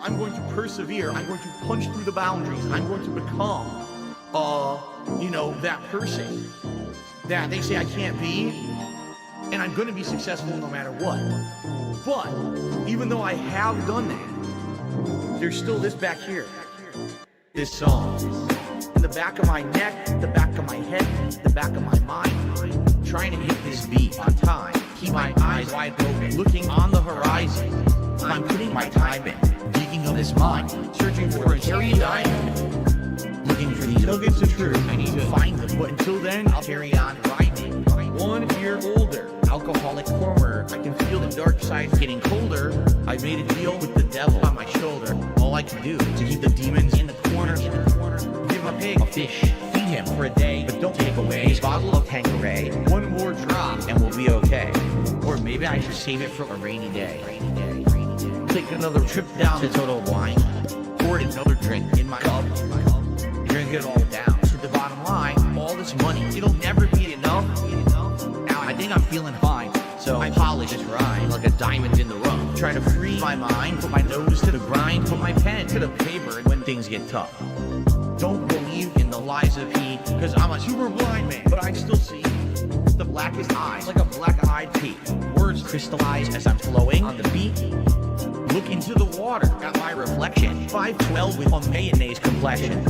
I'm going to persevere. I'm going to punch through the boundaries. I'm going to become, that person that they say I can't be. And I'm going to be successful no matter what. But even though I have done that, there's still this back here. This song. In the back of my neck, the back of my head, the back of my mind. Trying to hit this beat on time. Keep my eyes wide open, looking on the horizon. I'm putting my time in, digging up this mine, searching for a cherry diamond. Looking for these nuggets of truth, I need to find them. But until then, I'll carry on grinding. 1 year older, alcoholic former. I can feel the dark side getting colder. I made a deal with the devil on my shoulder. All I can do is to keep the demons in the corner. Give my pig a fish, feed him for a day, but don't take away his bottle of Tanqueray. 1 more drop and we'll be okay. Or maybe I should save it for a rainy day. Take another trip down to Total Wine. Pour another drink in my cup. Drink it all down to the bottom line. All this money, it'll never be enough. Now I think I'm feeling fine, so I polish this rhyme like a diamond in the rough. Try to free my mind, put my nose to the grind, put my pen to the paper when things get tough. Don't believe in the lies of he, cause I'm a super blind man, but I still see the blackest eyes like a black-eyed pea. Words crystallize as I'm flowing on the beat. Look into the water at my reflection. 5'12" with a mayonnaise complexion.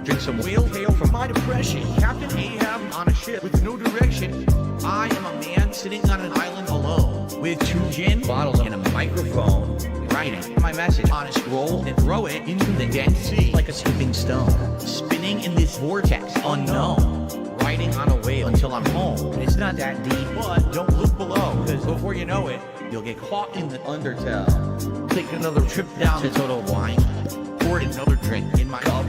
Drink some whale tail from my depression. Captain Ahab on a ship with no direction. I am a man sitting on an island alone with 2 gin bottles and a microphone. Writing my message on a scroll and throw it into the Dead Sea like a skipping stone. Spinning in this vortex unknown. Riding on a whale until I'm home. It's not that deep, but don't look below, cause before you know it, you'll get caught in the undertow. Take another trip down to Total Wine. Pour another drink in my cup.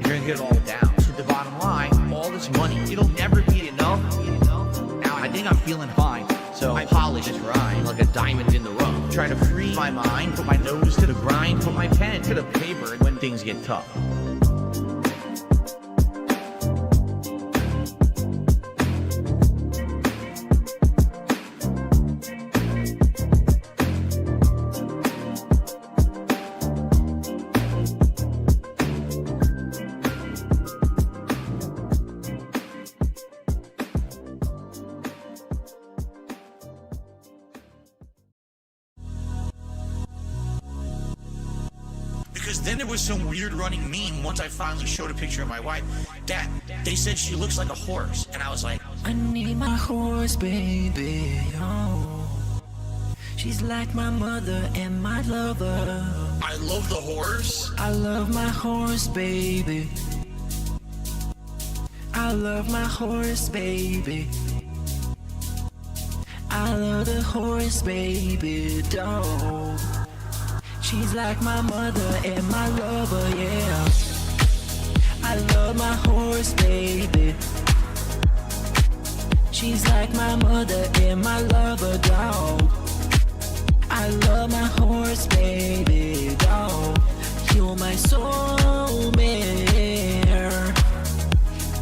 Drink it all down to the bottom line. All this money, it'll never be enough. Now I think I'm feeling fine, so I polish this rhyme like a diamond in the rough. Try to free my mind, put my nose to the grind, put my pen to the paper when things get tough. Because then there was some weird running meme once I finally showed a picture of my wife that they said she looks like a horse, and I was like, I need my horse, baby, oh. She's like my mother and my lover. I love the horse. I love my horse, baby. I love my horse, baby. I love the horse, baby, dog. She's like my mother and my lover, yeah. I love my horse, baby. She's like my mother and my lover, dog. I love my horse, baby, dog. You're my soulmate.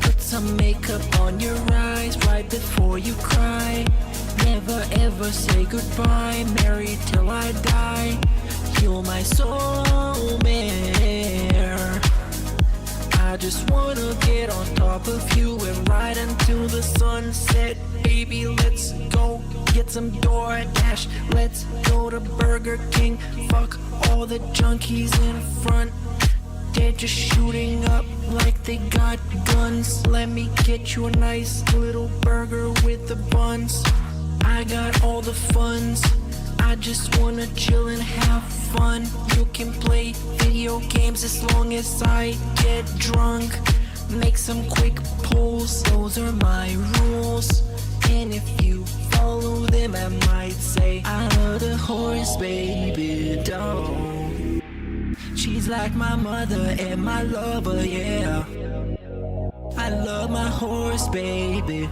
Put some makeup on your eyes right before you cry. Never ever say goodbye, married till I die. You're my soulmate. I just wanna get on top of you and ride until the sunset. Baby, let's go get some DoorDash. Let's go to Burger King. Fuck all the junkies in front. They're just shooting up like they got guns. Let me get you a nice little burger with the buns. I got all the funds. I just wanna chill and have fun. You can play video games as long as I get drunk. Make some quick pulls, those are my rules. And if you follow them, I might say I love the horse, baby, dog. She's like my mother and my lover, yeah. I love my horse, baby.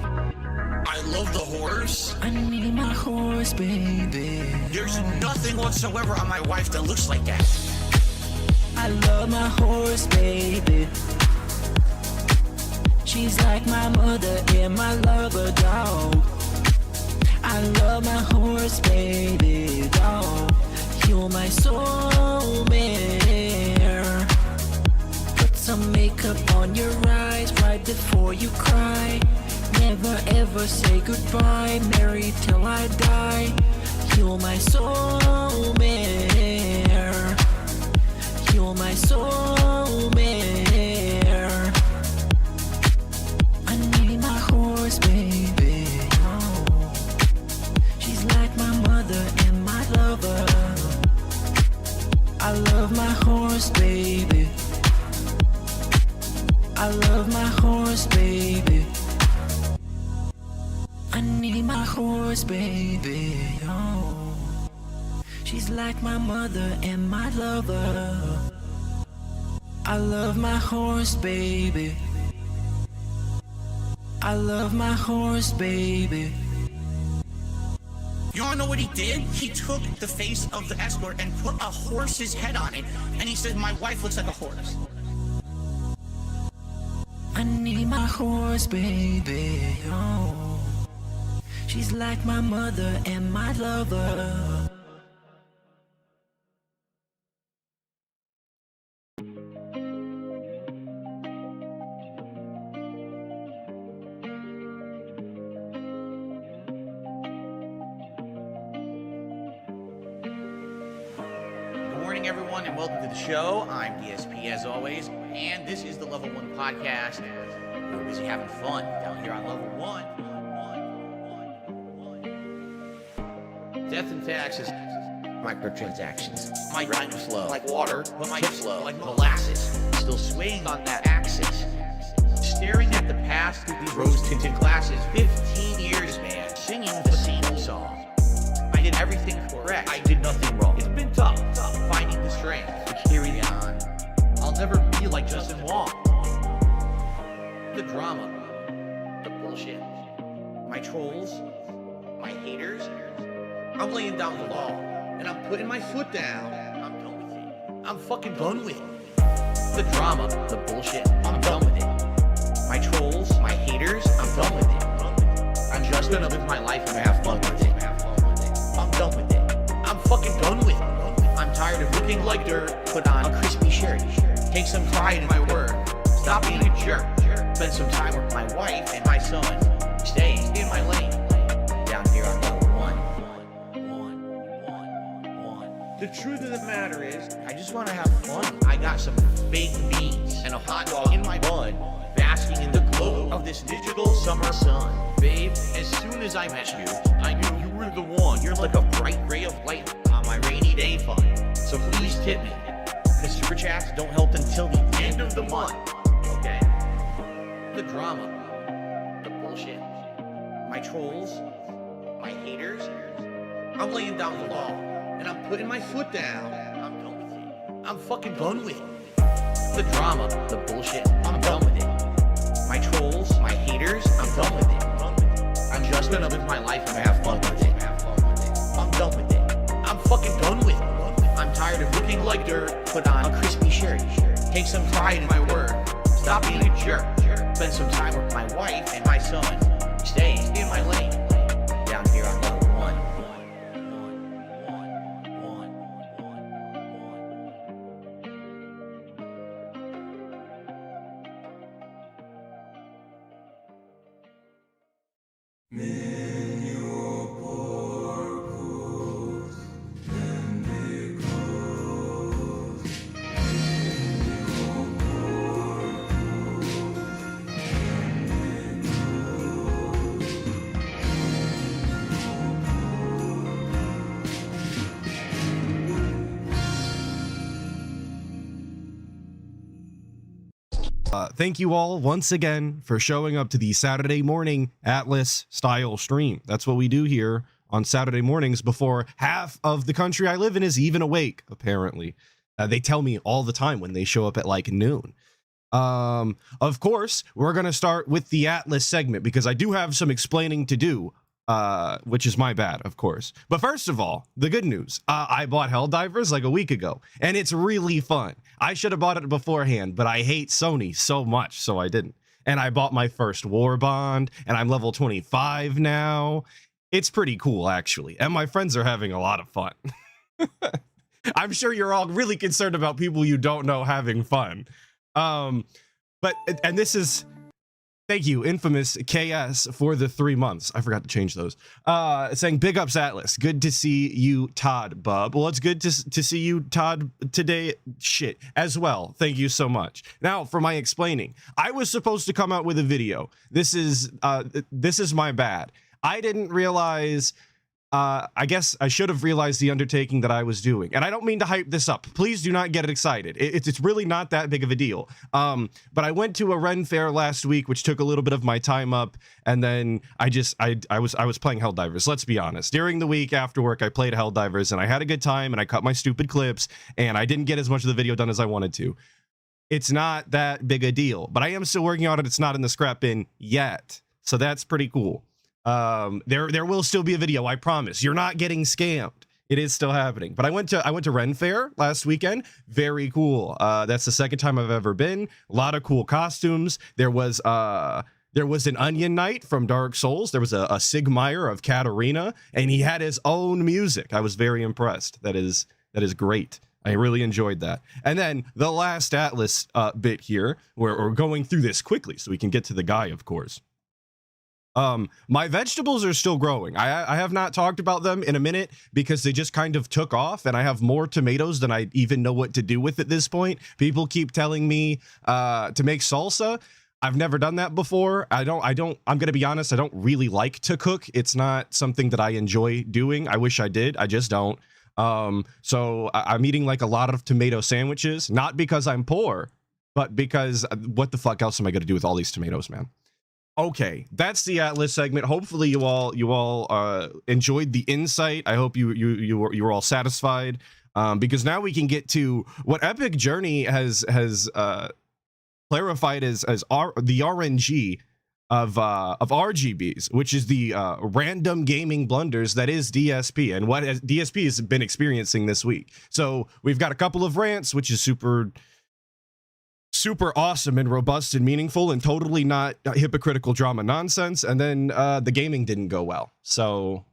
I love the horse. I need my horse, baby. There's nothing whatsoever on my wife that looks like that. I love my horse, baby. She's like my mother and my lover, dog. I love my horse, baby, dog. You're my soulmate. some makeup on your eyes right before you cry. Never ever say goodbye, married till I die. You're my soulmate. You're my soulmate. I need my horse, baby. Oh. She's like my mother and my lover. I love my horse, baby. I love my horse, baby. I need my horse, baby. Oh. She's like my mother and my lover. I love my horse, baby. I love my horse, baby. You wanna know what he did? He took the face of the escort and put a horse's head on it, and he said, my wife looks like a horse. I need my horse, baby. Oh. She's like my mother and my lover. Everyone, and welcome to the show. I'm DSP as always, and this is the Level 1 podcast. We're busy having fun down here on Level 1. Death and taxes, microtransactions. My grind is slow, like water, but my flow, like molasses. Still swaying on that axis. Staring at the past through these rose-tinted glasses. 15 years, man, singing the same song. I did everything correct. I did nothing wrong. It's been tough finding the strength to carry on. I'll never be like Justin Wong. The drama, the bullshit, my trolls, my haters. I'm laying down the law, and I'm putting my foot down. I'm done with it. I'm fucking done with it. The drama, the bullshit, I'm done with it. My trolls, my haters, I'm done with it. I'm just gonna live my life and have fun with it. I'm done with it. I'm fucking done with it. I'm tired of looking like dirt. Put on a crispy shirt. Take some pride in my word. Stop being a jerk. Spend some time with my wife and my son. Stay in my lane. Down here on Level 1. The truth of the matter is, I just want to have fun. I got some baked beans and a hot dog in my bun, basking in the glow of this digital summer sun. Babe, as soon as I met you, I knew you were the one. You're like a bright ray of light on my rainy day fund. So please tip me. The super chats don't help until the end of the month. Okay? The drama, the bullshit, my trolls, my haters. I'm laying down the law, and I'm putting my foot down. I'm done with it. I'm fucking done with it. The drama, the bullshit, I'm done with it. My trolls, my haters, I'm done with it. I'm just gonna live my life and have fun with it. I'm done with it. I'm fucking done with it. I'm tired of looking like dirt. Put on a crispy shirt. Take some pride in my word. Stop being a jerk. Spend some time with my wife and my son. Stay in my lane. Down here on Level 1. Thank you all once again for showing up to the Saturday morning Atlas style stream. That's what we do here on Saturday mornings before half of the country I live in is even awake, apparently. They tell me all the time when they show up at like noon. Of course, we're going to start with the Atlas segment because I do have some explaining to do, which is my bad, of course. But first of all, the good news. I bought Helldivers like a week ago, and it's really fun. I should have bought it beforehand, but I hate Sony so much, so I didn't. And I bought my first war bond, and I'm level 25 now. It's pretty cool, actually, and my friends are having a lot of fun. I'm sure you're all really concerned about people you don't know having fun. But and this is thank you, infamous KS, for the 3 months. I forgot to change those. Saying big ups Atlas. Good to see you, Todd, bub. Well, it's good to see you, Todd, today. Shit, as well. Thank you so much. Now for my explaining. I was supposed to come out with a video. This is my bad. I didn't realize. I guess I should have realized the undertaking that I was doing. And I don't mean to hype this up. Please do not get excited. It's really not that big of a deal. But I went to a Ren fair last week, which took a little bit of my time up. And then I was playing Helldivers. Let's be honest. During the week after work, I played Helldivers and I had a good time and I cut my stupid clips and I didn't get as much of the video done as I wanted to. It's not that big a deal, but I am still working on it. It's not in the scrap bin yet. So that's pretty cool. There will still be a video, I promise. You're not getting scammed. It is still happening. But I went to Ren Fair last weekend. Very cool. That's the second time I've ever been. A lot of cool costumes. There was an Onion Knight from Dark Souls. There was a Sigmire of Katarina, and he had his own music. I was very impressed. That is great. I really enjoyed that. And then the last Atlas bit here, where we're going through this quickly so we can get to the guy, of course. My vegetables are still growing. I have not talked about them in a minute because they just kind of took off and I have more tomatoes than I even know what to do with at this point. People keep telling me to make salsa. I've never done that before. I'm going to be honest. I don't really like to cook. It's not something that I enjoy doing. I wish I did. I just don't. So I'm eating like a lot of tomato sandwiches, not because I'm poor, but because what the fuck else am I going to do with all these tomatoes, man? Okay, that's the Atlas segment. Hopefully you all enjoyed the insight. I hope you were all satisfied, because now we can get to what Epic Journey has clarified as the RNG of RGBs, which is the random gaming blunders that is DSP and what DSP has been experiencing this week. So we've got a couple of rants, which is super awesome and robust and meaningful and totally not hypocritical drama nonsense. And then the gaming didn't go well. So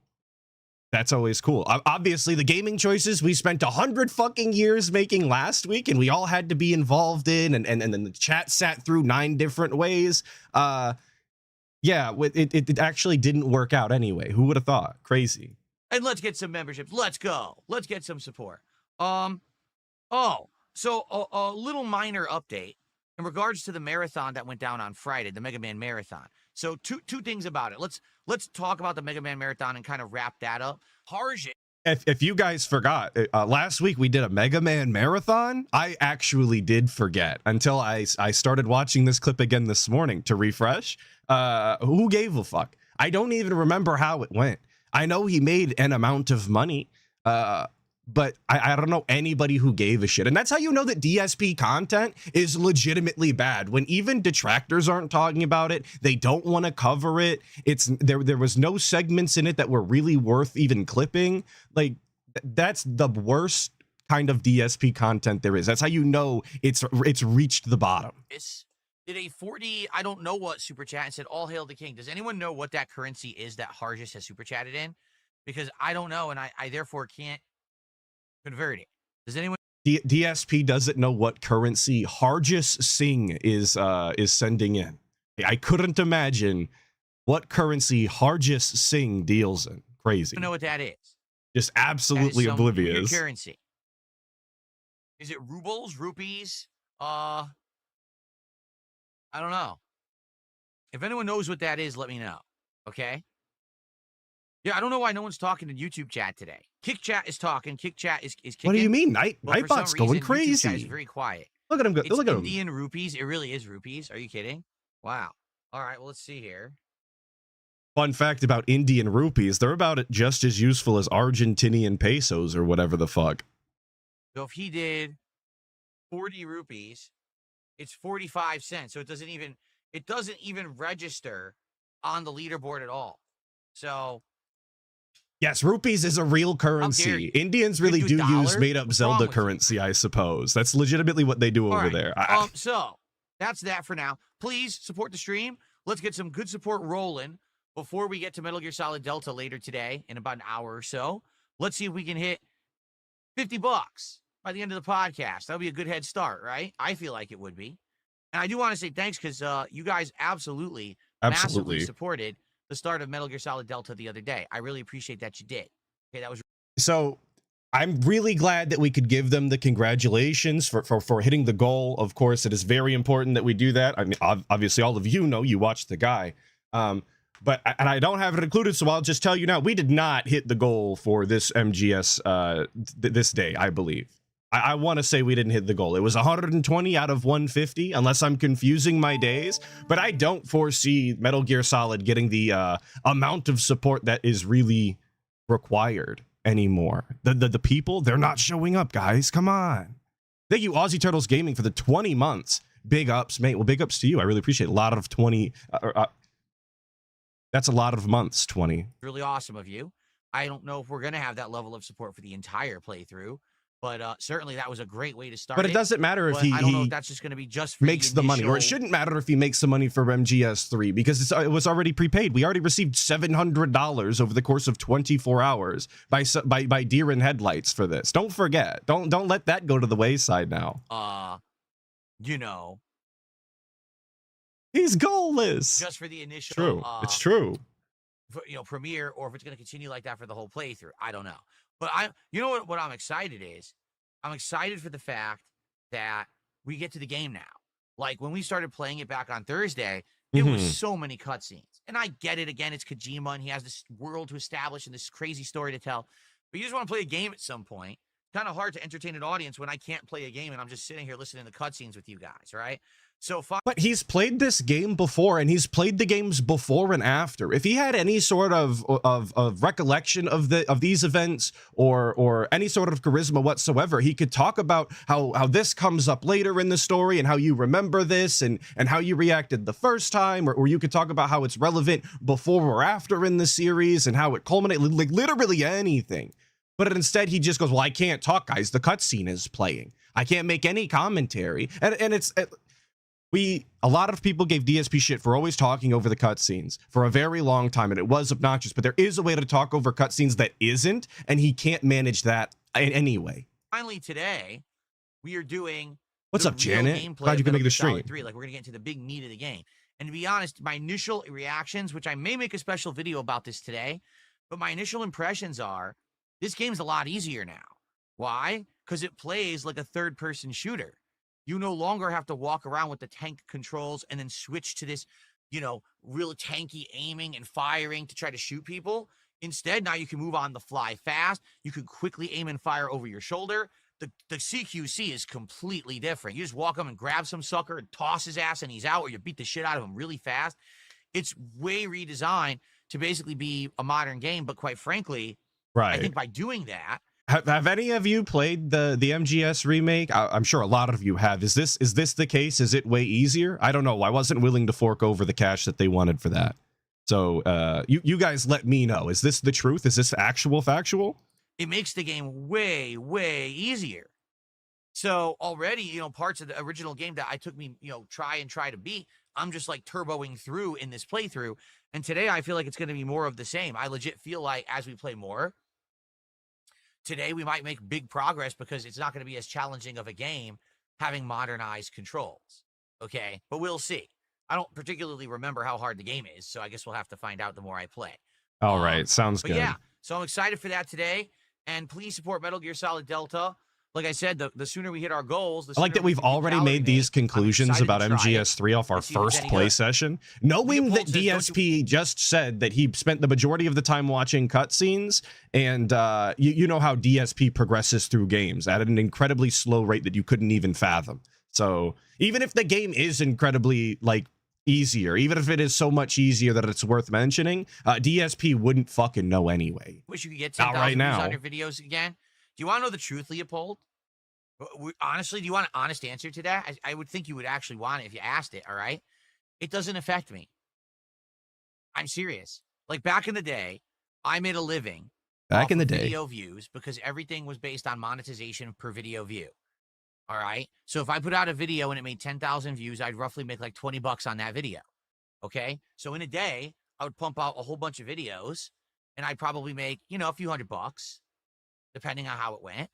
that's always cool. Obviously, the gaming choices we spent 100 fucking years making last week and we all had to be involved in and then the chat sat through 9 different ways. Yeah, it actually didn't work out anyway. Who would have thought? Crazy. And let's get some memberships. Let's go. Let's get some support. So a little minor update in regards to the marathon that went down on Friday, the Mega Man Marathon. So two things about it. Let's talk about the Mega Man Marathon and kind of wrap that up. Harjit. If you guys forgot, last week we did a Mega Man Marathon. I actually did forget until I started watching this clip again this morning to refresh. Who gave a fuck? I don't even remember how it went. I know he made an amount of money, but I don't know anybody who gave a shit. And that's how you know that DSP content is legitimately bad. When even detractors aren't talking about it, they don't want to cover it. There was no segments in it that were really worth even clipping. Like, that's the worst kind of DSP content there is. That's how you know it's reached the bottom. Did a 40, I don't know what, super chat and said, all hail the king. Does anyone know what that currency is that Harjis has super chatted in? Because I don't know, and I therefore can't convert it. Does anyone? DSP doesn't know what currency Harjis Singh is sending in. I couldn't imagine what currency Harjis Singh deals in. Crazy. I don't know what that is. Just absolutely oblivious. Currency. Is it rubles, rupees? I don't know. If anyone knows what that is, let me know. Okay. Yeah, I don't know why no one's talking in YouTube chat today. Kick chat is talking. Kick chat is kicking. What do you mean? Nightbot's going crazy. YouTube chat is very quiet. Look at him go. Look at him. Indian rupees. It really is rupees. Are you kidding? Wow. All right. Well, let's see here. Fun fact about Indian rupees: they're about just as useful as Argentinian pesos or whatever the fuck. So if he did 40 rupees, it's 45 cents. So it doesn't even register on the leaderboard at all. So. Yes, rupees is a real currency. Indians really do use made-up Zelda currency, I suppose. That's legitimately what they do over there. So that's that for now. Please support the stream. Let's get some good support rolling before we get to Metal Gear Solid Delta later today in about an hour or so. Let's see if we can hit $50 by the end of the podcast. That'll be a good head start, right? I feel like it would be. And I do want to say thanks because you guys absolutely massively Absolutely. supported the start of Metal Gear Solid Delta the other day. I really appreciate that you did. Okay, that was So I'm really glad that we could give them the congratulations for hitting the goal. Of course, it is very important that we do that. I mean, obviously, all of you know you watched the guy. But I don't have it included, so I'll just tell you now, we did not hit the goal for this MGS this day, I believe. I want to say we didn't hit the goal. It was 120 out of 150, unless I'm confusing my days. But I don't foresee Metal Gear Solid getting the amount of support that is really required anymore. The people, they're not showing up, guys. Come on. Thank you, Aussie Turtles Gaming, for the 20 months. Big ups, mate. Well, big ups to you. I really appreciate it. A lot of 20. That's a lot of months, 20. really awesome of you. I don't know if we're going to have that level of support for the entire playthrough, but certainly that was a great way to start. But it doesn't matter if I don't know he if that's just going to be just for makes the money, or it initial- shouldn't matter if he makes the money for MGS3 because it was already prepaid. We already received $700 over the course of 24 hours by deer in headlights for this. Don't forget. Don't let that go to the wayside now. You know, He's goalless. just for the initial True. It's true. for, premiere, or if it's going to continue like that for the whole playthrough. I don't know. But you know what I'm excited is? I'm excited for the fact that we get to the game now. Like when we started playing it back on Thursday, it was so many cutscenes. And I get it, again, it's Kojima and he has this world to establish and this crazy story to tell. But you just want to play a game at some point. Kind of hard to entertain an audience when I can't play a game and I'm just sitting here listening to cutscenes with you guys, right? So But he's played this game before, and he's played the games before and after. If he had any sort of recollection of these events or any sort of charisma whatsoever, he could talk about how this comes up later in the story and how you remember this and how you reacted the first time, or you could talk about how it's relevant before or after in the series and how it culminated, like literally anything. But instead, he just goes, well, I can't talk, guys. The cutscene is playing. I can't make any commentary. And it's... a lot of people gave DSP shit for always talking over the cutscenes for a very long time, and it was obnoxious, but there is a way to talk over cutscenes that isn't, and he can't manage that in any way. Finally today, we are doing What's the up, real Janet? gameplay Glad you of can Metal make the Gear Solid stream. 3. Like, we're gonna get into the big meat of the game. And to be honest, my initial reactions, which I may make a special video about this today, but my initial impressions are, this game's a lot easier now. Why? Because it plays like a third-person shooter. You no longer have to walk around with the tank controls and then switch to this, real tanky aiming and firing to try to shoot people. Instead, now you can move on the fly fast. You can quickly aim and fire over your shoulder. The CQC is completely different. You just walk up and grab some sucker and toss his ass and he's out, or you beat the shit out of him really fast. It's way redesigned to basically be a modern game, but quite frankly, Right. I think by doing that, Have any of you played the MGS remake? I'm sure a lot of you have. Is this the case? Is it way easier? I don't know. I wasn't willing to fork over the cash that they wanted for that. So you guys let me know. Is this the truth? Is this factual? it makes the game way, way easier. So already, parts of the original game that I took me, try to beat, I'm just like turboing through in this playthrough. And today I feel like it's going to be more of the same. I legit feel like as we play more, today we might make big progress because it's not going to be as challenging of a game having modernized controls. Okay, but we'll see. I don't particularly remember how hard the game is, so I guess we'll have to find out the more I play. All right, sounds But good. yeah, so I'm excited for that today. And please support Metal Gear Solid Delta. Like I said, the sooner we hit our goals, the I like sooner that we we've can get already calorie made these made. I'm conclusions excited about to try it. MGS3 off our Let's see if it's first any play good. session, knowing that Leopold says, don't DSP just said that he spent the majority of the time watching cutscenes, and you know how DSP progresses through games at an incredibly slow rate that you couldn't even fathom. So even if the game is incredibly easier, even if it is so much easier that it's worth mentioning, DSP wouldn't fucking know anyway. Wish you could get Not 10,000 right views now. on your videos again. Do you want to know the truth, Leopold? Honestly, do you want an honest answer to that? I would think you would actually want it if you asked it, all right? It doesn't affect me. I'm serious. Like back in the day, I made a living Back in the of day. video views because everything was based on monetization per video view. All right. So if I put out a video and it made 10,000 views, I'd roughly make like $20 on that video. Okay. So in a day, I would pump out a whole bunch of videos and I'd probably make, a few $100, depending on how it went.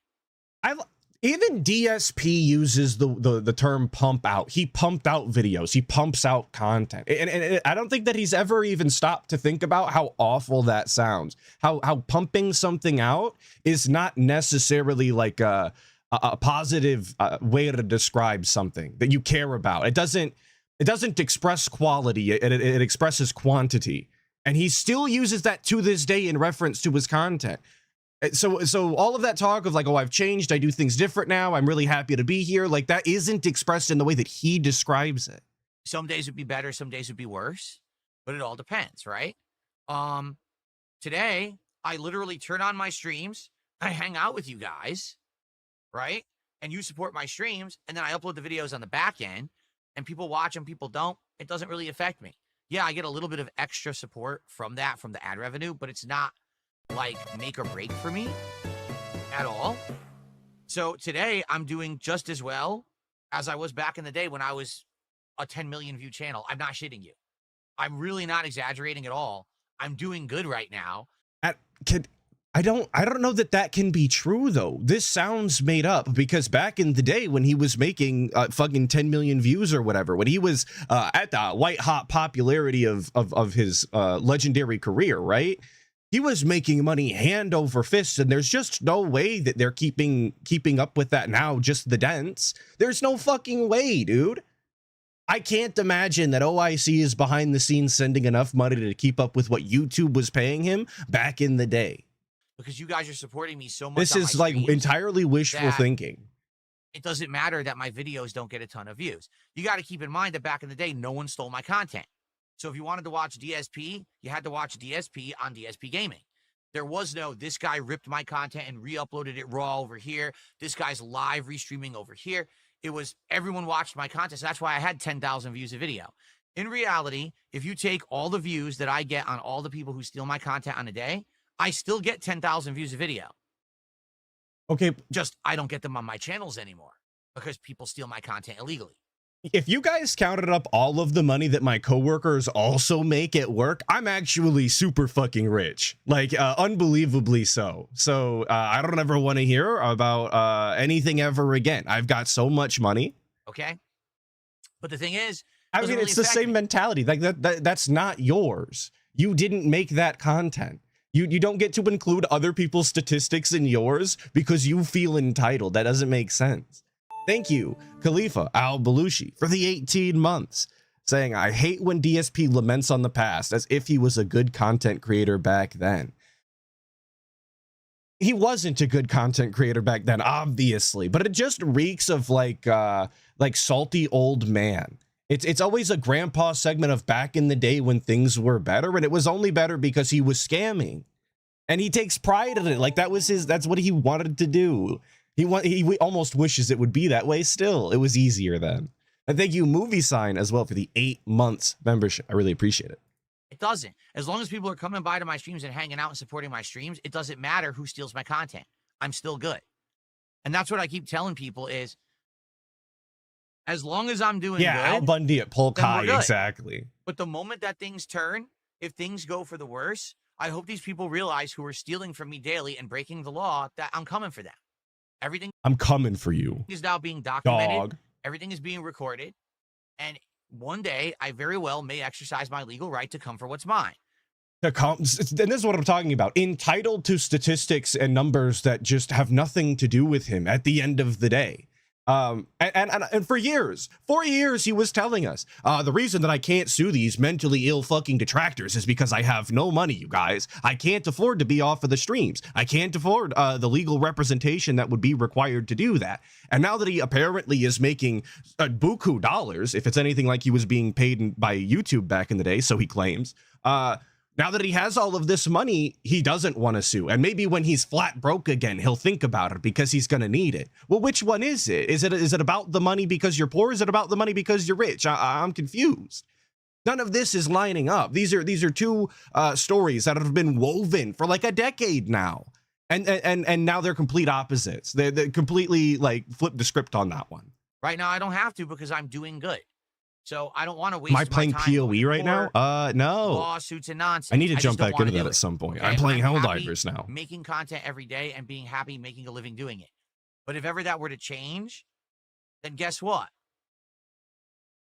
Even DSP uses the term pump out. He pumped out videos. He pumps out content. And I don't think that he's ever even stopped to think about how awful that sounds. How pumping something out is not necessarily like a positive way to describe something that you care about. It doesn't express quality. It expresses quantity. And he still uses that to this day in reference to his content. So all of that talk of like, oh, I've changed, I do things different now, I'm really happy to be here, like that isn't expressed in the way that he describes it. Some days would be better, some days would be worse, but it all depends, right? Today, I literally turn on my streams, I hang out with you guys, right? And you support my streams, and then I upload the videos on the back end, and people watch them, people don't. It doesn't really affect me. Yeah, I get a little bit of extra support from that, from the ad revenue, but it's not like make or break for me at all. So today I'm doing just as well as I was back in the day when I was a 10 million view channel. I'm not shitting you. I'm really not exaggerating at all. I'm doing good right now. I don't know that can be true though. This sounds made up because back in the day when he was making fucking 10 million views or whatever, when he was at the white hot popularity of his legendary career, right? He was making money hand over fist, and there's just no way that they're keeping up with that now, just the dents. There's no fucking way, dude. I can't imagine that OIC is behind the scenes sending enough money to keep up with what YouTube was paying him back in the day. Because you guys are supporting me so much. This is like entirely wishful thinking. It doesn't matter that my videos don't get a ton of views. You got to keep in mind that back in the day, no one stole my content. So if you wanted to watch DSP, you had to watch DSP on DSP Gaming. There was no, this guy ripped my content and re-uploaded it raw over here. This guy's live restreaming over here. It was everyone watched my content. So that's why I had 10,000 views a video. In reality, if you take all the views that I get on all the people who steal my content on a day, I still get 10,000 views a video. Okay. Just I don't get them on my channels anymore because people steal my content illegally. If you guys counted up all of the money that my coworkers also make at work, I'm actually super fucking rich, like unbelievably so. So I don't ever want to hear about anything ever again. I've got so much money. Okay. But the thing is, I mean, it's the same mentality. Like that's not yours. You didn't make that content. You don't get to include other people's statistics in yours because you feel entitled. That doesn't make sense. Thank you, Khalifa Al-Belushi, for the 18 months, saying, I hate when DSP laments on the past as if he was a good content creator back then. He wasn't a good content creator back then, obviously, but it just reeks of like salty old man. It's always a grandpa segment of back in the day when things were better, and it was only better because he was scamming. And he takes pride in it. Like that's what he wanted to do. He almost wishes it would be that way still. It was easier then. And thank you, Movie Sign, as well, for the 8 months membership. I really appreciate it. It doesn't. As long as people are coming by to my streams and hanging out and supporting my streams, it doesn't matter who steals my content. I'm still good. And that's what I keep telling people is, as long as I'm doing good. Yeah, Al Bundy at Polk High, exactly. But the moment that things turn, if things go for the worse, I hope these people realize who are stealing from me daily and breaking the law that I'm coming for them. Everything I'm coming for you is now being documented. Dog. Everything is being recorded. And one day I very well may exercise my legal right to come for what's mine. And this is what I'm talking about. Entitled to statistics and numbers that just have nothing to do with him at the end of the day. And for 4 years, he was telling us, the reason that I can't sue these mentally ill fucking detractors is because I have no money, you guys. I can't afford to be off of the streams. I can't afford the legal representation that would be required to do that. And now that he apparently is making buku dollars, if it's anything like he was being paid by YouTube back in the day, so he claims, now that he has all of this money, he doesn't want to sue. And maybe when he's flat broke again, he'll think about it because he's going to need it. Well, which one is it? Is it about the money because you're poor? Is it about the money because you're rich? I'm confused. None of this is lining up. These are two stories that have been woven for like a decade now. And now they're complete opposites. They're completely like flip the script on that one. Right now, I don't have to because I'm doing good. So I don't want to waste my time. Am I playing PoE right now? No. Lawsuits and nonsense. I need to jump back into that at some point. Okay? I'm playing Helldivers now. Making content every day and being happy, making a living doing it. But if ever that were to change, then guess what?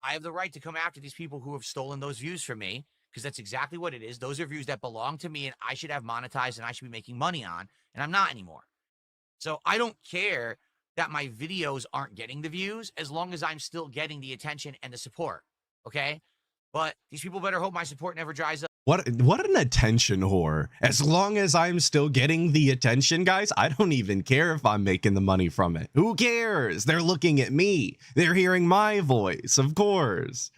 I have the right to come after these people who have stolen those views from me, because that's exactly what it is. Those are views that belong to me and I should have monetized and I should be making money on, and I'm not anymore. So I don't care that my videos aren't getting the views as long as I'm still getting the attention and the support, okay? But these people better hope my support never dries up. What an attention whore. As long as I'm still getting the attention, guys, I don't even care if I'm making the money from it. Who cares? They're looking at me. They're hearing my voice, of course.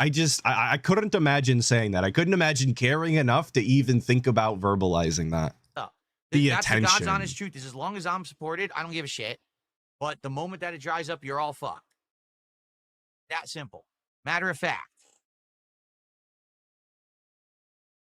I couldn't imagine saying that. I couldn't imagine caring enough to even think about verbalizing that. The That's attention. the God's honest truth is as long as I'm supported, I don't give a shit. But the moment that it dries up, you're all fucked. That simple. Matter of fact.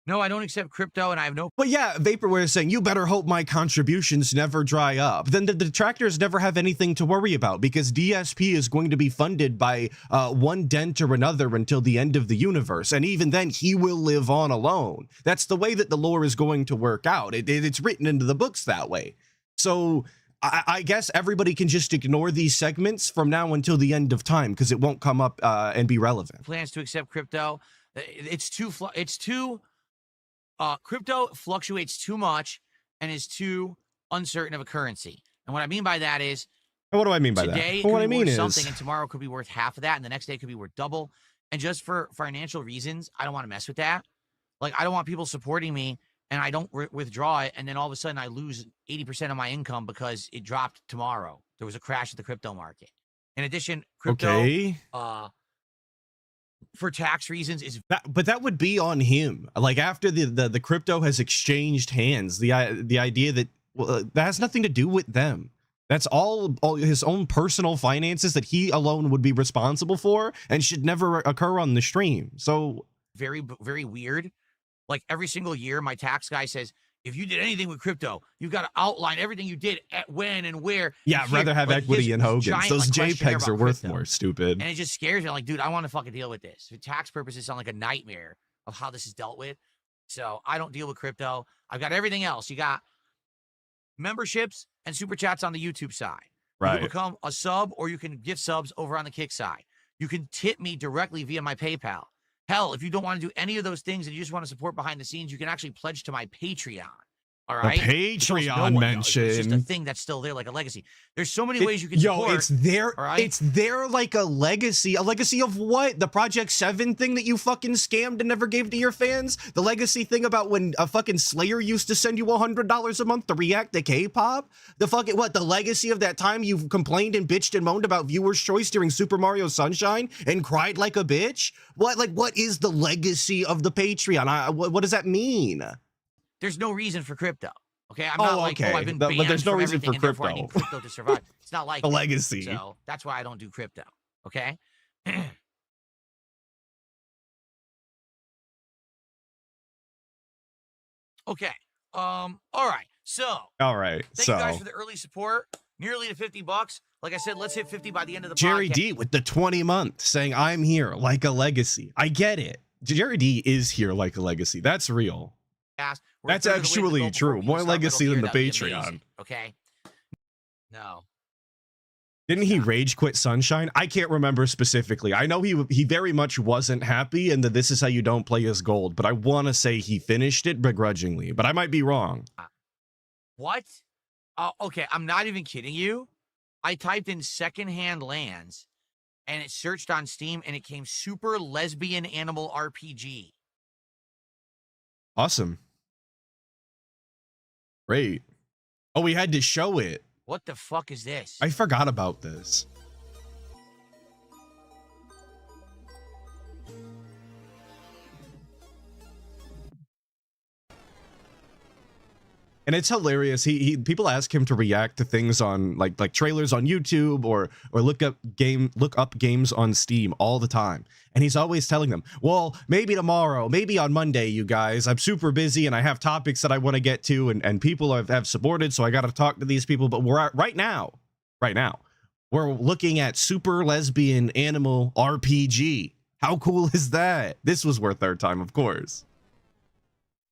No, I don't accept crypto, and I have no... But yeah, Vaporware is saying, you better hope my contributions never dry up. Then the detractors never have anything to worry about, because DSP is going to be funded by one dent or another until the end of the universe. And even then, he will live on alone. That's the way that the lore is going to work out. It's written into the books that way. So I guess everybody can just ignore these segments from now until the end of time, because it won't come up and be relevant. Plans to accept crypto. Crypto fluctuates too much and is too uncertain of a currency. And what I mean by that is, what do I mean by that? Today it could be worth something, and tomorrow could be worth half of that, and the next day could be worth double. And just for financial reasons, I don't want to mess with that. Like, I don't want people supporting me, and I don't withdraw it, and then all of a sudden I lose 80% of my income because it dropped tomorrow. There was a crash at the crypto market. In addition, crypto, for tax reasons is but that would be on him. Like, after the crypto has exchanged hands, the idea that, well, that has nothing to do with them. That's all his own personal finances that he alone would be responsible for and should never occur on the stream. So very, very weird. Like, every single year, my tax guy says, if you did anything with crypto, you've got to outline everything you did at when and where. Yeah, I'd rather have equity in Hogan's. Those JPEGs are worth more, stupid. And it just scares me. I'm like, dude, I want to fucking deal with this. For tax purposes, sound like a nightmare of how this is dealt with. So I don't deal with crypto. I've got everything else. You got memberships and super chats on the YouTube side. Right. You can become a sub, or you can gift subs over on the Kick side. You can tip me directly via my PayPal. Hell, if you don't want to do any of those things and you just want to support behind the scenes, you can actually pledge to my Patreon. All right. The Patreon mention. It's just a thing that's still there, like a legacy. There's so many ways you can support. It's there. All right? It's there like a legacy. A legacy of what? The Project 7 thing that you fucking scammed and never gave to your fans? The legacy thing about when a fucking Slayer used to send you $100 a month to react to K-pop? The fucking, what? The legacy of that time you complained and bitched and moaned about viewers' choice during Super Mario Sunshine and cried like a bitch? What? Like, what is the legacy of the Patreon? What does that mean? There's no reason for crypto. Okay, I'm not like, I've been banned but there's no from reason for everything, and therefore I crypto. need crypto to survive. It's not like The that. legacy. So that's why I don't do crypto. Okay. Okay. All right. So. All right. Thank you guys for the early support. Nearly to $50. Like I said, let's hit 50 by the end of the Jerry podcast. D with the 20 month saying, I'm here like a legacy. I get it. Jerry D is here like a legacy. That's real. That's actually true. More legacy than the Patreon. Okay. No. Didn't he rage quit Sunshine? I can't remember specifically. I know he very much wasn't happy and that this is how you don't play as gold, but I want to say he finished it begrudgingly, but I might be wrong. What? Okay, I'm not even kidding you. I typed in secondhand lands and it searched on Steam and it came Super Lesbian Animal RPG. Awesome. Great. Oh, we had to show it. What the fuck is this? I forgot about this. And it's hilarious. People ask him to react to things on like trailers on YouTube or look up games on Steam all the time. And he's always telling them, well, maybe tomorrow, maybe on Monday, you guys, I'm super busy and I have topics that I want to get to and people have supported. So I got to talk to these people. But we're right now, we're looking at Super Lesbian Animal RPG. How cool is that? This was worth our time, of course.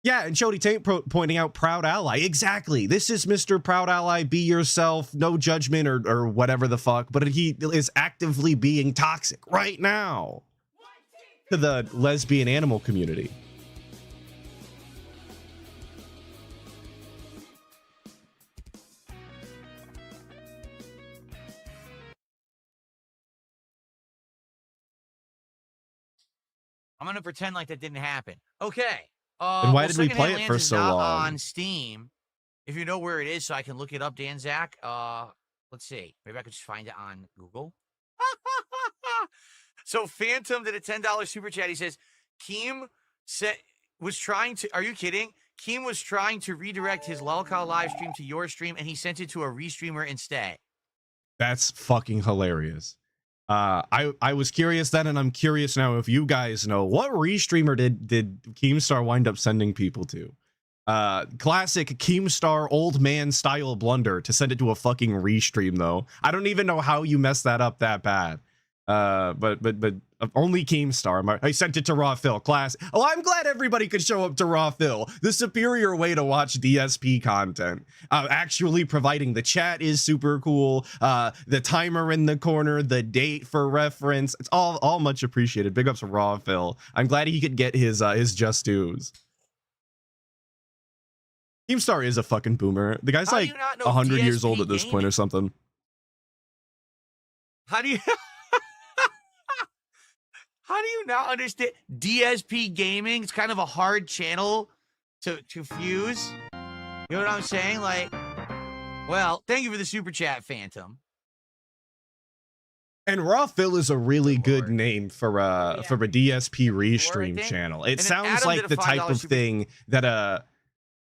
Yeah, and Chody Taint pointing out proud ally. Exactly. This is Mr. Proud Ally. Be yourself. No judgment or whatever the fuck. But he is actively being toxic right now to the lesbian animal community. I'm gonna pretend like that didn't happen. Okay. And why did we play it for so long? On Steam. If you know where it is, so I can look it up, Dan Zach. Let's see. Maybe I could just find it on Google. So Phantom did a $10 super chat. He says, Keem was trying to. Are you kidding? Keem was trying to redirect his lolcow live stream to your stream, and he sent it to a restreamer instead. That's fucking hilarious. I was curious then, and I'm curious now if you guys know what restreamer did Keemstar wind up sending people to. Classic Keemstar old man style blunder to send it to a fucking restream though. I don't even know how you messed that up that bad. But only Keemstar. I sent it to Raw Phil. Class. Oh, I'm glad everybody could show up to Raw Phil. The superior way to watch DSP content. Actually providing the chat is super cool. The timer in the corner, the date for reference. It's all much appreciated. Big ups to Raw Phil. I'm glad he could get his just dues. Keemstar is a fucking boomer. The guy's like 100 years old at this point or something. How do you... How do you not understand DSP gaming? It's kind of a hard channel to fuse. You know what I'm saying? Like, well, thank you for the super chat, Phantom. And Raw Phil is a really good name for a DSP restream channel. It sounds like the type of thing that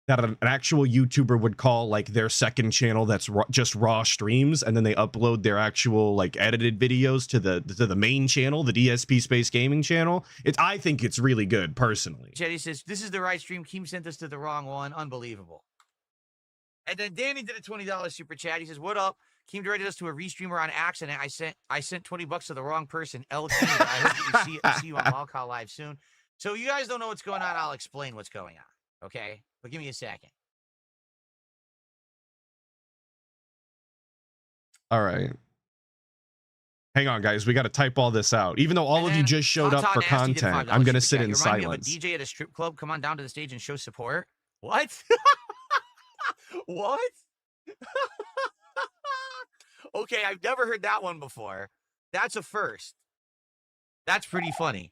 an actual YouTuber would call like their second channel that's just raw streams, and then they upload their actual like edited videos to the main channel, the DSP Space Gaming channel. I think it's really good personally. Jetty says, this is the right stream. Keem sent us to the wrong one. Unbelievable. And then Danny did a $20 super chat. He says, what up? Keem directed us to a restreamer on accident. I sent $20 to the wrong person. L Keem. I hope you see you on Lolcow Live soon. So you guys don't know what's going on. I'll explain what's going on. Okay? But give me a second. All right. Hang on, guys. We got to type all this out. Even though all of you just showed up for content, I'm going to sit in silence. DJ at a strip club, come on down to the stage and show support. What? What? Okay, I've never heard that one before. That's a first. That's pretty funny.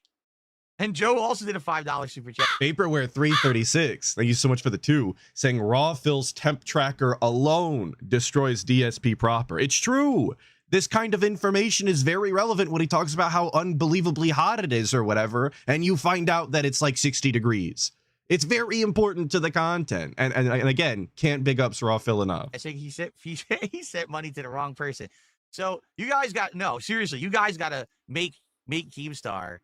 And Joe also did a $5 super chat. Vaporware 336. Thank you so much for the 2. Saying Raw Phil's temp tracker alone destroys DSP proper. It's true. This kind of information is very relevant when he talks about how unbelievably hot it is or whatever, and you find out that it's like 60 degrees. It's very important to the content. And again, can't big ups Raw Phil enough. I think he sent money to the wrong person. So you guys seriously, you guys got to make Keemstar.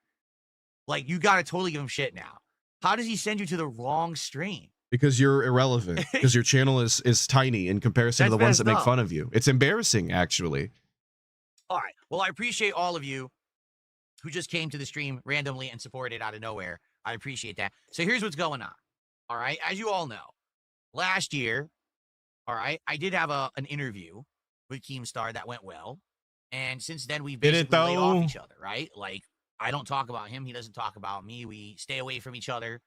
Like, you got to totally give him shit now. How does he send you to the wrong stream? Because you're irrelevant. Because your channel is tiny in comparison to the ones that make fun of you. It's embarrassing, actually. All right. Well, I appreciate all of you who just came to the stream randomly and supported out of nowhere. I appreciate that. So here's what's going on. All right. As you all know, last year, all right, I did have an interview with Keemstar that went well. And since then, we've basically laid off each other, right? Like, I don't talk about him. He doesn't talk about me. We stay away from each other,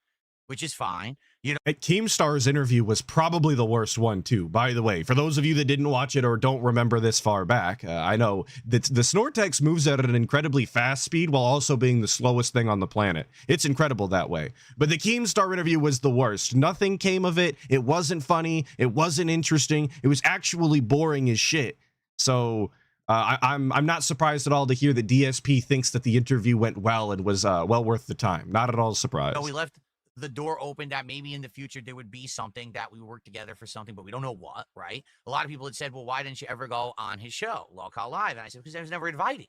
which is fine. You know, Keemstar's interview was probably the worst one too. By the way, for those of you that didn't watch it or don't remember this far back, I know that the Snortex moves at an incredibly fast speed while also being the slowest thing on the planet. It's incredible that way. But the Keemstar interview was the worst. Nothing came of it. It wasn't funny. It wasn't interesting. It was actually boring as shit. So I'm not surprised at all to hear that DSP thinks that the interview went well and was well worth the time. Not at all surprised. No, we left the door open that maybe in the future there would be something that we work together for something, but we don't know what, right? A lot of people had said, well, why didn't you ever go on his show, Lolcow Live? And I said, because I was never invited.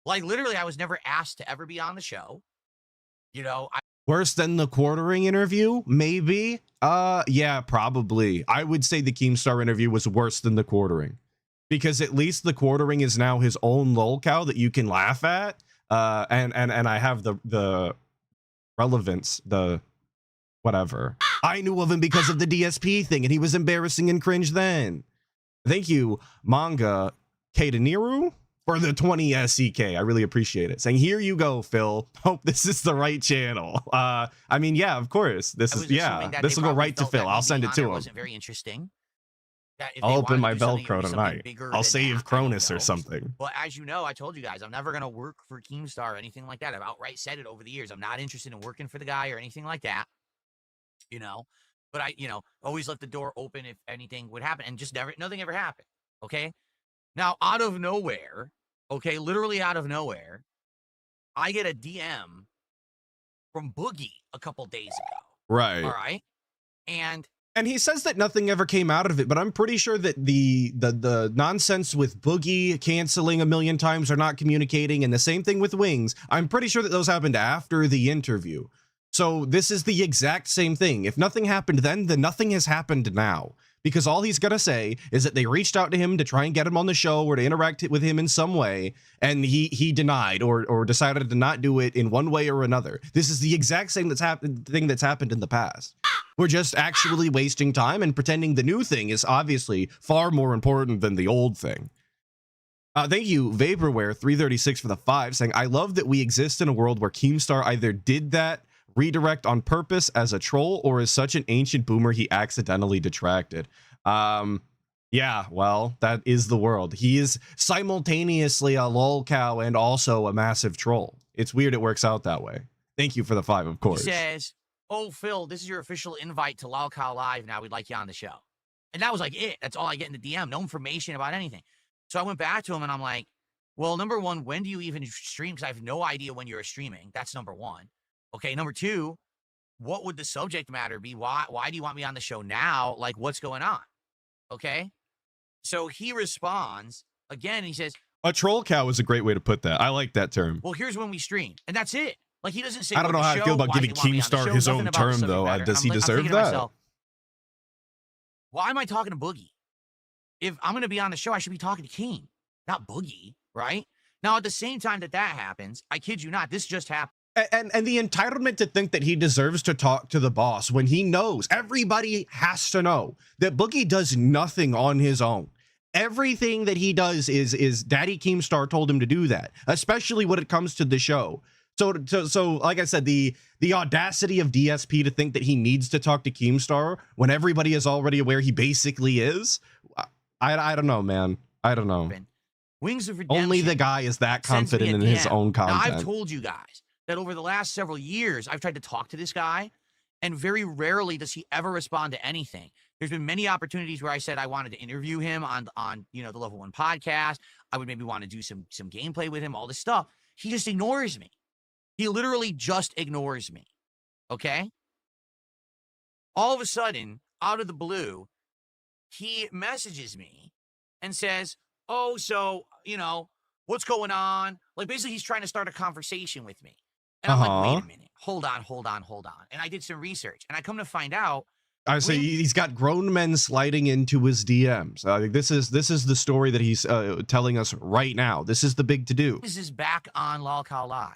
Like, literally, I was never asked to ever be on the show. You know, worse than the quartering interview? Maybe. Yeah, probably. I would say the Keemstar interview was worse than the quartering. Because at least the quartering is now his own lolcow that you can laugh at. And I have the relevance, the whatever. I knew of him because of the DSP thing, and he was embarrassing and cringe then. Thank you, Manga Kadeniru, for the 20 SEK. I really appreciate it. Saying, here you go, Phil. Hope this is the right channel. I mean, yeah, of course. This will go right to Phil. I'll send it to him. Wasn't very interesting. I'll open my Velcro tonight. I'll save Cronus or something. Well, as you know, I told you guys, I'm never going to work for Keemstar or anything like that. I've outright said it over the years. I'm not interested in working for the guy or anything like that, you know. But I, always left the door open if anything would happen, and just nothing ever happened, okay? Now, out of nowhere, okay, literally out of nowhere, I get a DM from Boogie a couple days ago. Right. All right? And he says that nothing ever came out of it, but I'm pretty sure that the nonsense with Boogie canceling a million times or not communicating, and the same thing with Wings, I'm pretty sure that those happened after the interview. So this is the exact same thing. If nothing happened then nothing has happened now. Because all he's gonna say is that they reached out to him to try and get him on the show or to interact with him in some way, and he denied or decided to not do it in one way or another. This is the exact same thing that's happened in the past. We're just actually wasting time and pretending the new thing is obviously far more important than the old thing. Thank you, Vaporware336 for the 5, saying, I love that we exist in a world where Keemstar either did that redirect on purpose as a troll or is such an ancient boomer he accidentally detracted. Yeah, well, that is the world. He is simultaneously a lolcow and also a massive troll. It's weird it works out that way. Thank you for the 5, of course. He says, oh, Phil, this is your official invite to lolcow Live now. We'd like you on the show. And that was like it. That's all I get in the DM. No information about anything. So I went back to him and I'm like, well, number one, when do you even stream? Because I have no idea when you're streaming. That's number one. Okay, number two, what would the subject matter be? Why do you want me on the show now? Like, what's going on? Okay? So he responds, again, he says... A troll cow is a great way to put that. I like that term. Well, here's when we stream. And that's it. Like, he doesn't say... I don't know how I feel about giving Keemstar his own term, though. Does he deserve that? Myself, why am I talking to Boogie? If I'm going to be on the show, I should be talking to Keem, not Boogie, right? Now, at the same time that happens, I kid you not, this just happened. And the entitlement to think that he deserves to talk to the boss when he knows, everybody has to know, that Boogie does nothing on his own. Everything that he does is Daddy Keemstar told him to do that, especially when it comes to the show. So like I said, the audacity of DSP to think that he needs to talk to Keemstar when everybody is already aware he basically is. I don't know, man. I don't know. Wings of Redemption. Only the guy is that confident in his own content. Now, I've told you guys that over the last several years, I've tried to talk to this guy, and very rarely does he ever respond to anything. There's been many opportunities where I said I wanted to interview him on the Level 1 podcast. I would maybe want to do some gameplay with him, all this stuff. He just ignores me. He literally just ignores me, okay? All of a sudden, out of the blue, he messages me and says, oh, so, what's going on? Like, basically, he's trying to start a conversation with me. And I'm like, wait a minute. Hold on. And I did some research. And I come to find out. I say he's got grown men sliding into his DMs. This is the story that he's telling us right now. This is the big to-do. This is back on lolcow Live.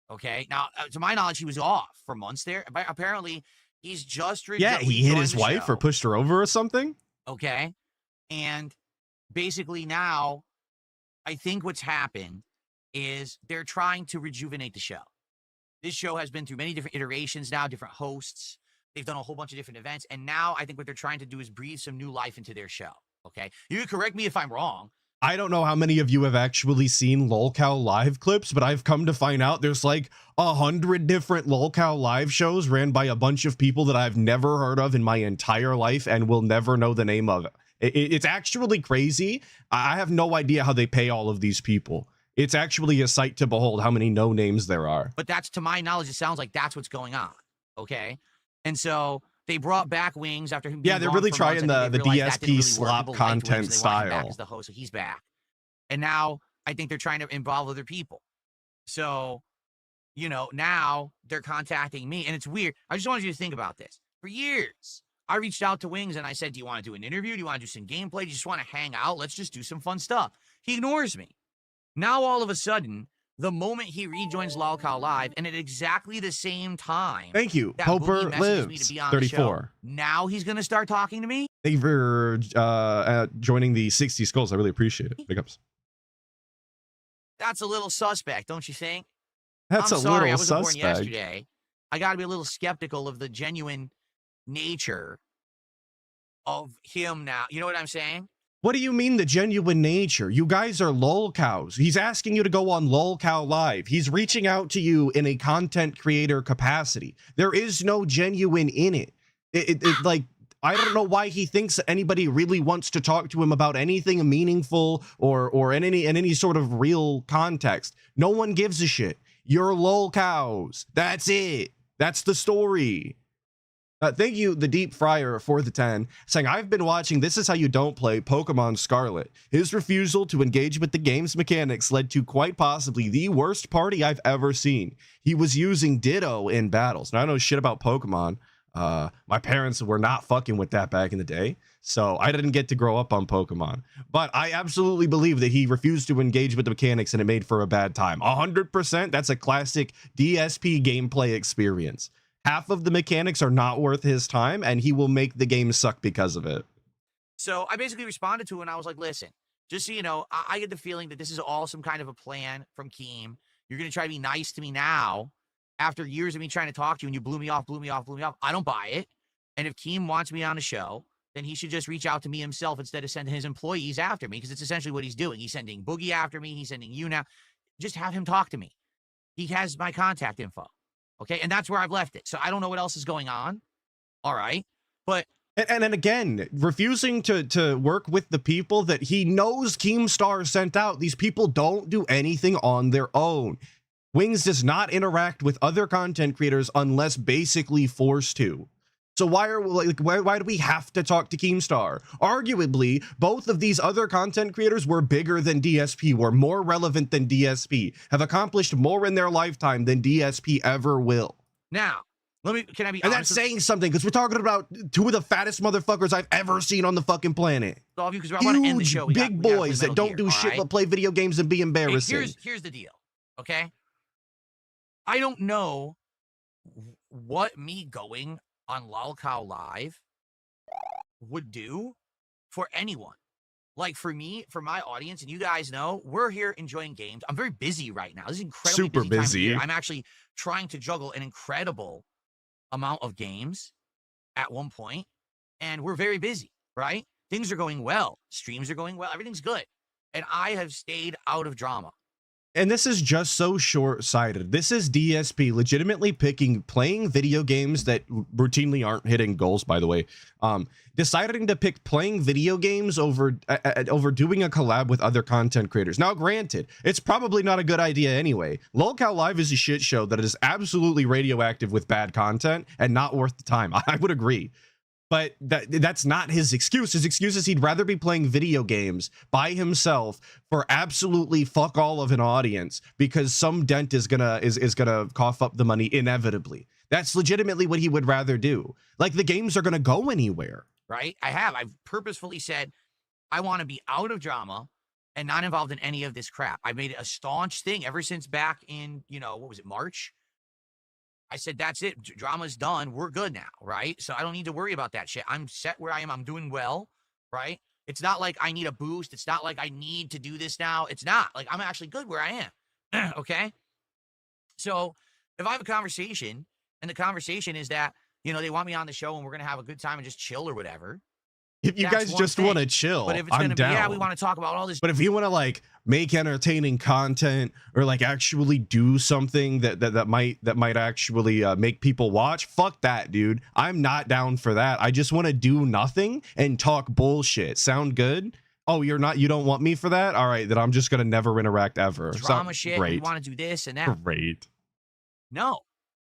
Okay? Now, to my knowledge, he was off for months there. But apparently, he's just... Yeah, he hit his wife or pushed her over or something. Okay? And basically now, I think what's happened is they're trying to rejuvenate the show. This show has been through many different iterations now, different hosts. They've done a whole bunch of different events. And now I think what they're trying to do is breathe some new life into their show. Okay? You can correct me if I'm wrong. I don't know how many of you have actually seen lolcow Live clips, but I've come to find out there's like 100 different lolcow Live shows ran by a bunch of people that I've never heard of in my entire life and will never know the name of it. It's actually crazy. I have no idea how they pay all of these people. It's actually a sight to behold how many no names there are. But that's, to my knowledge, it sounds like that's what's going on. Okay. And so they brought back Wings after him. Yeah, they're really trying the DSP really slop content style. Back as the host, so he's back. And now I think they're trying to involve other people. So, now they're contacting me. And it's weird. I just wanted you to think about this. For years, I reached out to Wings and I said, do you want to do an interview? Do you want to do some gameplay? Do you just want to hang out? Let's just do some fun stuff. He ignores me. Now, all of a sudden, the moment he rejoins Lolcow Live, and at exactly the same time. Thank you. That Poper Boogie messages me to lives. be on the show. 34. Now he's gonna start talking to me. Thank you for joining the 60 skulls. I really appreciate it. Big ups. That's a little suspect, don't you think? That's I'm a sorry, I little wasn't born suspect. yesterday. I got to be a little skeptical of the genuine nature of him now. You know what I'm saying? What do you mean the genuine nature? You guys are lol cows. He's asking you to go on Lolcow Live. He's reaching out to you in a content creator capacity. There is no genuine in it. It like, I don't know why he thinks anybody really wants to talk to him about anything meaningful or in any sort of real context. No one gives a shit. You're lol cows. That's it. That's the story. Thank you, the Deep Fryer, for the 10, saying, I've been watching This Is How You Don't Play Pokemon Scarlet. His refusal to engage with the game's mechanics led to quite possibly the worst party I've ever seen. He was using Ditto in battles. Now, I don't know shit about Pokemon. My parents were not fucking with that back in the day, so I didn't get to grow up on Pokemon. But I absolutely believe that he refused to engage with the mechanics and it made for a bad time. 100%, that's a classic DSP gameplay experience. Half of the mechanics are not worth his time, and he will make the game suck because of it. So I basically responded to it, and I was like, listen, just so you know, I get the feeling that this is all some kind of a plan from Keem. You're going to try to be nice to me now after years of me trying to talk to you, and you blew me off. I don't buy it. And if Keem wants me on the show, then he should just reach out to me himself instead of sending his employees after me, because it's essentially what he's doing. He's sending Boogie after me. He's sending you now. Just have him talk to me. He has my contact info. Okay, and that's where I've left it. So I don't know what else is going on. All right, but and then again, refusing to work with the people that he knows Keemstar sent out. These people don't do anything on their own. Wings does not interact with other content creators unless basically forced to. So why do we have to talk to Keemstar? Arguably, both of these other content creators were bigger than DSP, were more relevant than DSP, have accomplished more in their lifetime than DSP ever will. Now, can I be honest? And that's saying something, because we're talking about two of the fattest motherfuckers I've ever seen on the fucking planet. All of you, because I want to end the show. Big boys that don't do shit but play video games and be embarrassing. Hey, here's the deal, okay? I don't know what me going on Lolcow Live would do for anyone. Like for me, for my audience, and you guys know, we're here enjoying games. I'm very busy right now. This is incredibly super busy. Time of year. I'm actually trying to juggle an incredible amount of games at one point, and we're very busy, right? Things are going well. Streams are going well. Everything's good. And I have stayed out of drama. And this is just so short-sighted. This is DSP legitimately playing video games that routinely aren't hitting goals, by the way. Deciding to pick playing video games over doing a collab with other content creators. Now, granted, it's probably not a good idea anyway. Lolcow Live is a shit show that is absolutely radioactive with bad content and not worth the time. I would agree. But that's not his excuse. His excuse is he'd rather be playing video games by himself for absolutely fuck all of an audience because some dent is gonna cough up the money inevitably. That's legitimately what he would rather do. Like, the games are gonna go anywhere. Right? I've purposefully said I want to be out of drama and not involved in any of this crap. I made it a staunch thing ever since back in, what was it, March? I said, that's it. Drama's done. We're good now, right? So I don't need to worry about that shit. I'm set where I am. I'm doing well, right? It's not like I need a boost. It's not like I need to do this now. It's not. Like, I'm actually good where I am, okay? So if I have a conversation, and the conversation is that, they want me on the show and we're going to have a good time and just chill or whatever. If you guys just want to chill, but if it's going to be, we want to talk about all this. But if you want to like make entertaining content or like actually do something that might actually make people watch, fuck that, dude. I'm not down for that. I just want to do nothing and talk bullshit. Sound good? Oh, you don't want me for that? All right, then I'm just gonna never interact ever. Drama shit. Great. You want to do this and that? Great. No,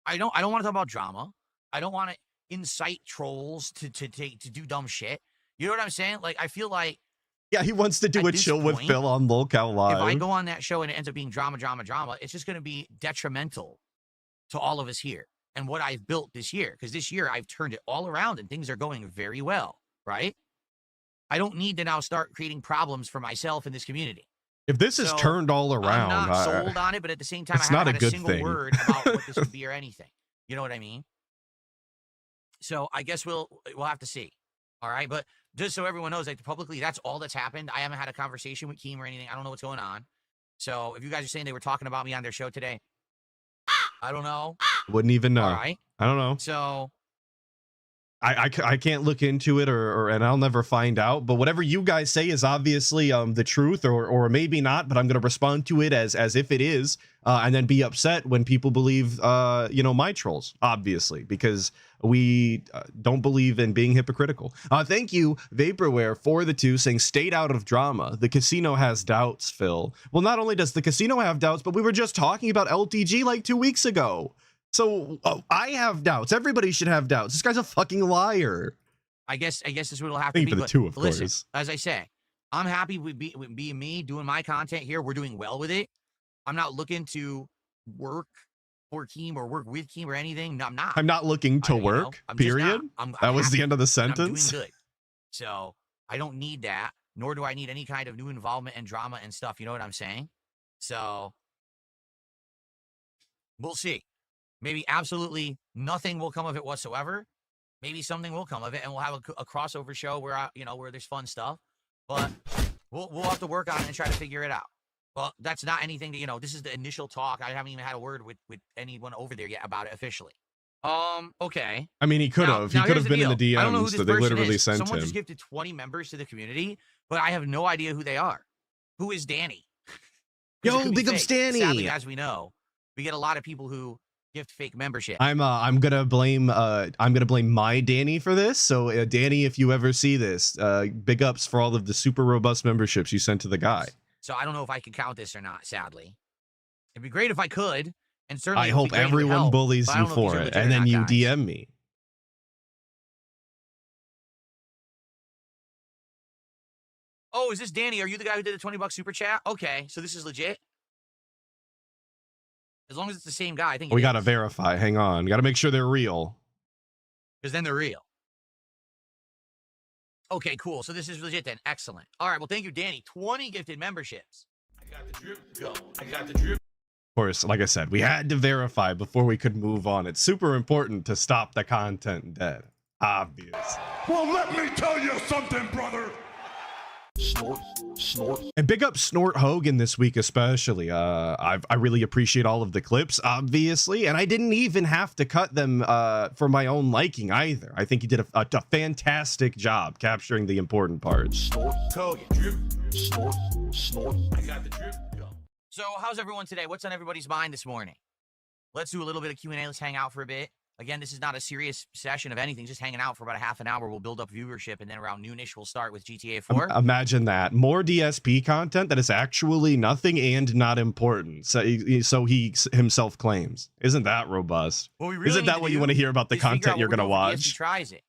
I don't want to talk about drama. I don't want to incite trolls to do dumb shit. You know what I'm saying? Like, I feel like... Yeah, he wants to do a chill with Phil on Lolcow Live. If I go on that show and it ends up being drama, it's just going to be detrimental to all of us here and what I've built this year. Because this year, I've turned it all around and things are going very well, right? I don't need to now start creating problems for myself in this community. If this is So, turned all around, I'm not sold on it, but at the same time, I it's haven't not a had a good single thing. word about what this would be or anything. You know what I mean? So I guess we'll have to see. All right, but just so everyone knows, like publicly, that's all that's happened. I haven't had a conversation with Keem or anything. I don't know what's going on. So if you guys are saying they were talking about me on their show today, I don't know. Wouldn't even know. All right. I don't know. So I can't look into it or and I'll never find out, but whatever you guys say is obviously the truth or maybe not, but I'm going to respond to it as if it is, and then be upset when people believe my trolls, obviously, because we don't believe in being hypocritical. Thank you Vaporware for the 2 saying stayed out of drama. The casino has doubts, Phil. Well, not only does the casino have doubts, but we were just talking about LTG like 2 weeks ago. So I have doubts. Everybody should have doubts. This guy's a fucking liar. I guess this is what it'll have to Thank be. you for the 2, of listen, course. as I say, I'm happy with being me, doing my content here. We're doing well with it. I'm not looking to work for Keem or work with Keem or anything. No, I'm not. I'm not looking to work, period. That was the end of the sentence. I'm doing good. So I don't need that, nor do I need any kind of new involvement and drama and stuff. You know what I'm saying? So we'll see. Maybe absolutely nothing will come of it whatsoever. Maybe something will come of it, and we'll have a crossover show where where there's fun stuff. But we'll have to work on it and try to figure it out. Well, that's not anything that this is the initial talk. I haven't even had a word with anyone over there yet about it officially. Okay. I mean, he could have. He could have been in the I don't know who DMs this that they person literally is. sent Someone him. just gifted 20 members to the community, but I have no idea who they are. Who is Danny? 'Cause it Yo, could be big ups, fake. Danny. Sadly, as we know, we get a lot of people who gift fake membership. I'm gonna blame my Danny for this. So Danny, if you ever see this, big ups for all of the super robust memberships you sent to the guy. So I don't know if I can count this or not. Sadly, it'd be great if I could, and certainly I it would hope be great if it everyone helped, bullies but I you don't know if these for are it, legit or and then not, you guys. DM me. Oh, is this Danny? Are you the guy who did the $20 super chat? Okay, so this is legit. As long as it's the same guy, I think We gotta verify. Hang on, gotta make sure they're real. because then they're real. Okay, cool. So this is legit then. Excellent. All right. Well, thank you, Danny. 20 gifted memberships. I got the drip. Go. I got the drip. Of course, like I said, we had to verify before we could move on. It's super important to stop the content dead. Obvious. Well, let me tell you something, brother. Snort, snort. And big up Snort Hogan this week especially. I really appreciate all of the clips, obviously, and I didn't even have to cut them for my own liking either. I think he did a fantastic job capturing the important parts. Snort, Hogan. Drip, snort, snort. I got the drip. Go. So how's everyone today? What's on everybody's mind this morning? Let's do a little bit of Q&A. Let's hang out for a bit. Again, this is not a serious session of anything, just hanging out for about a half an hour. We'll build up viewership, and then around noonish, we'll start with GTA 4. Imagine that. More DSP content that is actually nothing and not important. So he himself claims. Isn't that robust? What we really Isn't that what you want to hear about the is figure content out you're what going to we do if watch? DSP tries it,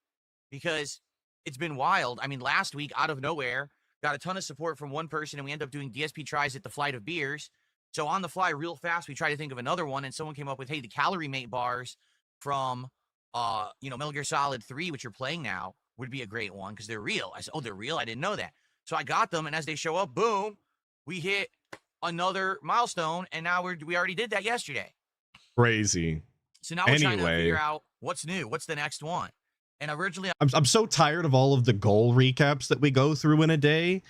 because it's been wild. I mean, last week, out of nowhere, got a ton of support from one person, and we end up doing DSP tries at the Flight of Beers. So on the fly, real fast, we tried to think of another one, and someone came up with, hey, the Calorie Mate bars from Metal Gear Solid 3, which you're playing now, would be a great one because they're real. I said, oh, they're real? I didn't know that. So I got them, and as they show up, boom, we hit another milestone, and now we already did that yesterday. Crazy. So now we're trying to Anyway. figure out what's new, what's the next one. And originally, I'm so tired of all of the goal recaps that we go through in a day.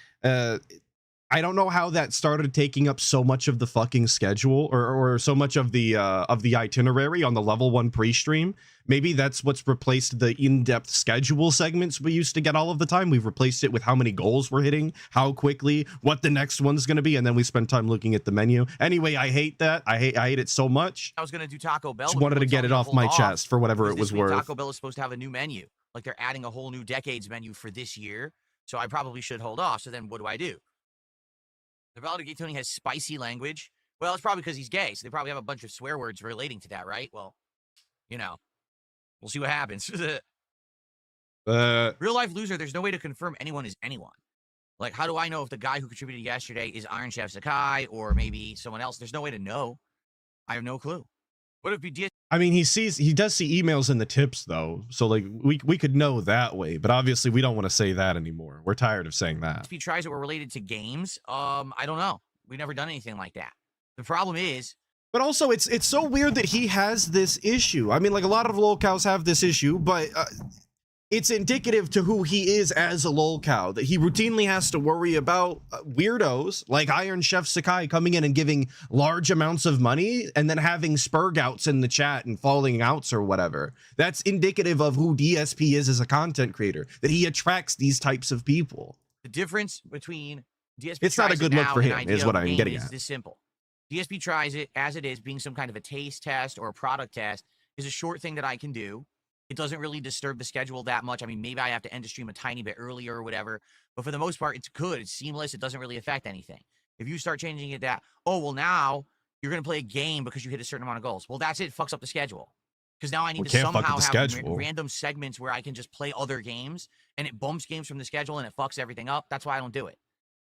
I don't know how that started taking up so much of the fucking schedule or so much of the itinerary on the level 1 pre-stream. Maybe that's what's replaced the in-depth schedule segments we used to get all of the time. We've replaced it with how many goals we're hitting, how quickly, what the next one's going to be, and then we spend time looking at the menu. Anyway, I hate that. I hate it so much. I was going to do Taco Bell. Just wanted to get it off my chest for whatever it was worth. Taco Bell is supposed to have a new menu. Like they're adding a whole new Decades menu for this year. So I probably should hold off. So then what do? The Valid Gay Tony has spicy language. Well, it's probably because he's gay. So they probably have a bunch of swear words relating to that, right? Well, we'll see what happens. Real life loser, there's no way to confirm anyone is anyone. Like, how do I know if the guy who contributed yesterday is Iron Chef Sakai or maybe someone else? There's no way to know. I have no clue. What if he I mean, he does see emails in the tips though. So like we could know that way, but obviously we don't want to say that anymore. We're tired of saying that. if he tries it were related to games? I don't know. We've never done anything like that. The problem is, but also it's so weird that he has this issue. I mean, like a lot of lolcows have this issue, but it's indicative to who he is as a lolcow, that he routinely has to worry about weirdos like Iron Chef Sakai coming in and giving large amounts of money and then having spurgouts in the chat and falling outs or whatever. That's indicative of who DSP is as a content creator, that he attracts these types of people. the difference between DSP It's not a good look for him, is what I'm getting at. at. This simple. DSP tries it as it is, being some kind of a taste test or a product test, is a short thing that I can do. It doesn't really disturb the schedule that much. I mean, maybe I have to end the stream a tiny bit earlier or whatever, but for the most part, it's good. It's seamless. It doesn't really affect anything. If you start changing it that, oh, well, now you're going to play a game because you hit a certain amount of goals. Well, that's it. Fucks up the schedule. Because now I need to somehow have random segments where I can just play other games, and it bumps games from the schedule and it fucks everything up. That's why I don't do it.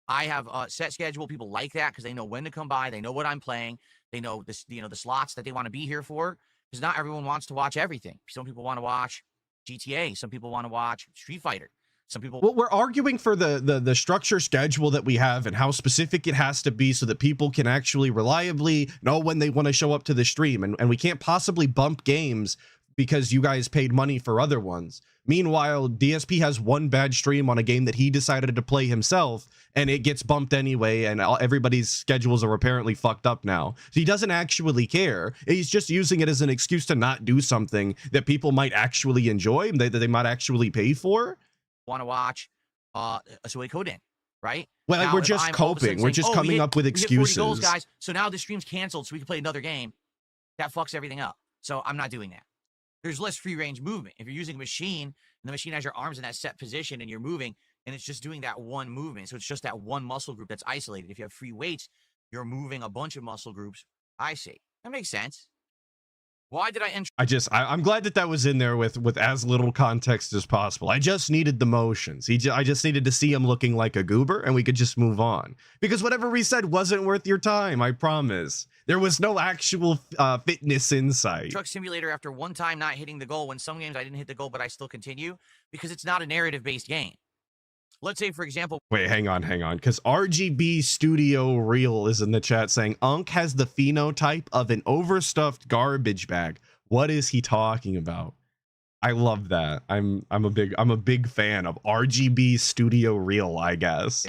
I have a set schedule. People like that because they know when to come by. They know what I'm playing. They know this, the slots that they want to be here for. Because not everyone wants to watch everything. Some people want to watch GTA. Some people want to watch Street Fighter. Some people. Well, we're arguing for the structure schedule that we have and how specific it has to be so that people can actually reliably know when they want to show up to the stream. And we can't possibly bump games because you guys paid money for other ones. Meanwhile, DSP has one bad stream on a game that he decided to play himself, and it gets bumped anyway, and everybody's schedules are apparently fucked up now. So he doesn't actually care. He's just using it as an excuse to not do something that people might actually enjoy, that they might actually pay for. Want to watch Suikoden, right? Well, like, we're just coping. We're just coming up with excuses. 40 goals, guys. So now the stream's canceled, so we can play another game. That fucks everything up. So I'm not doing that. There's less free range movement. If you're using a machine and the machine has your arms in that set position and you're moving and it's just doing that one movement. So it's just that one muscle group that's isolated. If you have free weights, you're moving a bunch of muscle groups. I see. That makes sense. Why did I enter? I'm glad that was in there with as little context as possible. I just needed the motions. I just needed to see him looking like a goober and we could just move on. Because whatever we said wasn't worth your time, I promise. There was no actual fitness insight. Truck Simulator after one time not hitting the goal, when some games I didn't hit the goal, but I still continue because it's not a narrative-based game. Let's say, for example... Wait, hang on, because RGB Studio Real is in the chat saying, Unk has the phenotype of an overstuffed garbage bag. What is he talking about? I love that. I'm a big fan of RGB Studio Real, I guess.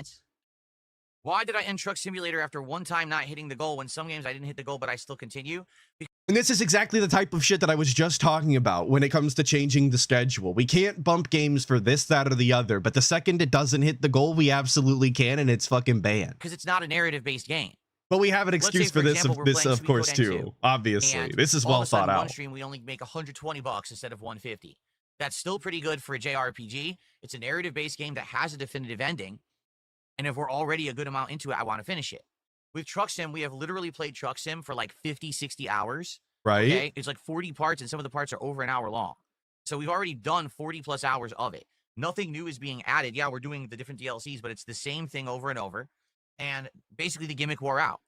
Why did I end Truck Simulator after one time not hitting the goal, when some games I didn't hit the goal, but I still continue? And this is exactly the type of shit that I was just talking about when it comes to changing the schedule. We can't bump games for this, that, or the other, but the second it doesn't hit the goal, we absolutely can, and it's fucking banned. Because it's not a narrative-based game. But we have an excuse for this, of course, too. Obviously, this is well thought out. One stream, we only make $120 instead of $150. That's still pretty good for a JRPG. It's a narrative-based game that has a definitive ending. And if we're already a good amount into it, I want to finish it. With Truck Sim, we have literally played Truck Sim for like 50, 60 hours. Right. Okay? It's like 40 parts, and some of the parts are over an hour long. So we've already done 40 plus hours of it. Nothing new is being added. Yeah, we're doing the different DLCs, but it's the same thing over and over. And basically the gimmick wore out.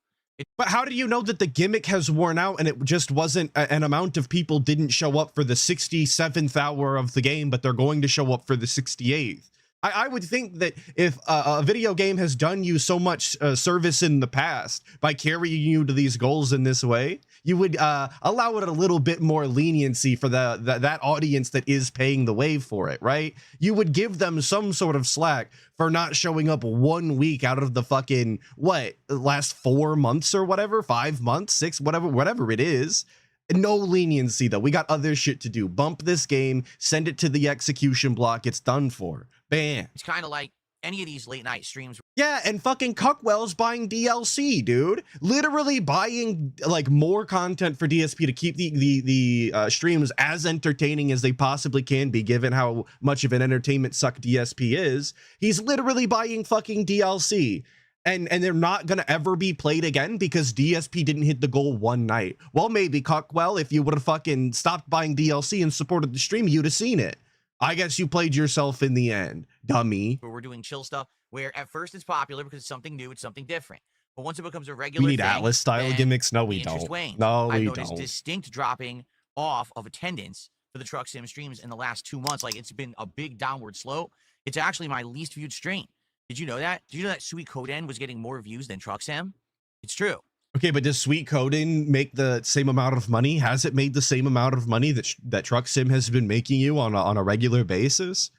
But how do you know that the gimmick has worn out and it just wasn't an amount of people didn't show up for the 67th hour of the game, but they're going to show up for the 68th? I would think that if a video game has done you so much service in the past by carrying you to these goals in this way, you would allow it a little bit more leniency for that audience that is paying the way for it, right? You would give them some sort of slack for not showing up 1 week out of the fucking, last 4 months or whatever, 5 months, 6, whatever it is. No leniency, though. We got other shit to do. Bump this game, send it to the execution block. It's done for. Bam. It's kind of like any of these late night streams. Yeah, and fucking Cuckwell's buying DLC, dude. Literally buying like more content for DSP to keep the streams as entertaining as they possibly can be, given how much of an entertainment suck DSP is. He's literally buying fucking DLC. And they're not going to ever be played again because DSP didn't hit the goal one night. Well, maybe, Cuckwell, if you would have fucking stopped buying DLC and supported the stream, you'd have seen it. I guess you played yourself in the end, dummy. Where we're doing chill stuff, where at first it's popular because it's something new, it's something different. But once it becomes a regular we need thing, Atlas-style gimmicks? No, we don't. No, I've we noticed don't. distinct dropping off of attendance for the Truck Sim streams in the last 2 months. Like, it's been a big downward slope. It's actually my least viewed stream. Did you know that? Did you know that Suikoden was getting more views than Truck Sim? It's true. Okay, but does Sweet Coding make the same amount of money? Has it made the same amount of money that Truck Sim has been making you on a regular basis?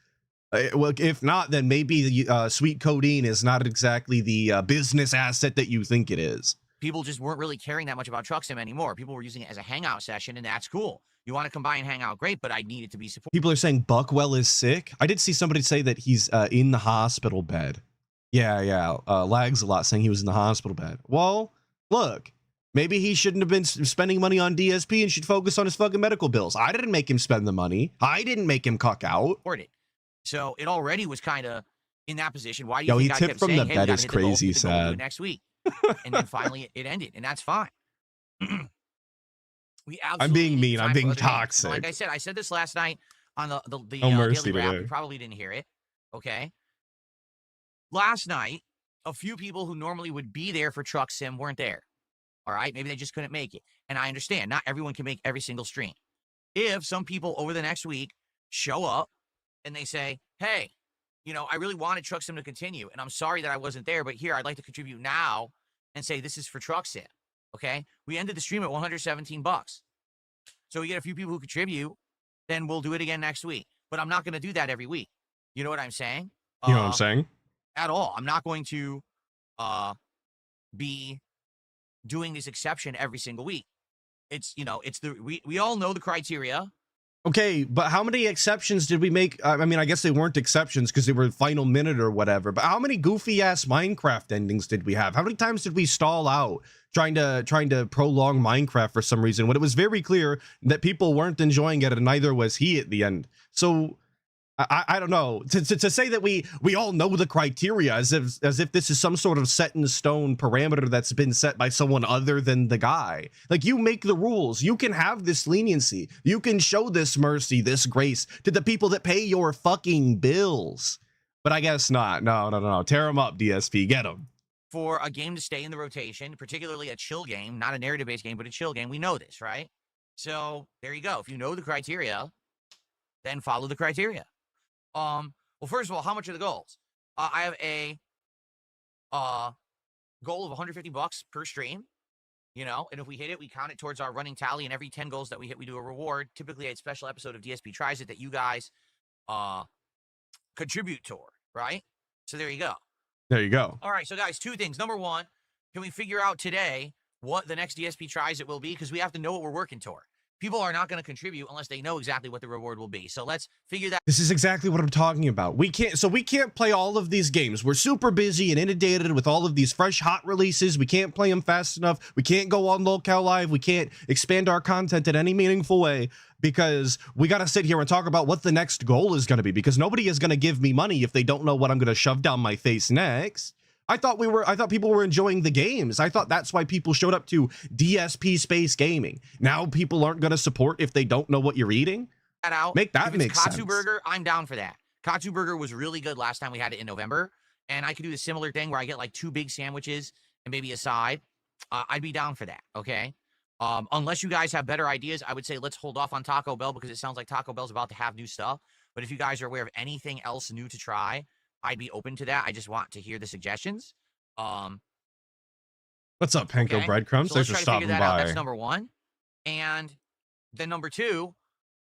Well, if not, then maybe Sweet Codeine is not exactly the business asset that you think it is. People just weren't really caring that much about Truck Sim anymore. People were using it as a hangout session, and that's cool. You want to combine and hang out, great, but I need it to be supported. People are saying Buckwell is sick. I did see somebody say that he's in the hospital bed. Yeah. Lags a lot saying he was in the hospital bed. Well, look, maybe he shouldn't have been spending money on DSP and should focus on his fucking medical bills. I didn't make him spend the money. I didn't make him cuck out. So it already was kind of in that position. Why do Yo, you think he I tipped kept from saying, the hey, bed we gotta is hit the goal, crazy hit the goal, do sad. it next week? And then finally it ended, and that's fine. We I'm being absolutely mean. time I'm for being other games. toxic. Like I said this last night on the Oh, mercy daily wrap. today. You probably didn't hear it. Okay. Last night, a few people who normally would be there for Truck Sim weren't there. All right. Maybe they just couldn't make it. And I understand not everyone can make every single stream. If some people over the next week show up and they say, hey, you know, I really wanted Truck Sim to continue, and I'm sorry that I wasn't there, but here, I'd like to contribute now and say this is for Truck Sim. Okay. We ended the stream at $117. So we get a few people who contribute, then we'll do it again next week. But I'm not going to do that every week. You know what I'm saying? You know what I'm saying? At all. I'm not going to be doing this exception every single week. It's, you know, we all know the criteria. Okay, but how many exceptions did we make? I mean, I guess they weren't exceptions because they were final minute or whatever, but how many goofy ass Minecraft endings did we have? How many times did we stall out trying to prolong Minecraft for some reason when it was very clear that people weren't enjoying it and neither was he at the end? So I don't know, to say that we all know the criteria as if this is some sort of set in stone parameter that's been set by someone other than the guy. Like, you make the rules. You can have this leniency. You can show this mercy, this grace to the people that pay your fucking bills. But I guess not. No. Tear them up, DSP. Get them. For a game to stay in the rotation, particularly a chill game, not a narrative-based game, but a chill game, we know this, right? So there you go. If you know the criteria, then follow the criteria. Well, first of all, how much are the goals? I have a goal of $150 per stream, you know, and if we hit it, we count it towards our running tally, and every 10 goals that we hit, we do a reward, typically a special episode of DSP Tries It that you guys contribute toward, right? So there you go. There you go. All right, so guys, two things. Number one, can we figure out today what the next DSP Tries It will be? Because we have to know what we're working toward. People are not going to contribute unless they know exactly what the reward will be. So let's figure that. This is exactly what I'm talking about. We can't play all of these games. We're super busy and inundated with all of these fresh hot releases. We can't play them fast enough. We can't go on Locale Live. We can't expand our content in any meaningful way because we got to sit here and talk about what the next goal is going to be, because nobody is going to give me money if they don't know what I'm going to shove down my face next. I thought people were enjoying the games. I thought that's why people showed up to DSP Space Gaming. Now people aren't going to support if they don't know what you're eating. Make that make sense. Katsu Burger, I'm down for that. Katsu Burger was really good last time we had it in November, and I could do the similar thing where I get like 2 big sandwiches and maybe a side. I'd be down for that. Okay. Unless you guys have better ideas, I would say let's hold off on Taco Bell because it sounds like Taco Bell's about to have new stuff. But if you guys are aware of anything else new to try, I'd be open to that. I just want to hear the suggestions. What's up, Panko okay. Breadcrumbs? So Thanks let's for try to figure stopping that out. by. That's number one. And then number two,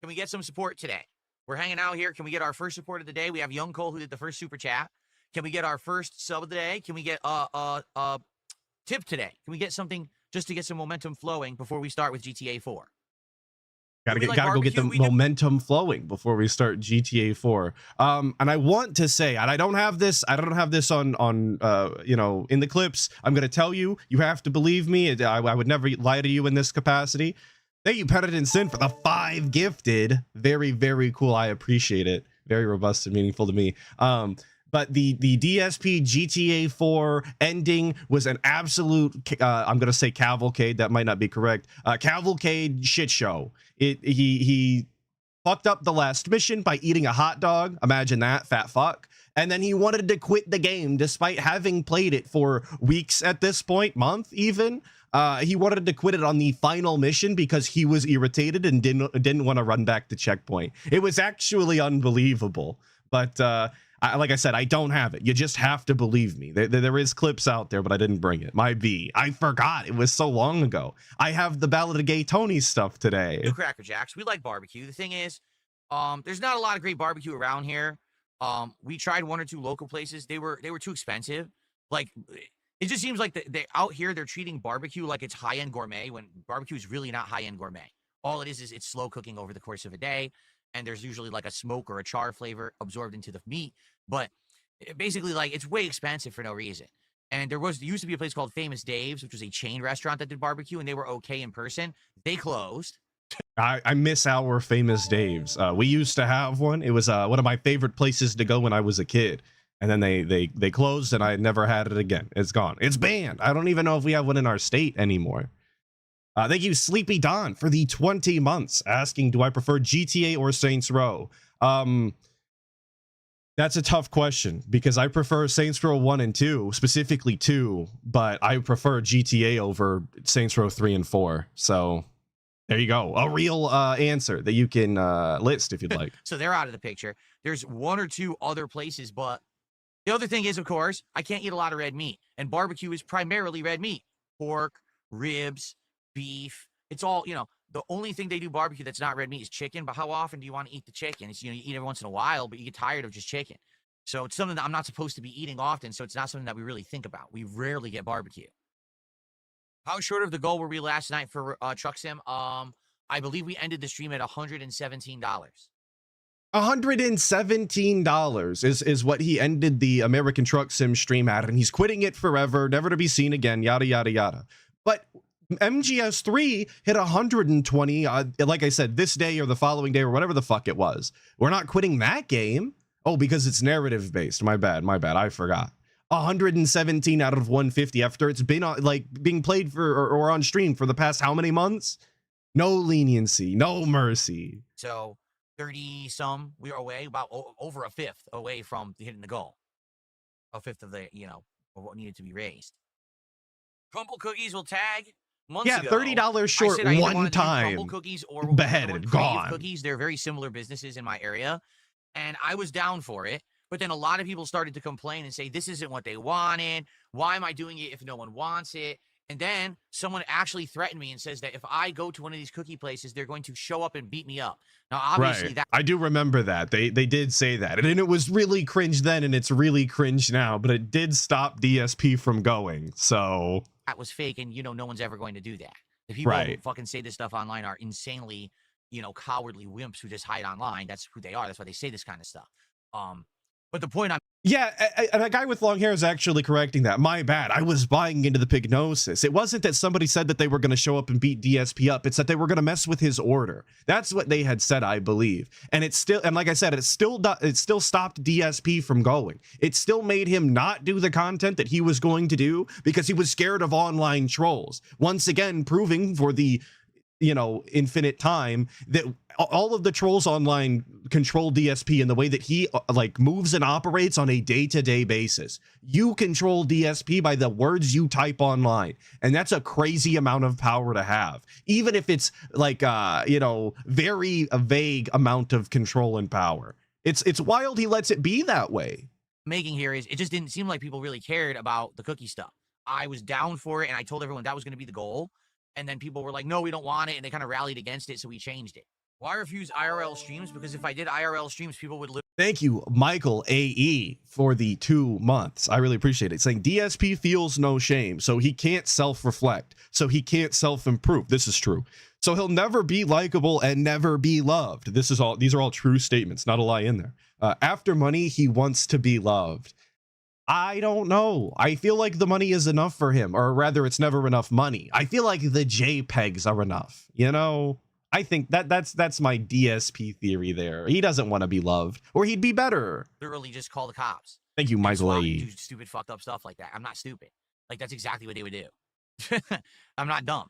can we get some support today? We're hanging out here. Can we get our first support of the day? We have Young Cole who did the first super chat. Can we get our first sub of the day? Can we get a tip today? Can we get something just to get some momentum flowing before we start with GTA 4? Gotta go get the momentum flowing before we start GTA 4. And I want to say, and I don't have this on you know, in the clips. I'm gonna tell you, you have to believe me. I would never lie to you in this capacity. Thank you, Pettit and Sin, for the 5 gifted. Very, very cool. I appreciate it. Very robust and meaningful to me. But the DSP GTA 4 ending was an absolute, I'm going to say cavalcade. That might not be correct. Cavalcade shit show. He fucked up the last mission by eating a hot dog. Imagine that, fat fuck. And then he wanted to quit the game despite having played it for weeks at this point, month even. He wanted to quit it on the final mission because he was irritated and didn't want to run back to checkpoint. It was actually unbelievable. But Like I said, I don't have it. You just have to believe me. There is clips out there, but I didn't bring it. My B. I forgot. It was so long ago. I have the Ballad of Gay Tony stuff today. New Cracker Jacks. We like barbecue. The thing is, there's not a lot of great barbecue around here. We tried 1 or 2 local places. They were too expensive. Like, it just seems like they out here they're treating barbecue like it's high-end gourmet when barbecue is really not high-end gourmet. All it is it's slow cooking over the course of a day, and there's usually like a smoke or a char flavor absorbed into the meat. But basically, like, it's way expensive for no reason. And there used to be a place called Famous Dave's, which was a chain restaurant that did barbecue, and they were okay in person. They closed. I miss our Famous Dave's. We used to have one. It was one of my favorite places to go when I was a kid. And then they closed, and I never had it again. It's gone. It's banned. I don't even know if we have one in our state anymore. Thank you, Sleepy Don, for the 20 months, asking, do I prefer GTA or Saints Row? That's a tough question, because I prefer Saints Row 1 and 2, specifically 2, but I prefer GTA over Saints Row 3 and 4. So there you go. A real answer that you can list if you'd like. So they're out of the picture. There's 1 or 2 other places, but the other thing is, of course, I can't eat a lot of red meat, and barbecue is primarily red meat. Pork, ribs, beef. It's all, the only thing they do barbecue that's not red meat is chicken, but how often do you want to eat the chicken? It's, you eat every once in a while, but you get tired of just chicken. So it's something that I'm not supposed to be eating often, so it's not something that we really think about. We rarely get barbecue. How short of the goal were we last night for Truck Sim? I believe we ended the stream at $117. $117 is what he ended the American Truck Sim stream at, and he's quitting it forever, never to be seen again, yada, yada, yada. But MGS3 hit 120, like I said, this day or the following day or whatever the fuck it was. We're not quitting that game. Oh, because it's narrative based. My bad. I forgot. 117 out of 150 after it's been like being played for or on stream for the past how many months? No leniency, no mercy. So 30 some, we are away, about over a fifth away from hitting the goal. A fifth of the, of what needed to be raised. Crumble Cookies will tag months ago. $30 short one time. Crumble Cookies or beheaded, gone. Cookies. They're very similar businesses in my area, and I was down for it. But then a lot of people started to complain and say, this isn't what they wanted. Why am I doing it if no one wants it? And then someone actually threatened me and says that if I go to one of these cookie places, they're going to show up and beat me up. Now, obviously, I do remember that. They did say that. And it was really cringe then, and it's really cringe now. But it did stop DSP from going. So that was fake, and, no one's ever going to do that. The people who fucking say this stuff online are insanely, cowardly wimps who just hide online. That's who they are. That's why they say this kind of stuff. But the point and a guy with long hair is actually correcting that. My bad. I was buying into the pignosis. It wasn't that somebody said that they were going to show up and beat DSP up. It's that they were going to mess with his order. That's what they had said, I believe. And like I said, it still stopped DSP from going. It still made him not do the content that he was going to do because he was scared of online trolls. Once again, proving for the infinite time that all of the trolls online control DSP in the way that he moves and operates on a day-to-day basis. You control DSP by the words you type online, and that's a crazy amount of power to have, even if it's very vague amount of control and power. It's wild he lets it be that way. Making here is, it just didn't seem like people really cared about the cookie stuff. I was down for it, and I told everyone that was going to be the goal. And then people were like, no, we don't want it. And they kind of rallied against it. So we changed it. Why refuse IRL streams? Because if I did IRL streams, people would live. Thank you, Michael AE, for the 2 months. I really appreciate it. Saying DSP feels no shame. So he can't self-reflect. So he can't self-improve. This is true. So he'll never be likable and never be loved. These are all true statements, not a lie in there. After money, he wants to be loved. I don't know. I feel like the money is enough for him, or rather it's never enough money. I feel like the JPEGs are enough. I think that's my DSP theory there. He doesn't want to be loved, or he'd be better. Literally just call the cops. Thank you, Michael A. Do stupid fucked up stuff like that. I'm not stupid. Like, that's exactly what they would do. I'm not dumb.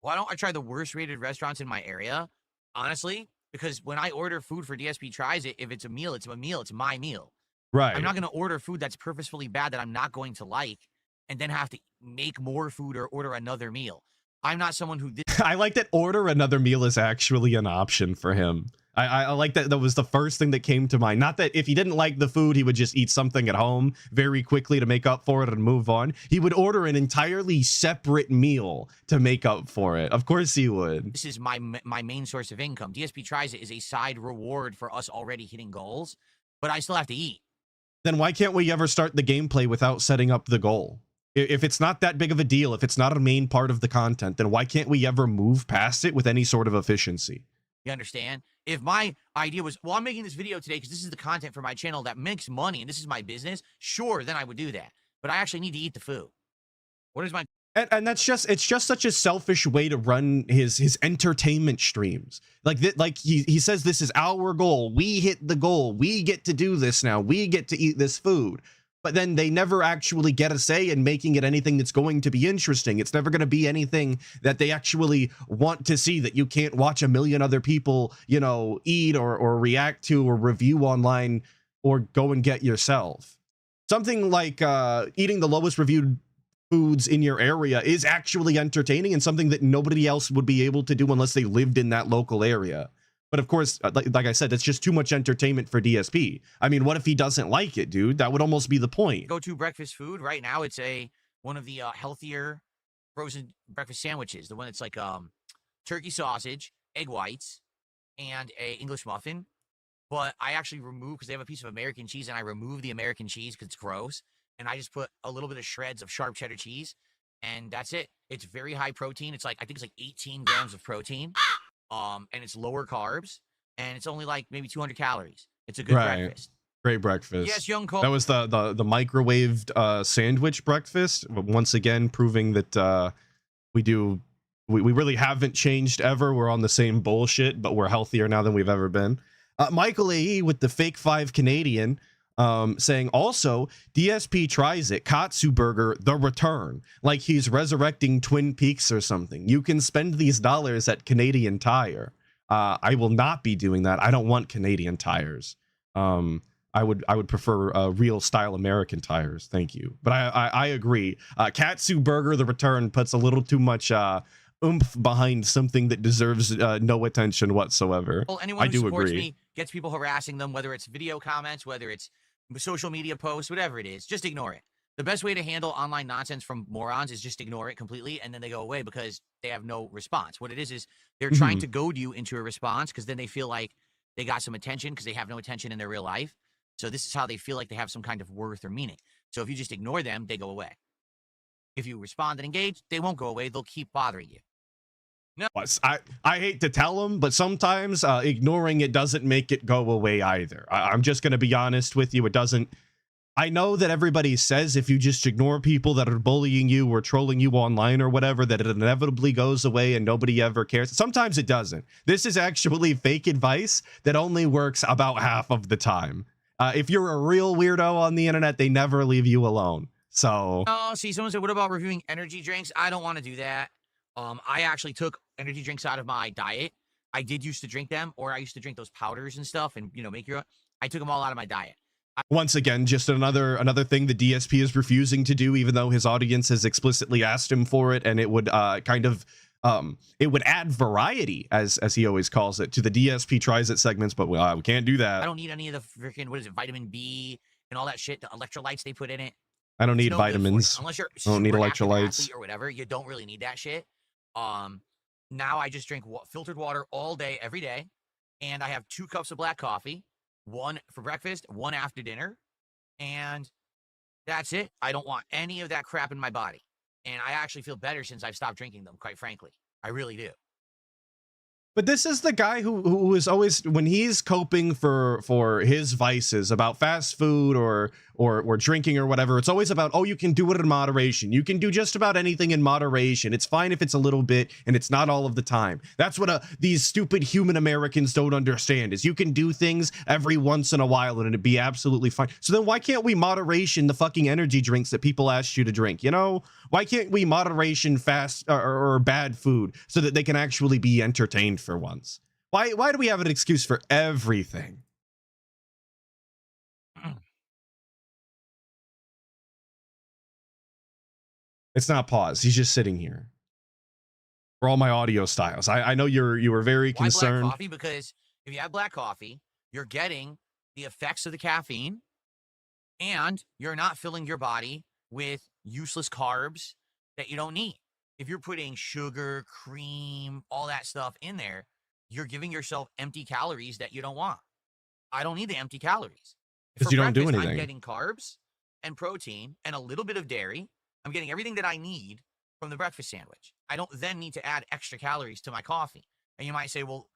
Why don't I try the worst rated restaurants in my area? Honestly, because when I order food for DSP tries it, if it's a meal, it's a meal. It's my meal. Right. I'm not going to order food that's purposefully bad that I'm not going to like and then have to make more food or order another meal. I'm not someone who... I like that order another meal is actually an option for him. I like that. That was the first thing that came to mind. Not that if he didn't like the food, he would just eat something at home very quickly to make up for it and move on. He would order an entirely separate meal to make up for it. Of course he would. This is my main source of income. DSP Tries It is a side reward for us already hitting goals, but I still have to eat. Then why can't we ever start the gameplay without setting up the goal? If it's not that big of a deal, if it's not a main part of the content, then why can't we ever move past it with any sort of efficiency? You understand? If my idea was, well, I'm making this video today because this is the content for my channel that makes money and this is my business, sure, then I would do that. But I actually need to eat the food. What is my... And that's just, it's just such a selfish way to run his entertainment streams. Like he says, this is our goal. We hit the goal. We get to do this now. We get to eat this food. But then they never actually get a say in making it anything that's going to be interesting. It's never going to be anything that they actually want to see, that you can't watch a million other people, you know, eat or react to or review online or go and get yourself. Something like eating the lowest reviewed foods in your area is actually entertaining and something that nobody else would be able to do unless they lived in that local area. But of course, like I said, it's just too much entertainment for DSP. I mean, what if he doesn't like it, dude? That would almost be the point. Go-to breakfast food right now, it's one of the healthier frozen breakfast sandwiches. The one that's like turkey sausage, egg whites, and a English muffin. But I actually remove, because they have a piece of American cheese, and I remove the American cheese because it's gross. And I just put a little bit of shreds of sharp cheddar cheese, and that's it. It's very high protein. It's like, I think it's like 18 grams of protein. And it's lower carbs, and it's only like maybe 200 calories. It's a good breakfast. Great breakfast. Yes, young Cole. That was the microwaved sandwich breakfast. Once again, proving that we really haven't changed ever. We're on the same bullshit, but we're healthier now than we've ever been. Michael AE with the fake 5 Canadian. Saying also DSP Tries It, Katsu Burger, The Return, like he's resurrecting Twin Peaks or something. You can spend these dollars at Canadian Tire. I will not be doing that. I don't want Canadian tires. I would prefer real style American tires. Thank you. But I agree. Katsu Burger, The Return puts a little too much oomph behind something that deserves no attention whatsoever. Well, anyone who do supports agree. me, gets people harassing them, whether it's video comments, whether it's social media posts, whatever it is, just ignore it. The best way to handle online nonsense from morons is just ignore it completely, and then they go away because they have no response. What it is they're trying to goad you into a response because then they feel like they got some attention because they have no attention in their real life. So this is how they feel like they have some kind of worth or meaning. So if you just ignore them, they go away. If you respond and engage, they won't go away. They'll keep bothering you. No. I hate to tell them, but sometimes ignoring it doesn't make it go away either. I'm just going to be honest with you. It doesn't. I know that everybody says if you just ignore people that are bullying you or trolling you online or whatever, that it inevitably goes away and nobody ever cares. Sometimes it doesn't. This is actually fake advice that only works about half of the time. If you're a real weirdo on the internet, they never leave you alone. So. Oh, see, someone said, what about reviewing energy drinks? I don't want to do that. I actually took energy drinks out of my diet. I did used to drink them, or I used to drink those powders and stuff and, you know, make your own. I took them all out of my diet. Once again, just another thing the DSP is refusing to do, even though his audience has explicitly asked him for it, and it would it would add variety, as he always calls it, to the DSP Tries It segments, but we can't do that. I don't need any of the freaking, what is it, vitamin B and all that shit, the electrolytes they put in it. I don't need vitamins. Unless you're I don't need electrolytes or whatever, you don't really need that shit. Now I just drink filtered water all day, every day, and I have 2 cups of black coffee, 1 for breakfast, 1 after dinner, and that's it. I don't want any of that crap in my body, and I actually feel better since I've stopped drinking them, quite frankly. I really do. But this is the guy who is always, when he's coping for his vices about fast food or drinking or whatever, it's always about, oh, you can do it in moderation. You can do just about anything in moderation. It's fine if it's a little bit and it's not all of the time. That's what these stupid human Americans don't understand, is you can do things every once in a while and it'd be absolutely fine. So then why can't we moderation the fucking energy drinks that people asked you to drink? You know, why can't we moderation fast or bad food so that they can actually be entertained for once? Why do we have an excuse for everything? It's not pause. He's just sitting here. For all my audio styles. I know you were very concerned. Why black coffee? Because If you have black coffee, you're getting the effects of the caffeine, and you're not filling your body with useless carbs that you don't need. If you're putting sugar, cream, all that stuff in there, you're giving yourself empty calories that you don't want. I don't need the empty calories. Because you don't do breakfast, anything. I'm getting carbs and protein and a little bit of dairy. I'm getting everything that I need from the breakfast sandwich. I don't then need to add extra calories to my coffee. And you might say, well,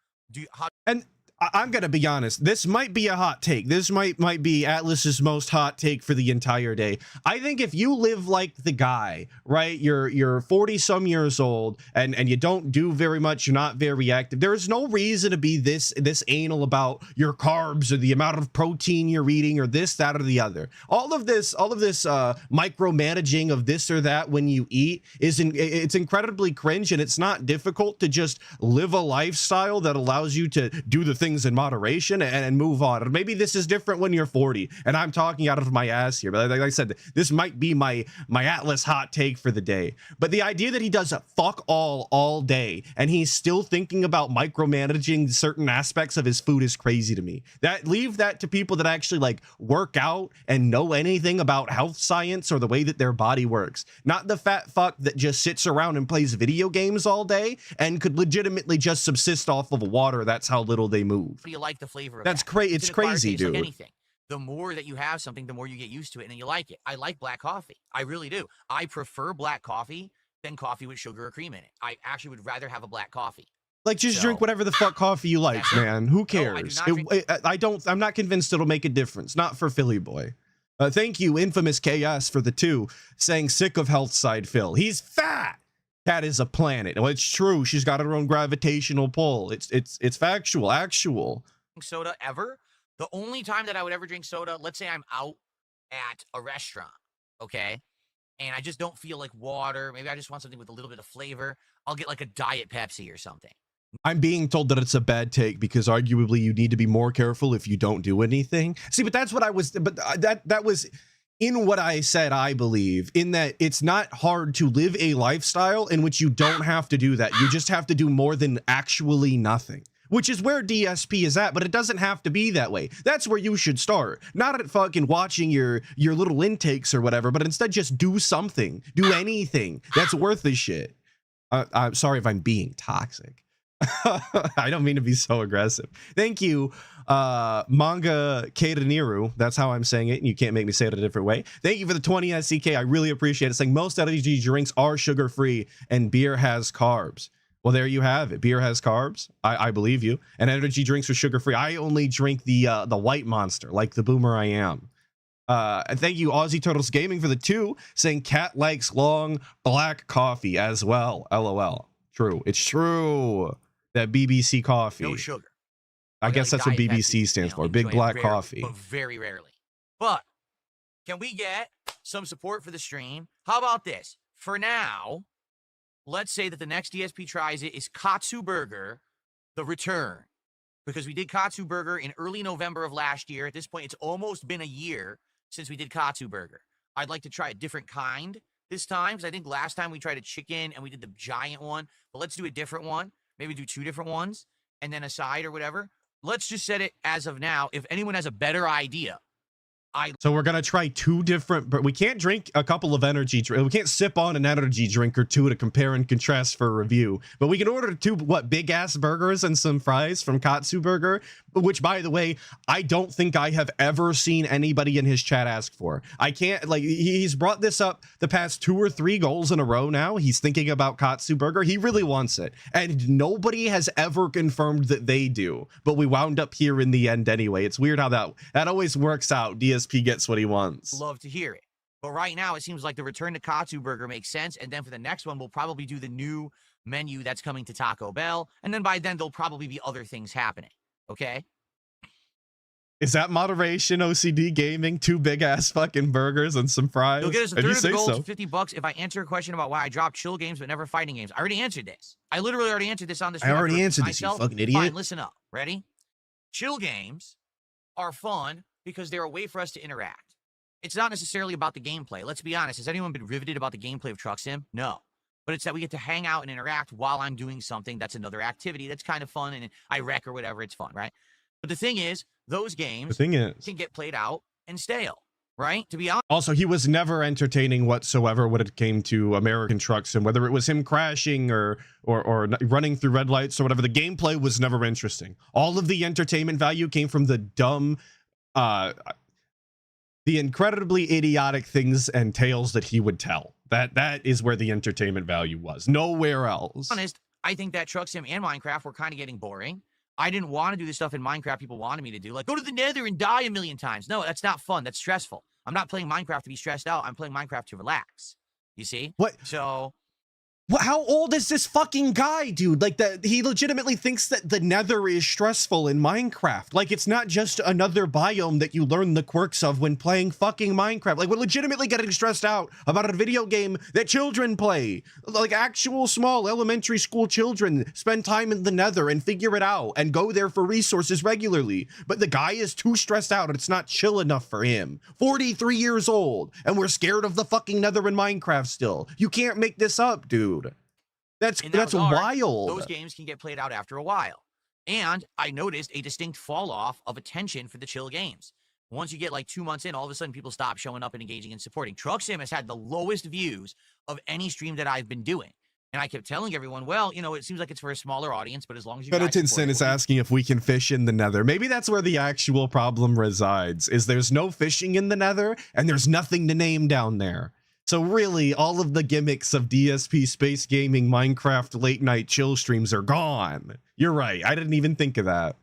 And I'm gonna be honest. This might be a hot take. This might be Atlas's most hot take for the entire day. I think if you live like the guy, right? You're 40 some years old and you don't do very much. You're not very active. There is no reason to be this anal about your carbs or the amount of protein you're eating or this, that, or the other. All of this micromanaging of this or that when you eat it's incredibly cringe, and it's not difficult to just live a lifestyle that allows you to do the things in moderation and move on. And maybe this is different when you're 40 and I'm talking out of my ass here, but like I said, this might be my Atlas hot take for the day. But the idea that he does fuck all day and he's still thinking about micromanaging certain aspects of his food is crazy to me. Leave that to people that actually like work out and know anything about health science or the way that their body works, not the fat fuck that just sits around and plays video games all day and could legitimately just subsist off of water. That's how little they move. do you like the flavor of That's that? crazy. It's crazy, taste dude. Like anything. The more that you have something, the more you get used to it, and then you like it. I like black coffee. I really do. I prefer black coffee than coffee with sugar or cream in it. I actually would rather have a black coffee. Like, just drink whatever the fuck coffee you like, man. Who cares? I'm not convinced it'll make a difference. Not for Philly boy. Thank you, infamous KS, for the 2 saying sick of health side Phil. He's fat. That is a planet. Well, it's true. She's got her own gravitational pull. It's factual, actual. Soda ever. The only time that I would ever drink soda, let's say I'm out at a restaurant, okay, and I just don't feel like water. Maybe I just want something with a little bit of flavor. I'll get like a Diet Pepsi or something. I'm being told that it's a bad take because arguably you need to be more careful if you don't do anything. See, but that's what I was. But that was in what I said, I believe, in that it's not hard to live a lifestyle in which you don't have to do that. You just have to do more than actually nothing, which is where DSP is at, but it doesn't have to be that way. That's where you should start. Not at fucking watching your little intakes or whatever, but instead just do something. Do anything that's worth the shit. I'm sorry if I'm being toxic. I don't mean to be so aggressive. Thank you, Manga Kadaniru. That's how I'm saying it, and you can't make me say it a different way. Thank you for the 20 SCK. I really appreciate it. Saying most energy drinks are sugar-free and beer has carbs. Well, there you have it. Beer has carbs. I believe you. And energy drinks are sugar-free. I only drink the white monster, like the boomer I am. And thank you, Aussie Turtles Gaming, for the 2 saying cat likes long black coffee as well. LOL. True. It's true. That BBC coffee. No sugar. I guess that's what Diet BBC Pepsi, stands for. enjoy Big it black rarely, coffee. but very rarely. But can we get some support for the stream? How about this? For now, let's say that the next DSP tries it is Katsu Burger, the return. Because we did Katsu Burger in early November of last year. At this point, it's almost been a year since we did Katsu Burger. I'd like to try a different kind this time, because I think last time we tried a chicken and we did the giant one. But let's do a different one. Maybe do 2 different ones and then a side or whatever. Let's just set it as of now. If anyone has a better idea, So we're gonna try 2 different, but we can't drink a couple of energy drinks. We can't sip on an energy drink or 2 to compare and contrast for a review. But we can order 2 big ass burgers and some fries from Katsu Burger, which, by the way, I don't think I have ever seen anybody in his chat ask for. I can't, like, he's brought this up the past 2 or 3 goals in a row now. He's thinking about Katsu Burger. He really wants it, and nobody has ever confirmed that they do. But we wound up here in the end anyway. It's weird how that always works out. DSP gets what he wants. love to hear it. But right now, it seems like the return to Katsu Burger makes sense. And then for the next one, we'll probably do the new menu that's coming to Taco Bell. And then by then, there'll probably be other things happening. Okay? Is that moderation, OCD gaming? 2 big ass fucking burgers and some fries? You'll get us a If you third of the say gold so. for $50 if I answer a question about why I dropped chill games but never fighting games. I already answered this. I literally already answered this on this. I already answered this, you fucking idiot. Fine, listen up. Ready? Chill games are fun because they're a way for us to interact. It's not necessarily about the gameplay. Let's be honest. Has anyone been riveted about the gameplay of Truck Sim? No. but it's that we get to hang out and interact while I'm doing something that's another activity that's kind of fun, and I wreck or whatever, it's fun, right? But the thing is, those The games thing is, can get played out and stale, right? To be honest. also, he was never entertaining whatsoever when it came to American Trucks, and whether it was him crashing or running through red lights or whatever, the gameplay was never interesting. All of the entertainment value came from the dumb, the incredibly idiotic things and tales that he would tell. That is where the entertainment value was. Nowhere else. Honest, I think that Truck Sim and Minecraft were kind of getting boring. I didn't want to do the stuff in Minecraft people wanted me to do, like go to the Nether and die a million times. No, that's not fun. That's stressful. I'm not playing Minecraft to be stressed out. I'm playing Minecraft to relax. You see? What? So How old is this fucking guy, dude? Like, he legitimately thinks that the Nether is stressful in Minecraft. Like, it's not just another biome that you learn the quirks of when playing fucking Minecraft. Like, we're legitimately getting stressed out about a video game that children play. Like, actual small elementary school children spend time in the Nether and figure it out and go there for resources regularly. But the guy is too stressed out and it's not chill enough for him. 43 years old, and we're scared of the fucking Nether in Minecraft still. You can't make this up, dude. That's wild. Those games can get played out after a while. And I noticed a distinct fall off of attention for the chill games. Once you get like 2 months in, all of a sudden people stop showing up and engaging and supporting. Truck Sim has had the lowest views of any stream that I've been doing. And I kept telling everyone, well, you know, it seems like it's for a smaller audience, but as long as you Penitent Sin is asking if we can fish in the Nether. Maybe that's where the actual problem resides, is there's no fishing in the Nether and there's nothing to name down there. So really, all of the gimmicks of DSP Space Gaming Minecraft late night chill streams are gone. You're right. I didn't even think of that.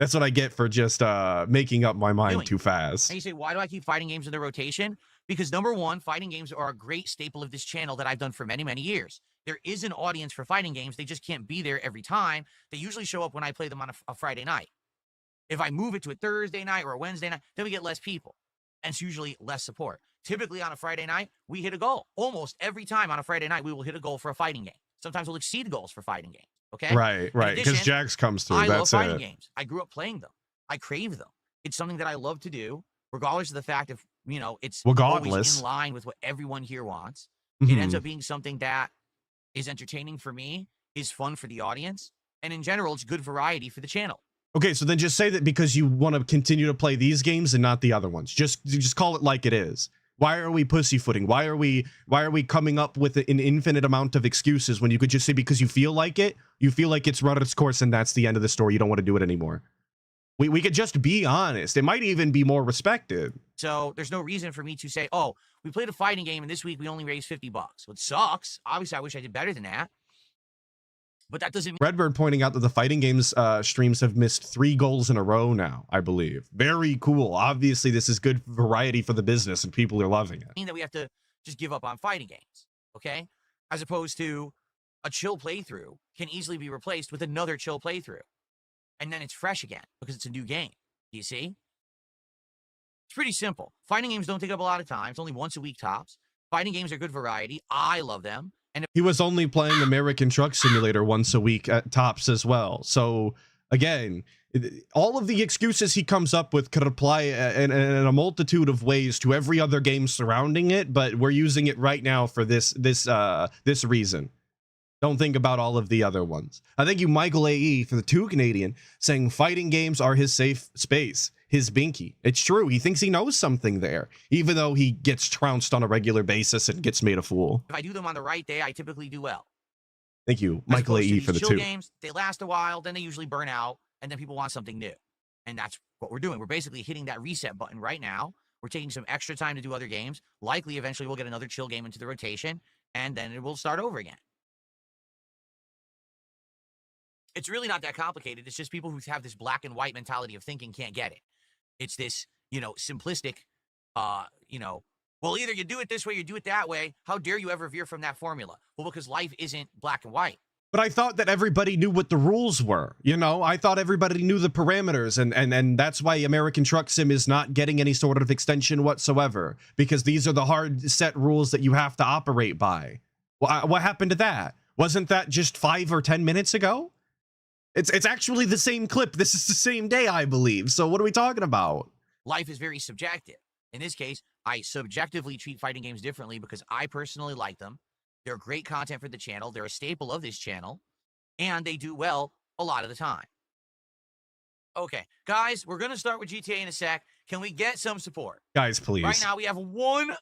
That's what I get for just making up my mind too fast. And you say, why do I keep fighting games in the rotation? Because number one, fighting games are a great staple of this channel that I've done for many, many years. There is an audience for fighting games. They just can't be there every time. They usually show up when I play them on a Friday night. If I move it to a Thursday night or a Wednesday night, then we get less people. And it's usually less support. Typically on a Friday night, we hit a goal. Almost every time on a Friday night, we will hit a goal for a fighting game. Sometimes we'll exceed goals for fighting games. Okay? Right. Because Jax comes through. I love fighting games. I grew up playing them. I crave them. It's something that I love to do, regardless of the fact if, you know, it's always in line with what everyone here wants. It ends up being something that is entertaining for me, is fun for the audience, and in general, it's good variety for the channel. Okay, so then just say that because you want to continue to play these games and not the other ones. Just call it like it is. Why are we pussyfooting? Why are we coming up with an infinite amount of excuses when you could just say because you feel like it, you feel like it's run its course and that's the end of the story. You don't want to do it anymore. We could just be honest. It might even be more respected. So there's no reason for me to say, oh, we played a fighting game and this week we only raised $50. It sucks. Obviously, I wish I did better than that. But that doesn't mean Redbird pointing out that the fighting games streams have missed 3 goals in a row now, I believe. Very cool. Obviously, this is good variety for the business and people are loving it. mean that we have to just give up on fighting games, okay? As opposed to a chill playthrough can easily be replaced with another chill playthrough. And then it's fresh again because it's a new game. Do you see? It's pretty simple. Fighting games don't take up a lot of time. It's only once a week tops. Fighting games are good variety. I love them. And he was only playing American Truck Simulator once a week at tops as well. So again, all of the excuses he comes up with could apply in a multitude of ways to every other game surrounding it, but we're using it right now for this reason. Don't think about all of the other ones. I thank you, Michael AE, for the 2 Canadian, saying fighting games are his safe space, his binky. It's true. He thinks he knows something there, even though he gets trounced on a regular basis and gets made a fool. if I do them on the right day, I typically do well. Thank you, Michael AE, for the chill 2. games, they last a while, then they usually burn out, and then people want something new. And that's what we're doing. We're basically hitting that reset button right now. We're taking some extra time to do other games. Likely, eventually, we'll get another chill game into the rotation, and then it will start over again. It's really not that complicated. It's just people who have this black and white mentality of thinking can't get it. It's this, you know, simplistic, you know, well, either you do it this way or you do it that way. How dare you ever veer from that formula? Well, because life isn't black and white. But I thought that everybody knew what the rules were. You know, I thought everybody knew the parameters, and that's why American Truck Sim is not getting any sort of extension whatsoever, because these are the hard set rules that you have to operate by. What happened to that? Wasn't that just 5 or 10 minutes ago? It's actually the same clip. This is the same day, I believe. So what are we talking about? Life is very subjective. In this case, I subjectively treat fighting games differently because I personally like them. They're great content for the channel. They're a staple of this channel, and they do well a lot of the time. Okay, guys, we're going to start with GTA in a sec. Can we get some support? Guys, please. Right now, we have one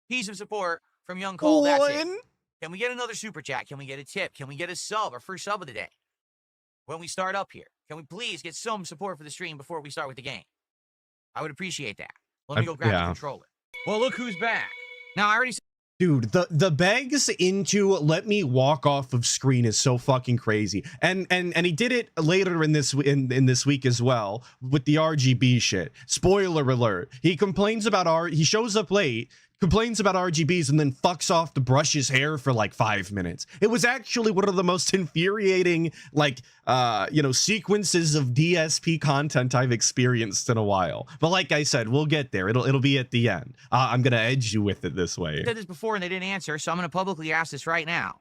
piece of support from Young Cole. That's it. One? Can we get another super chat? Can we get a tip? Can we get a sub, our first sub of the day? When we start up here, can we please get some support for the stream before we start with the game? I would appreciate that. Let me go grab the controller. Well, look who's back. Now, I already said. Dude, the begs into let me walk off of screen is so fucking crazy. And he did it later in this week as well with the RGB shit. Spoiler alert. He complains about he shows up late, complains about RGBs, and then fucks off to brush his hair for like 5 minutes. It was actually one of the most infuriating, like, sequences of DSP content I've experienced in a while. But like I said, we'll get there. It'll be at the end. I'm gonna edge you with it this way. I said this before and they didn't answer, so I'm gonna publicly ask this right now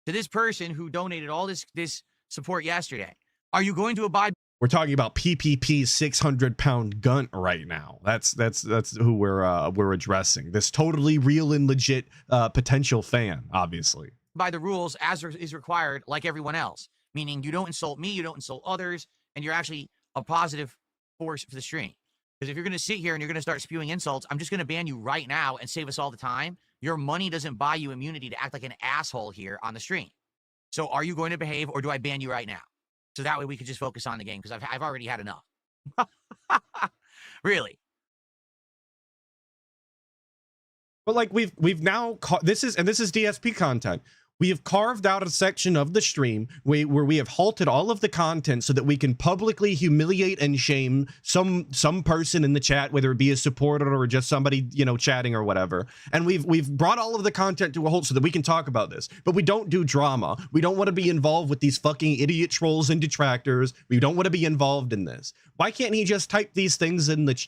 to this person who donated all this support yesterday. Are you going to abide? We're talking about PPP's 600-pound gunt right now. That's who we're addressing. This totally real and legit potential fan, obviously. By the rules as is required, like everyone else. Meaning you don't insult me, you don't insult others, and you're actually a positive force for the stream. Because if you're going to sit here and you're going to start spewing insults, I'm just going to ban you right now and save us all the time. Your money doesn't buy you immunity to act like an asshole here on the stream. So are you going to behave, or do I ban you right now? So that way we could just focus on the game, because I've already had enough. Really. But like we've now this is DSP content. We have carved out a section of the stream where we have halted all of the content so that we can publicly humiliate and shame some person in the chat, whether it be a supporter or just somebody, chatting or whatever. And we've brought all of the content to a halt so that we can talk about this. But we don't do drama. We don't want to be involved with these fucking idiot trolls and detractors. We don't want to be involved in this. Why can't he just type these things in the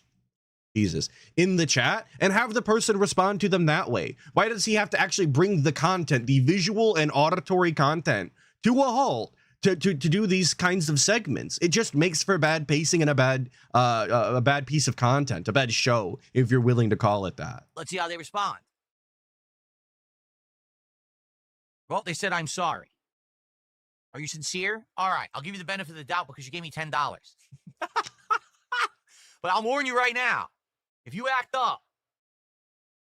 in the chat and have the person respond to them that way? Why does he have to actually bring the content, the visual and auditory content, to a halt to do these kinds of segments? It just makes for bad pacing and a bad piece of content, a bad show, if you're willing to call it that. Let's see how they respond. Well, they said, I'm sorry. Are you sincere? All right, I'll give you the benefit of the doubt because you gave me $10. But I'll warn you right now. If you act up,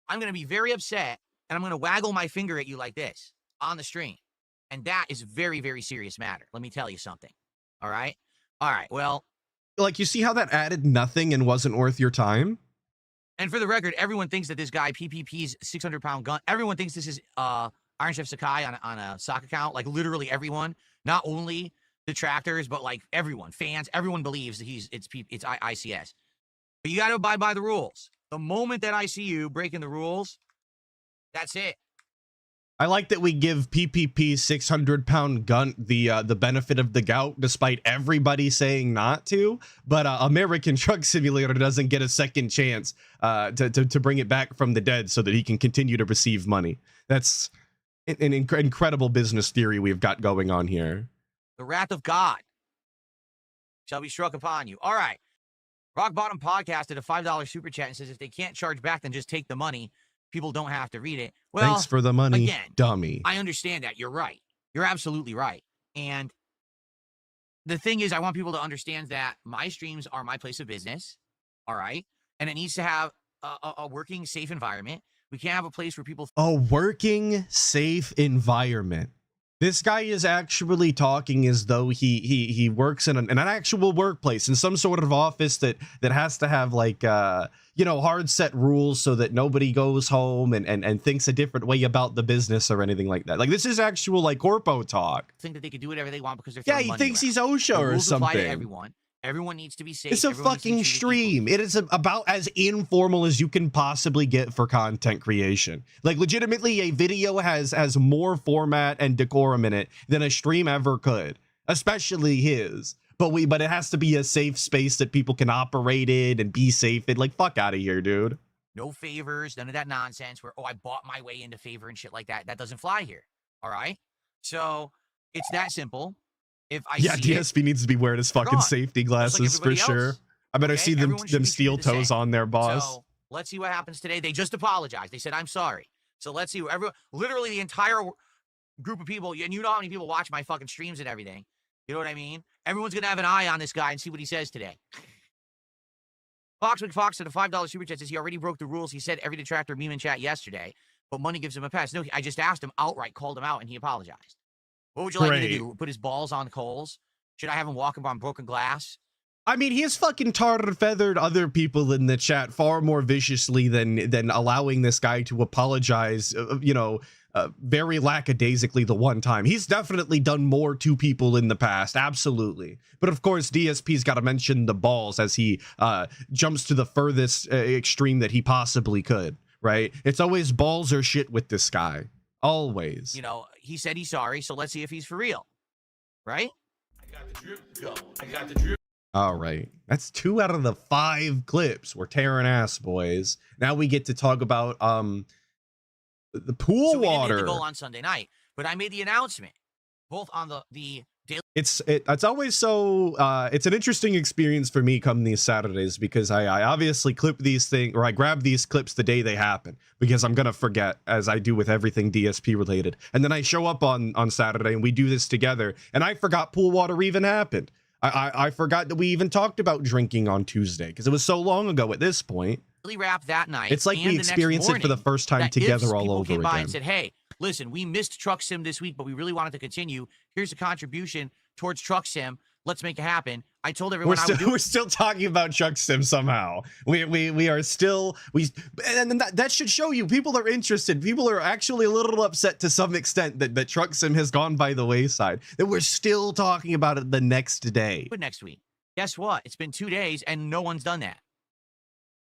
I'm going to be very upset, and I'm going to waggle my finger at you like this on the stream. And that is a very, very serious matter. Let me tell you something. All right? All right, well. Like, you see how that added nothing and wasn't worth your time? And for the record, everyone thinks that this guy, PPP's 600-pound gun, everyone thinks this is Iron Chef Sakai on a sock account. Like, literally everyone. Not only detractors, but, like, everyone. Fans. Everyone believes that it's ICS. But you got to abide by the rules. The moment that I see you breaking the rules, that's it. I like that we give PPP's 600-pound gunt the benefit of the gout, despite everybody saying not to. But American Truck Simulator doesn't get a second chance to bring it back from the dead so that he can continue to receive money. That's an incredible business theory we've got going on here. The wrath of God shall be struck upon you. All right. Rock Bottom Podcast did a $5 super chat and says if they can't charge back, then just take the money. People don't have to read it. Well, thanks for the money, again, dummy. I understand that. You're right. You're absolutely right. And the thing is, I want people to understand that my streams are my place of business. All right. And it needs to have a working, safe environment. We can't have a place where people. A working, safe environment. This guy is actually talking as though he works in an actual workplace, in some sort of office that has to have like hard set rules so that nobody goes home and thinks a different way about the business or anything like that. Like, this is actual like corpo talk. Think that they can do whatever they want because they're he thinks he's OSHA or something. Apply to everyone. Everyone needs to be safe. It's a fucking stream. It is about as informal as you can possibly get for content creation. Like, legitimately, a video has more format and decorum in it than a stream ever could, especially his. But it has to be a safe space that people can operate in and be safe in. Like, fuck out of here, dude. No favors, none of that nonsense where, I bought my way into favor and shit like that. That doesn't fly here. All right? So it's that simple. If I DSP needs to be wearing his fucking safety glasses for sure. I better see them steel toes on there, boss. So let's see what happens today. They just apologized. They said, I'm sorry. So let's see. Literally the entire group of people, and you know how many people watch my fucking streams and everything. You know what I mean? Everyone's gonna have an eye on this guy and see what he says today. Fox McFox said a $5 super chat says he already broke the rules. He said every detractor meme in chat yesterday, but money gives him a pass. No, I just asked him outright, called him out, and he apologized. What would you like me to do? Put his balls on coals? Should I have him walk on broken glass? I mean, he has fucking tarred and feathered other people in the chat far more viciously than allowing this guy to apologize, very lackadaisically the one time. He's definitely done more to people in the past, absolutely. But of course, DSP's got to mention the balls as he jumps to the furthest extreme that he possibly could, right? It's always balls or shit with this guy. Always. You know, he said he's sorry, so let's see if he's for real, right? I got the drip. Go. I got the drip. All right. That's 2 out of the 5 clips. We're tearing ass, boys. Now we get to talk about the pool so we water. didn't hit the goal on Sunday night, but I made the announcement both on the daily. It's always so it's an interesting experience for me come these Saturdays because I obviously clip these things, or I grab these clips the day they happen because I'm gonna forget, as I do with everything DSP related, and then I show up on Saturday and we do this together and I forgot pool water even happened. I forgot that we even talked about drinking on Tuesday because it was so long ago at this point. Wrap that night. It's like we experienced it for the first time together all over came by again. and said, "Hey, listen, we missed Truck Sim this week, but we really wanted to continue. Here's a contribution towards Truck Sim. Let's make it happen." I told everyone we're still talking about Truck Sim somehow. We are still and that should show you people are interested. People are actually a little upset to some extent that Truck Sim has gone by the wayside. That we're still talking about it the next day. But next week, guess what? It's been 2 days and no one's done that.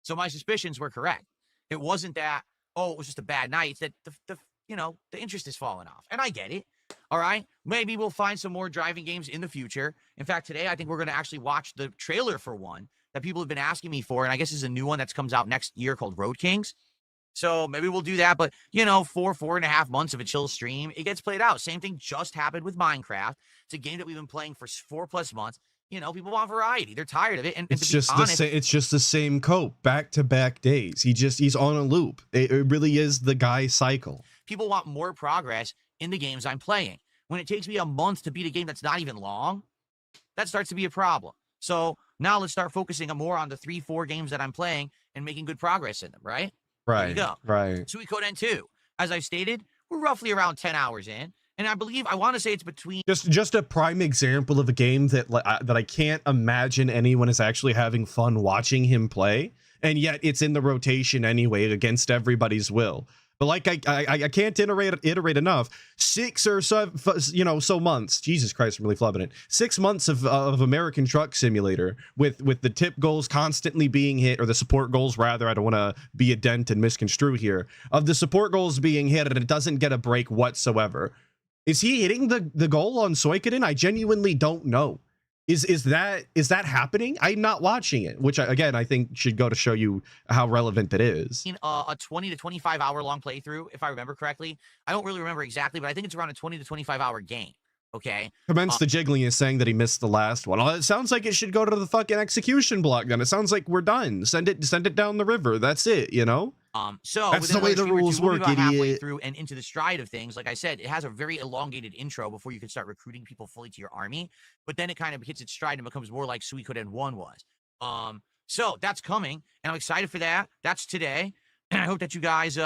So my suspicions were correct. It wasn't that, oh, it was just a bad night. It's that the interest is falling off. And I get it. All right. Maybe we'll find some more driving games in the future. In fact, today I think we're going to actually watch the trailer for one that people have been asking me for. And I guess is a new one that comes out next year called Road Kings. So maybe we'll do that. But, 4.5 months of a chill stream, it gets played out. Same thing just happened with Minecraft. It's a game that we've been playing for 4+ months. People want variety. They're tired of it. And it's to be honest, it's just the same cope back-to-back days. He's on a loop. It really is the guy cycle. People want more progress in the games I'm playing. When it takes me a month to beat a game that's not even long, that starts to be a problem. So now let's start focusing more on the 3-4 games that I'm playing and making good progress in them, right? Right. There you go. Right. Suikoden 2. As I've stated, we're roughly around 10 hours in. And I want to say it's between... Just a prime example of a game that I can't imagine anyone is actually having fun watching him play. And yet it's in the rotation anyway against everybody's will. But like I can't iterate enough. 6 or so months. Jesus Christ, I'm really flubbing it. 6 months of American Truck Simulator with the tip goals constantly being hit, or the support goals rather. I don't want to be a dent and misconstrue here. Of the support goals being hit, and it doesn't get a break whatsoever. Is he hitting the goal on Suikoden? I genuinely don't know. Is that happening? I'm not watching it, which again I think should go to show you how relevant it is. A 20 to 25 hour long playthrough, if I remember correctly. I don't really remember exactly, but I think it's around a 20 to 25 hour game. Okay. Commence the jiggling is saying that he missed the last one. Well, it sounds like it should go to the fucking execution block. Then it sounds like we're done. Send it down the river. That's it. So that's the way the rules work, idiot. Halfway through and into the stride of things, like I said, it has a very elongated intro before you can start recruiting people fully to your army. But then it kind of hits its stride and becomes more like Suikoden 1 was. So that's coming, and I'm excited for that. That's today, and I hope that you guys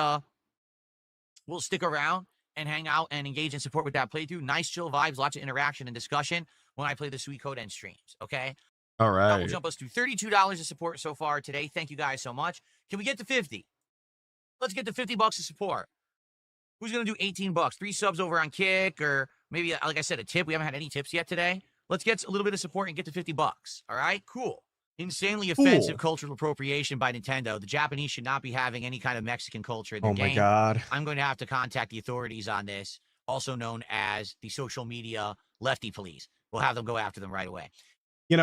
will stick around and hang out and engage and support with that playthrough. Nice chill vibes, lots of interaction and discussion when I play the Suikoden streams. Okay. All right. That will jump us to $32 of support so far today. Thank you guys so much. Can we get to 50? Let's get to $50 of support. Who's going to do 18 bucks? 3 subs over on Kick, or maybe, like I said, a tip. We haven't had any tips yet today. Let's get a little bit of support and get to 50 bucks. All right, cool. Insanely offensive cultural appropriation by Nintendo. The Japanese should not be having any kind of Mexican culture in their game. Oh my God. I'm going to have to contact the authorities on this, also known as the social media lefty police. We'll have them go after them right away.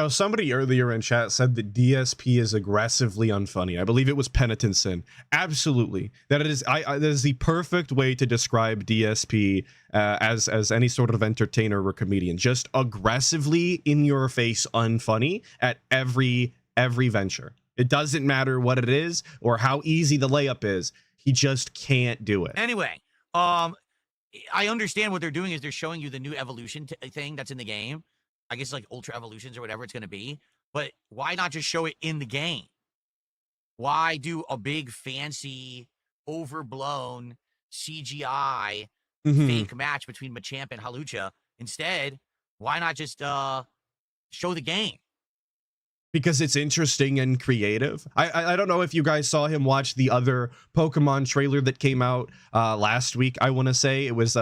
Somebody earlier in chat said that DSP is aggressively unfunny. I believe it was Penitent Sin. Absolutely. That is the perfect way to describe DSP as any sort of entertainer or comedian. Just aggressively in your face unfunny at every venture. It doesn't matter what it is or how easy the layup is. He just can't do it. Anyway, I understand what they're doing is they're showing you the new evolution thing that's in the game. I guess like ultra evolutions or whatever it's going to be. But why not just show it in the game? Why do a big fancy, overblown CGI fake match between Machamp and Halucha? Instead, why not just show the game? Because it's interesting and creative. I don't know if you guys saw him watch the other Pokemon trailer that came out last week. I want to say it was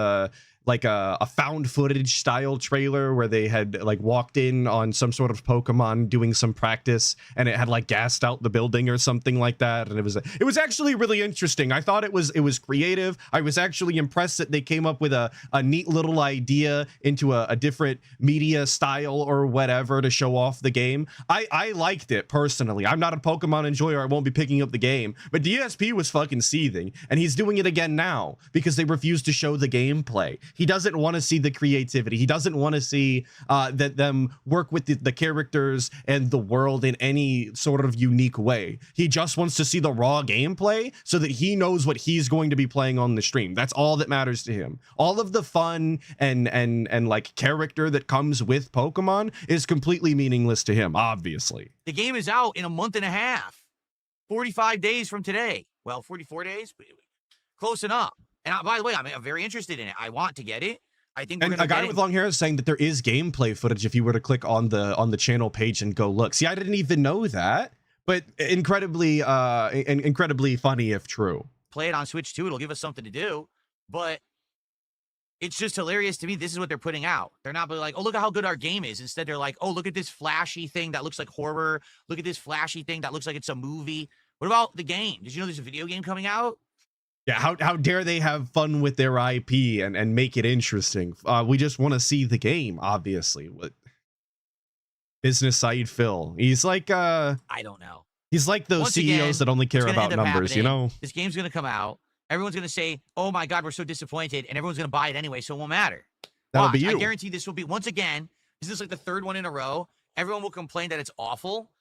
like a found footage style trailer where they had like walked in on some sort of Pokemon doing some practice, and it had like gassed out the building or something like that. And it was actually really interesting. I thought it was creative. I was actually impressed that they came up with a neat little idea into a different media style or whatever to show off the game. I liked it personally. I'm not a Pokemon enjoyer. I won't be picking up the game, but DSP was fucking seething, and he's doing it again now because they refused to show the gameplay. He doesn't want to see the creativity. He doesn't want to see that them work with the characters and the world in any sort of unique way. He just wants to see the raw gameplay so that he knows what he's going to be playing on the stream. That's all that matters to him. All of the fun and like character that comes with Pokemon is completely meaningless to him, obviously. The game is out in a month and a half, 45 days from today. Well, 44 days, close enough. And by the way, I'm very interested in it. I want to get it. I think and a guy with long hair is saying that there is gameplay footage if you were to click on the channel page and go look. See, I didn't even know that, but incredibly funny if true. Play it on Switch too. It'll give us something to do. But it's just hilarious to me. This is what they're putting out. They're not like, oh, look at how good our game is. Instead, they're like, oh, look at this flashy thing that looks like horror. Look at this flashy thing that looks like it's a movie. What about the game? Did you know there's a video game coming out? Yeah, how dare they have fun with their IP and make it interesting? We just want to see the game, obviously. What business side Phil? He's like I don't know. He's like those Once CEOs again, that only care about numbers, you know? This game's gonna come out. Everyone's gonna say, oh my god, we're so disappointed, and everyone's gonna buy it anyway, so it won't matter. That'll Watch, be you. I guarantee this will be once again, this is like the third one in a row. Everyone will complain that it's awful,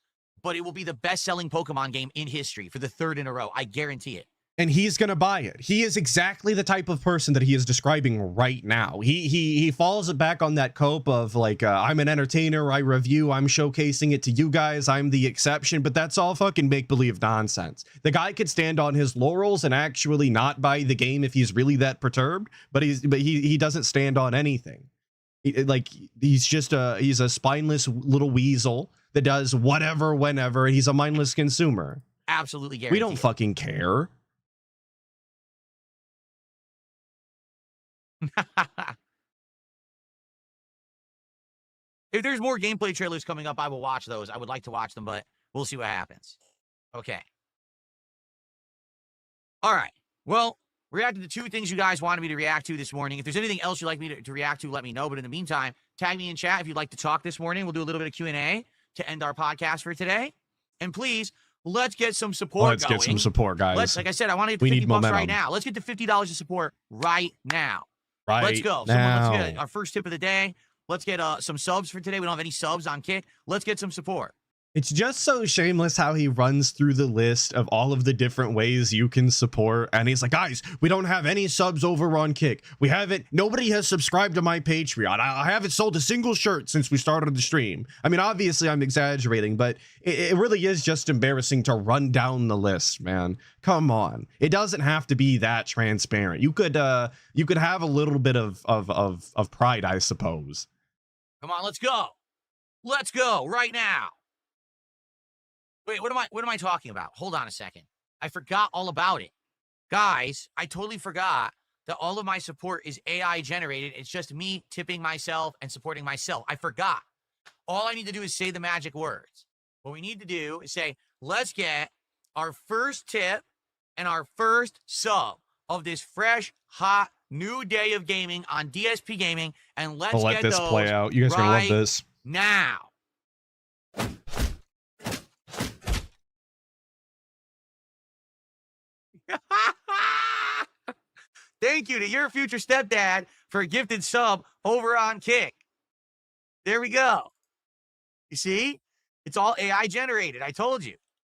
but it will be the best-selling Pokemon game in history for the third in a row. I guarantee it. And he's gonna buy it. He is exactly the type of person that he is describing right now. He falls back on that cope of like, I'm an entertainer, I review, I'm showcasing it to you guys, I'm the exception, but that's all fucking make-believe nonsense. The guy could stand on his laurels and actually not buy the game if he's really that perturbed, but he doesn't stand on anything. He's just he's a spineless little weasel that does whatever, whenever, and he's a mindless consumer. Absolutely guarantee. We don't fucking care. If there's more gameplay trailers coming up, I will watch those. I would like to watch them, but we'll see what happens. Okay. All right. Well, reacted to two things you guys wanted me to react to this morning. If there's anything else you'd like me to react to, let me know. But in the meantime, tag me in chat if you'd like to talk this morning. We'll do a little bit of Q&A to end our podcast for today. And please, let's get some support Let's going. get some support, guys. Like I said, I want to get to 50 bucks right now. Let's get to $50 of support right now. Right let's go. now. Let's get our first tip of the day. Let's get some subs for today. We don't have any subs on Kick. Let's get some support. It's just so shameless how he runs through the list of all of the different ways you can support. And he's like, guys, we don't have any subs over on Kick. We haven't, nobody has subscribed to my Patreon. I haven't sold a single shirt since we started the stream. I mean, obviously I'm exaggerating, but it really is just embarrassing to run down the list, man. Come on. It doesn't have to be that transparent. You could have a little bit of pride, I suppose. Come on, let's go. Let's go right now. Wait, what am I talking about? Hold on a second. I forgot all about it. Guys, I totally forgot that all of my support is AI generated. It's just me tipping myself and supporting myself. I forgot. All I need to do is say the magic words. What we need to do is say, let's get our first tip and our first sub of this fresh, hot, new day of gaming on DSP Gaming, and let's let get this those play out. You guys are gonna love this now. Thank you to your future stepdad for a gifted sub over on Kick. There we go. You see? It's all AI generated. I told you.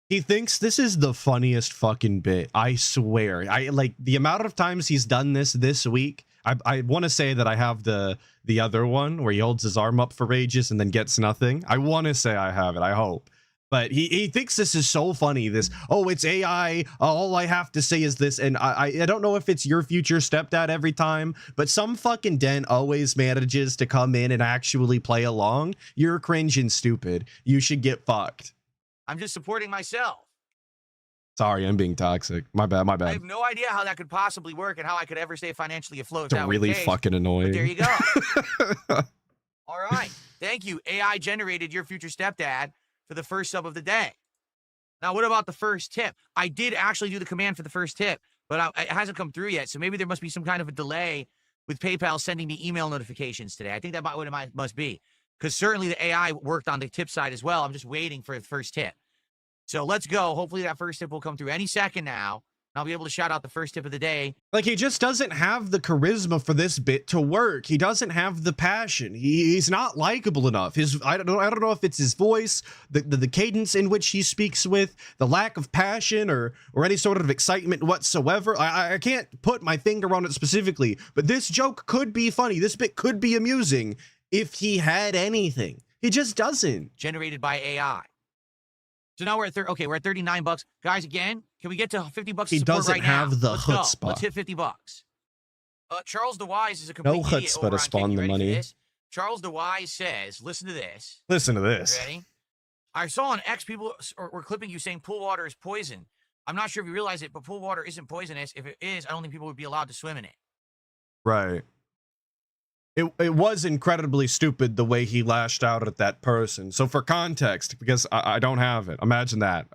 He thinks this is the funniest fucking bit. I swear. I like the amount of times he's done this week. I want to say that I have the other one where he holds his arm up for ages and then gets nothing. I want to say I have it. I hope. But he thinks this is so funny. This, oh, it's AI. All I have to say is this. And I don't know if it's your future stepdad every time, but some fucking dent always manages to come in and actually play along. You're cringe and stupid. You should get fucked. I'm just supporting myself. Sorry, I'm being toxic. My bad. My I bad. have no idea how that could possibly work and how I could ever stay financially afloat. It's really fucking annoying. But there you go. All right. Thank you. AI generated your future stepdad for the first sub of the day. Now, what about the first tip? I did actually do the command for the first tip, but it hasn't come through yet. So maybe there must be some kind of a delay with PayPal sending me email notifications today. I think that what it must be, because certainly the AI worked on the tip side as well. I'm just waiting for the first tip. So let's go. Hopefully that first tip will come through any second now. I'll be able to shout out the first tip of the day. Like, he just doesn't have the charisma for this bit to work. He doesn't have the passion. He's not likable enough. I don't know if it's his voice, the cadence in which he speaks with, the lack of passion or any sort of excitement whatsoever. I can't put my finger on it specifically, but this joke could be funny. This bit could be amusing if he had anything. He just doesn't. Generated by AI. So now we're at we're at $39, guys. Again, can we get to $50 He support doesn't right have now? the Let's chutzpah. go. Let's hit $50. Charles DeWise is a complete No idiot chutzpah over to on spawn Kick. the You ready for money. this? Charles DeWise says, "Listen to this. Listen to this. Ready? I saw on X people were clipping you saying pool water is poison. I'm not sure if you realize it, but pool water isn't poisonous. If it is, I don't think people would be allowed to swim in it." Right. It was incredibly stupid the way he lashed out at that person. So for context, because I don't have it, imagine that,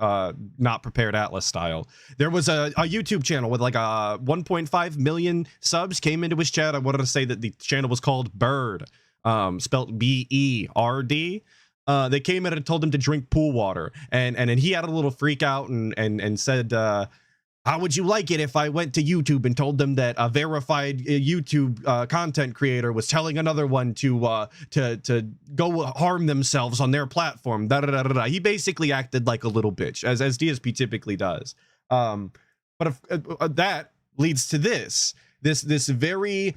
not prepared Atlas style. There was a YouTube channel with like a 1.5 million subs came into his chat. I wanted to say that the channel was called Bird, spelled B-E-R-D. They came in and told him to drink pool water, and he had a little freak out and said, how would you like it if I went to YouTube and told them that a verified YouTube content creator was telling another one to go harm themselves on their platform? Da, da, da, da, da. He basically acted like a little bitch, as DSP typically does. But if, that leads to this very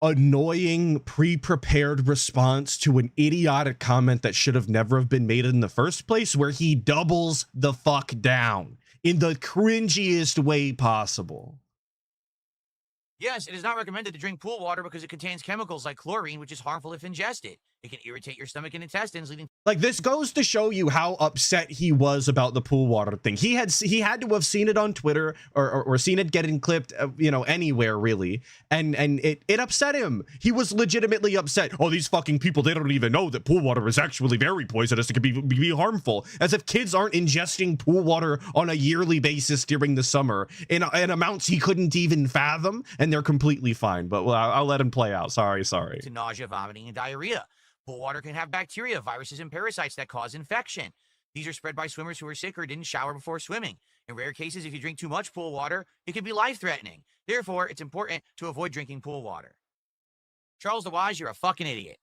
annoying pre-prepared response to an idiotic comment that should have never have been made in the first place, where he doubles the fuck down in the cringiest way possible. Yes, it is not recommended to drink pool water because it contains chemicals like chlorine, which is harmful if ingested. It can irritate your stomach and intestines, leading... Like, this goes to show you how upset he was about the pool water thing. He had to have seen it on Twitter or seen it getting clipped, anywhere really. And it upset him. He was legitimately upset. Oh, these fucking people, they don't even know that pool water is actually very poisonous. It could be harmful. As if kids aren't ingesting pool water on a yearly basis during the summer in amounts he couldn't even fathom, and they're completely fine. But I'll let him play out. Sorry. to nausea, vomiting, and diarrhea. Pool water can have bacteria, viruses, and parasites that cause infection. These are spread by swimmers who are sick or didn't shower before swimming. In rare cases, if you drink too much pool water, it can be life-threatening. Therefore, it's important to avoid drinking pool water. Charles DeWise, you're a fucking idiot.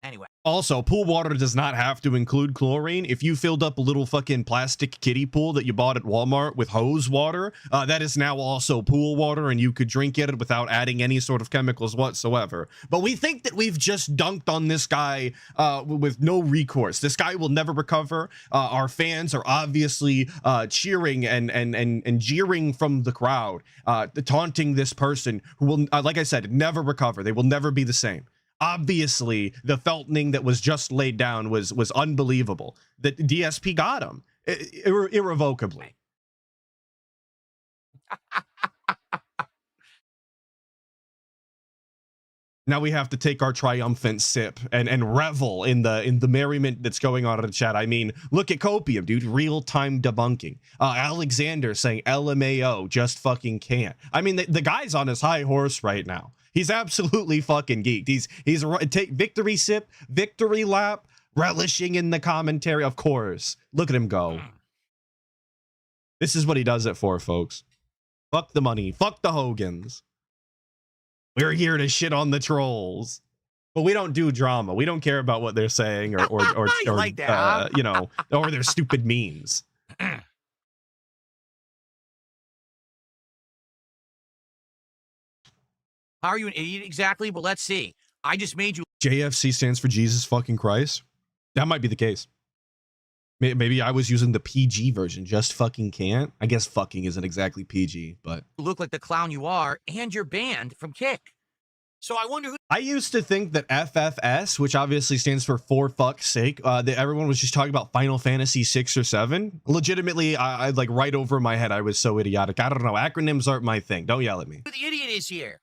Anyway. Also, pool water does not have to include chlorine. If you filled up a little fucking plastic kiddie pool that you bought at Walmart with hose water, that is now also pool water, and you could drink it without adding any sort of chemicals whatsoever. But we think that we've just dunked on this guy with no recourse. This guy will never recover. Our fans are obviously cheering and jeering from the crowd, taunting this person who will, like I said, never recover. They will never be the same. Obviously, the feltoning that was just laid down was unbelievable. That DSP got him irrevocably. Now we have to take our triumphant sip and revel in the merriment that's going on in the chat. I mean, look at Copium, dude. Real-time debunking. Alexander saying LMAO just fucking can't. I mean, the guy's on his high horse right now. He's absolutely fucking geeked. He's take victory sip, victory lap, relishing in the commentary. Of course. Look at him go. This is what he does it for, folks. Fuck the money. Fuck the Hogans. We're here to shit on the trolls. But we don't do drama. We don't care about what they're saying or like that, or their stupid memes. How are you an idiot exactly? Well, let's see. I just made you. JFC stands for Jesus fucking Christ. That might be the case. Maybe I was using the PG version. Just fucking can't. I guess fucking isn't exactly PG, but Look like the clown you are, and you're banned from Kick. So I wonder who. I used to think that FFS, which obviously stands for fuck's sake, that everyone was just talking about Final Fantasy 6 or 7. Legitimately, I like right over my head. I was so idiotic. I don't know. Acronyms aren't my thing. Don't yell at me. Who the idiot is here?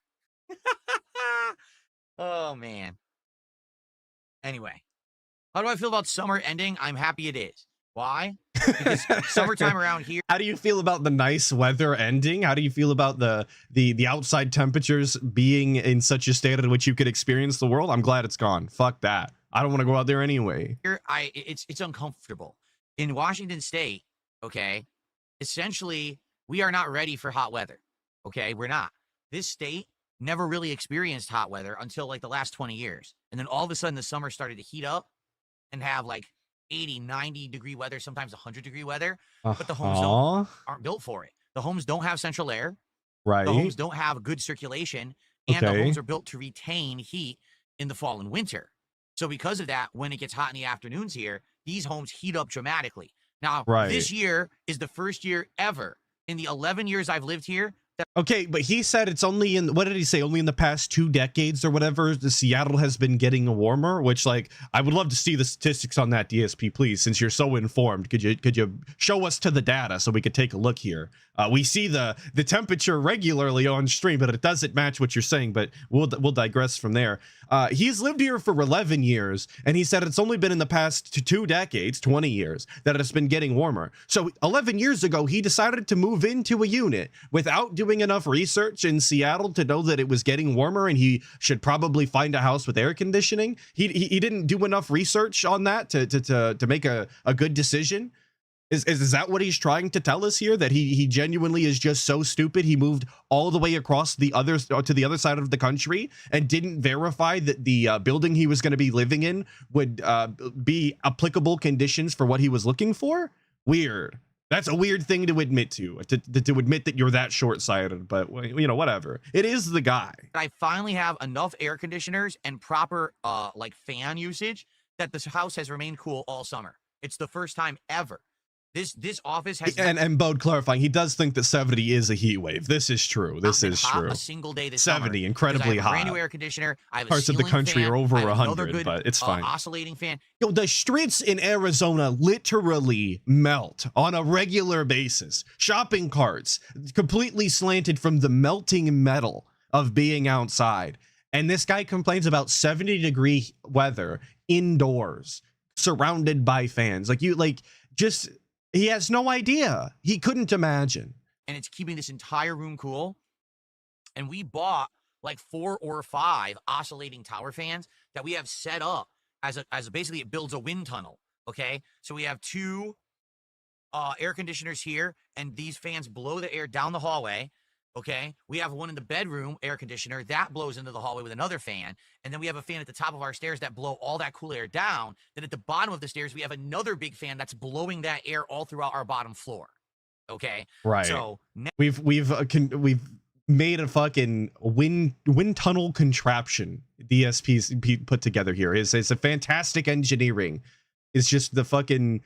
Oh man. Anyway, how do I feel about summer ending? I'm happy it is. Why? Because summertime around here. How do you feel about the nice weather ending? How do you feel about the outside temperatures being in such a state in which you could experience the world? I'm glad it's gone. Fuck that. I don't want to go out there anyway. Here, it's uncomfortable. In Washington State, okay, essentially, we are not ready for hot weather. Okay, we're not. This state never really experienced hot weather until like the last 20 years. And then all of a sudden the summer started to heat up and have like 80, 90 degree weather, sometimes 100 degree weather, but the homes aren't built for it. The homes don't have central air. Right. The homes don't have good circulation, and the homes are built to retain heat in the fall and winter. So because of that, when it gets hot in the afternoons here, these homes heat up dramatically. Now, this year is the first year ever in the 11 years I've lived here. Okay, but he said it's only in, what did he say? Only in the past 2 decades or whatever, the Seattle has been getting warmer, which, like, I would love to see the statistics on that, DSP, please, since you're so informed. Could you show us to the data so we could take a look here? We see the temperature regularly on stream, but it doesn't match what you're saying, but we'll digress from there. He's lived here for 11 years, and he said it's only been in the past 2 decades, 20 years, that it's been getting warmer. So 11 years ago, he decided to move into a unit without doing enough research in Seattle to know that it was getting warmer and he should probably find a house with air conditioning. He didn't do enough research on that to make a good decision. Is that what he's trying to tell us here? That he genuinely is just so stupid he moved all the way across the other side of the country and didn't verify that the building he was going to be living in would be applicable conditions for what he was looking for? Weird. That's a weird thing to admit to admit that you're that short-sighted, but you know, whatever. It is the guy. I finally have enough air conditioners and proper like fan usage that this house has remained cool all summer. It's the first time ever. This office has and Bode clarifying, he does think that 70 is a heat wave. This is true. This is true. A single day this 70, summer, incredibly hot. Brand new air conditioner. I have Parts a of the country fan, are over I have 100, good, but it's fine. Oscillating fan. Yo, the streets in Arizona literally melt on a regular basis. Shopping carts completely slanted from the melting metal of being outside. And this guy complains about 70-degree weather indoors, surrounded by fans. He has no idea. He couldn't imagine. And it's keeping this entire room cool. And we bought like 4 or 5 oscillating tower fans that we have set up as basically it builds a wind tunnel. Okay. So we have 2 air conditioners here, and these fans blow the air down the hallway. Okay. We have one in the bedroom air conditioner that blows into the hallway with another fan. And then we have a fan at the top of our stairs that blow all that cool air down. Then at the bottom of the stairs, we have another big fan that's blowing that air all throughout our bottom floor. Okay. Right. So we've made a fucking wind tunnel contraption DSP's put together here. It's a fantastic engineering. It's just the fucking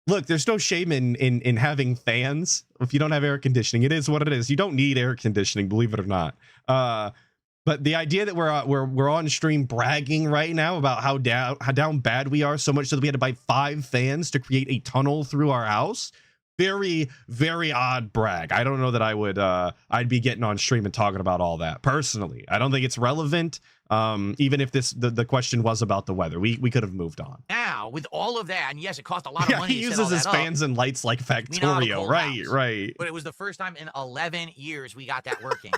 look, there's no shame in having fans if you don't have air conditioning. It is what it is. You don't need air conditioning, believe it or not. But the idea that we're on stream bragging right now about how down bad we are, so much so that we had to buy 5 fans to create a tunnel through our house. Very, very odd brag. I don't know that I would I'd be getting on stream and talking about all that personally. I don't think it's relevant. Even if the question was about the weather, we could have moved on. Now with all of that, and yes, it cost a lot of money. He uses his fans and lights like Factorio, right. But it was the first time in 11 years we got that working.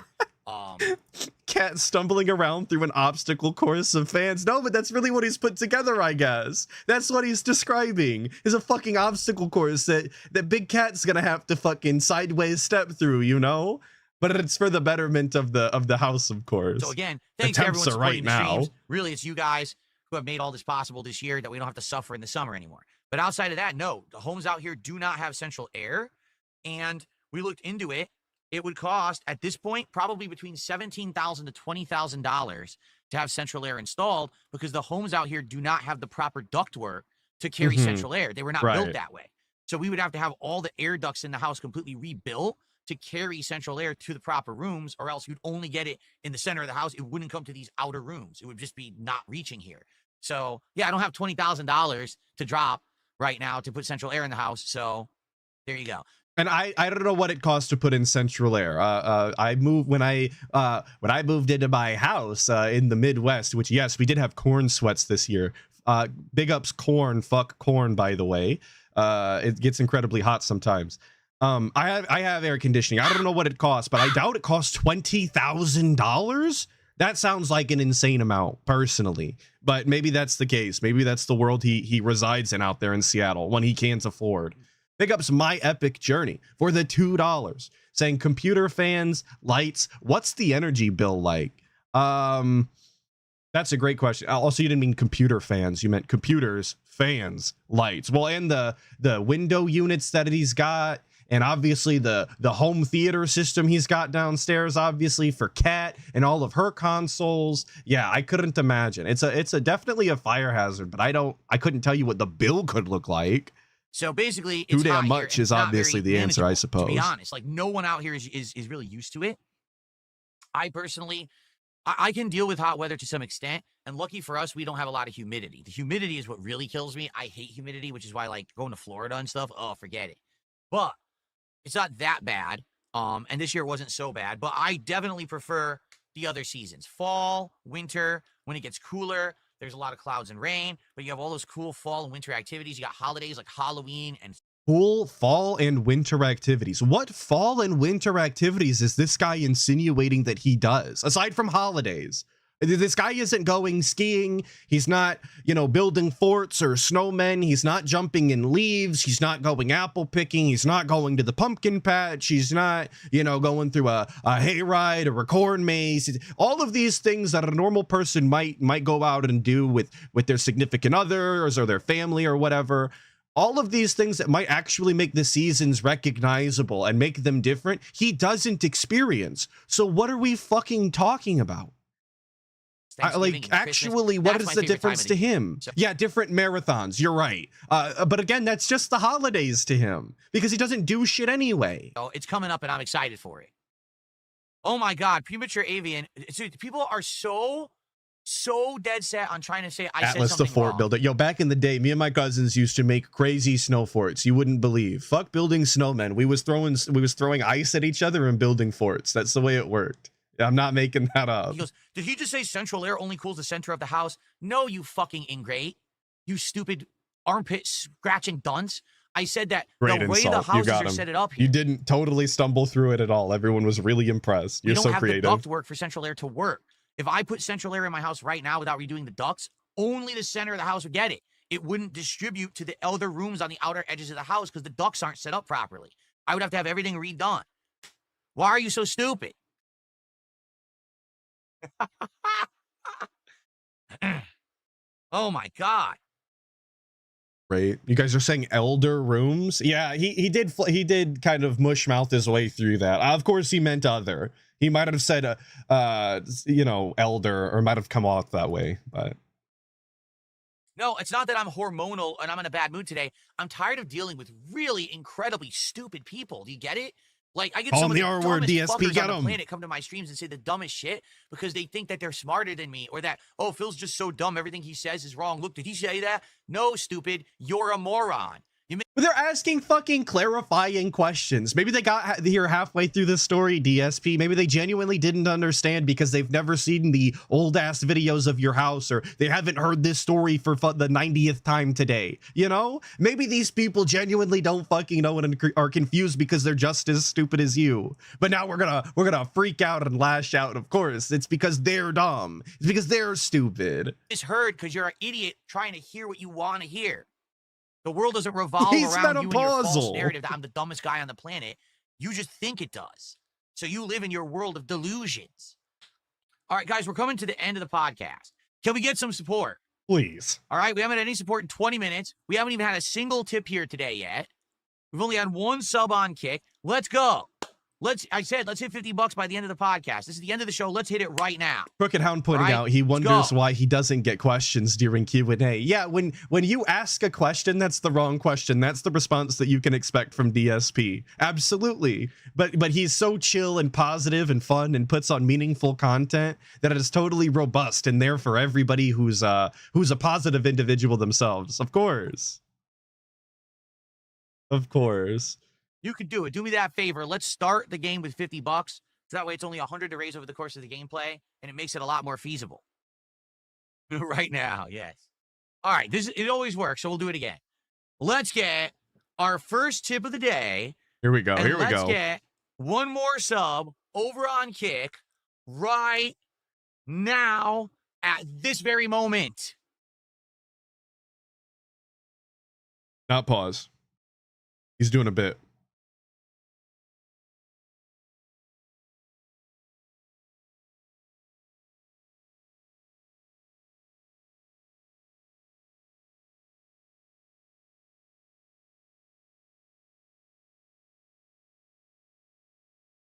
Cat stumbling around through an obstacle course of fans. No, but that's really what he's put together, I guess. That's what he's describing, is a fucking obstacle course that Big Cat's gonna have to fucking sideways step through, you know? But it's for the betterment of the house, of course. So again, thanks to everyone supporting the streams. Really, it's you guys who have made all this possible this year that we don't have to suffer in the summer anymore. But outside of that, no, the homes out here do not have central air. And we looked into it. it would cost at this point probably between $17,000 to $20,000 to have central air installed, because the homes out here do not have the proper ductwork to carry central air. They were not built that way. So we would have to have all the air ducts in the house completely rebuilt to carry central air to the proper rooms, or else you'd only get it in the center of the house. It wouldn't come to these outer rooms. It would just be not reaching here. So yeah, I don't have $20,000 to drop right now to put central air in the house. So there you go. And I don't know what it costs to put in central air. I moved when I moved into my house in the Midwest, which, yes, we did have corn sweats this year. Big ups corn, fuck corn, by the way. It gets incredibly hot sometimes. I have air conditioning. I don't know what it costs, but I doubt it costs $20,000. That sounds like an insane amount, personally. But maybe that's the case. Maybe that's the world he resides in out there in Seattle, one he can't afford. Big ups My Epic Journey for the $2, saying computer fans, lights, what's the energy bill like? That's a great question. Also, you didn't mean computer fans, you meant computers, fans, lights. Well, and the window units that he's got, and obviously the home theater system he's got downstairs, obviously for Kat and all of her consoles. Yeah, I couldn't imagine. It's a definitely a fire hazard, but I couldn't tell you what the bill could look like. So basically, it's too damn much is obviously the answer, I suppose. To be honest, like no one out here is really used to it. I personally, I can deal with hot weather to some extent, and lucky for us, we don't have a lot of humidity. The humidity is what really kills me. I hate humidity, which is why like going to Florida and stuff. Oh, forget it. But it's not that bad. And this year wasn't so bad. But I definitely prefer the other seasons: fall, winter, when it gets cooler. There's a lot of clouds and rain, but you have all those cool fall and winter activities. You got holidays like Halloween and cool fall and winter activities. What fall and winter activities is this guy insinuating that he does, aside from holidays? This guy isn't going skiing. He's not, building forts or snowmen. He's not jumping in leaves. He's not going apple picking. He's not going to the pumpkin patch. He's not, going through a hayride or a corn maze. All of these things that a normal person might go out and do with their significant others or their family or whatever. All of these things that might actually make the seasons recognizable and make them different, he doesn't experience. So what are we fucking talking about? Actually, what is the difference to him? So, yeah, different marathons. You're right. But again, that's just the holidays to him because he doesn't do shit anyway. Oh, it's coming up and I'm excited for it. Oh my God, premature avian. So people are so dead set on trying to say I Atlas said something the fort wrong. Builder. Yo, back in the day, me and my cousins used to make crazy snow forts. You wouldn't believe. Fuck building snowmen. We was throwing ice at each other and building forts. That's the way it worked. I'm not making that up. He goes, did he just say central air only cools the center of the house? No, you fucking ingrate. You stupid armpit scratching dunce. I said that Great the way insult. the houses are him. set it up here. You didn't totally stumble through it at all. Everyone was really impressed. You're so creative. We don't have the duct work for central air to work. If I put central air in my house right now without redoing the ducts, only the center of the house would get it. It wouldn't distribute to the other rooms on the outer edges of the house because the ducts aren't set up properly. I would have to have everything redone. Why are you so stupid? Oh my God. Right. You guys are saying elder rooms? Yeah, he did kind of mush mouth his way through that. Of course he meant other. He might have said elder, or might have come off that way, but no, it's not that I'm hormonal and I'm in a bad mood today. I'm tired of dealing with really incredibly stupid people. Do you get it? Like, I get some of the dumbest fuckers on the planet come to my streams and say the dumbest shit because they think that they're smarter than me, or that, oh, Phil's just so dumb, everything he says is wrong. Look, did he say that? No, stupid, you're a moron. They're asking fucking clarifying questions. Maybe they got here halfway through the story, DSP. Maybe they genuinely didn't understand because they've never seen the old ass videos of your house, or they haven't heard this story for the 90th time today. Maybe these people genuinely don't fucking know and are confused because they're just as stupid as you. But now we're gonna freak out and lash out. Of course, it's because they're dumb. It's because they're stupid. It's heard because you're an idiot trying to hear what you want to hear. The world doesn't revolve around you and your false narrative that I'm the dumbest guy on the planet. You just think it does. So you live in your world of delusions. All right, guys, we're coming to the end of the podcast. Can we get some support? Please. All right, we haven't had any support in 20 minutes. We haven't even had a single tip here today yet. We've only had one sub on Kick. Let's go. I said, let's hit 50 bucks by the end of the podcast. This is the end of the show. Let's hit it right now. Crooked Hound pointing Right, out he let's wonders go. why he doesn't get questions during Q&A. Yeah, when you ask a question, that's the wrong question. That's the response that you can expect from DSP. Absolutely. But he's so chill and positive and fun and puts on meaningful content that it is totally robust and there for everybody who's a positive individual themselves. Of course. Of course. You can do it. Do me that favor. Let's start the game with 50 bucks. So that way it's only 100 to raise over the course of the gameplay, and it makes it a lot more feasible. Right now, yes. All right, it always works, so we'll do it again. Let's get our first tip of the day. Here we go. And Here we let's go. get one more sub over on Kick right now at this very moment. Not pause. He's doing a bit.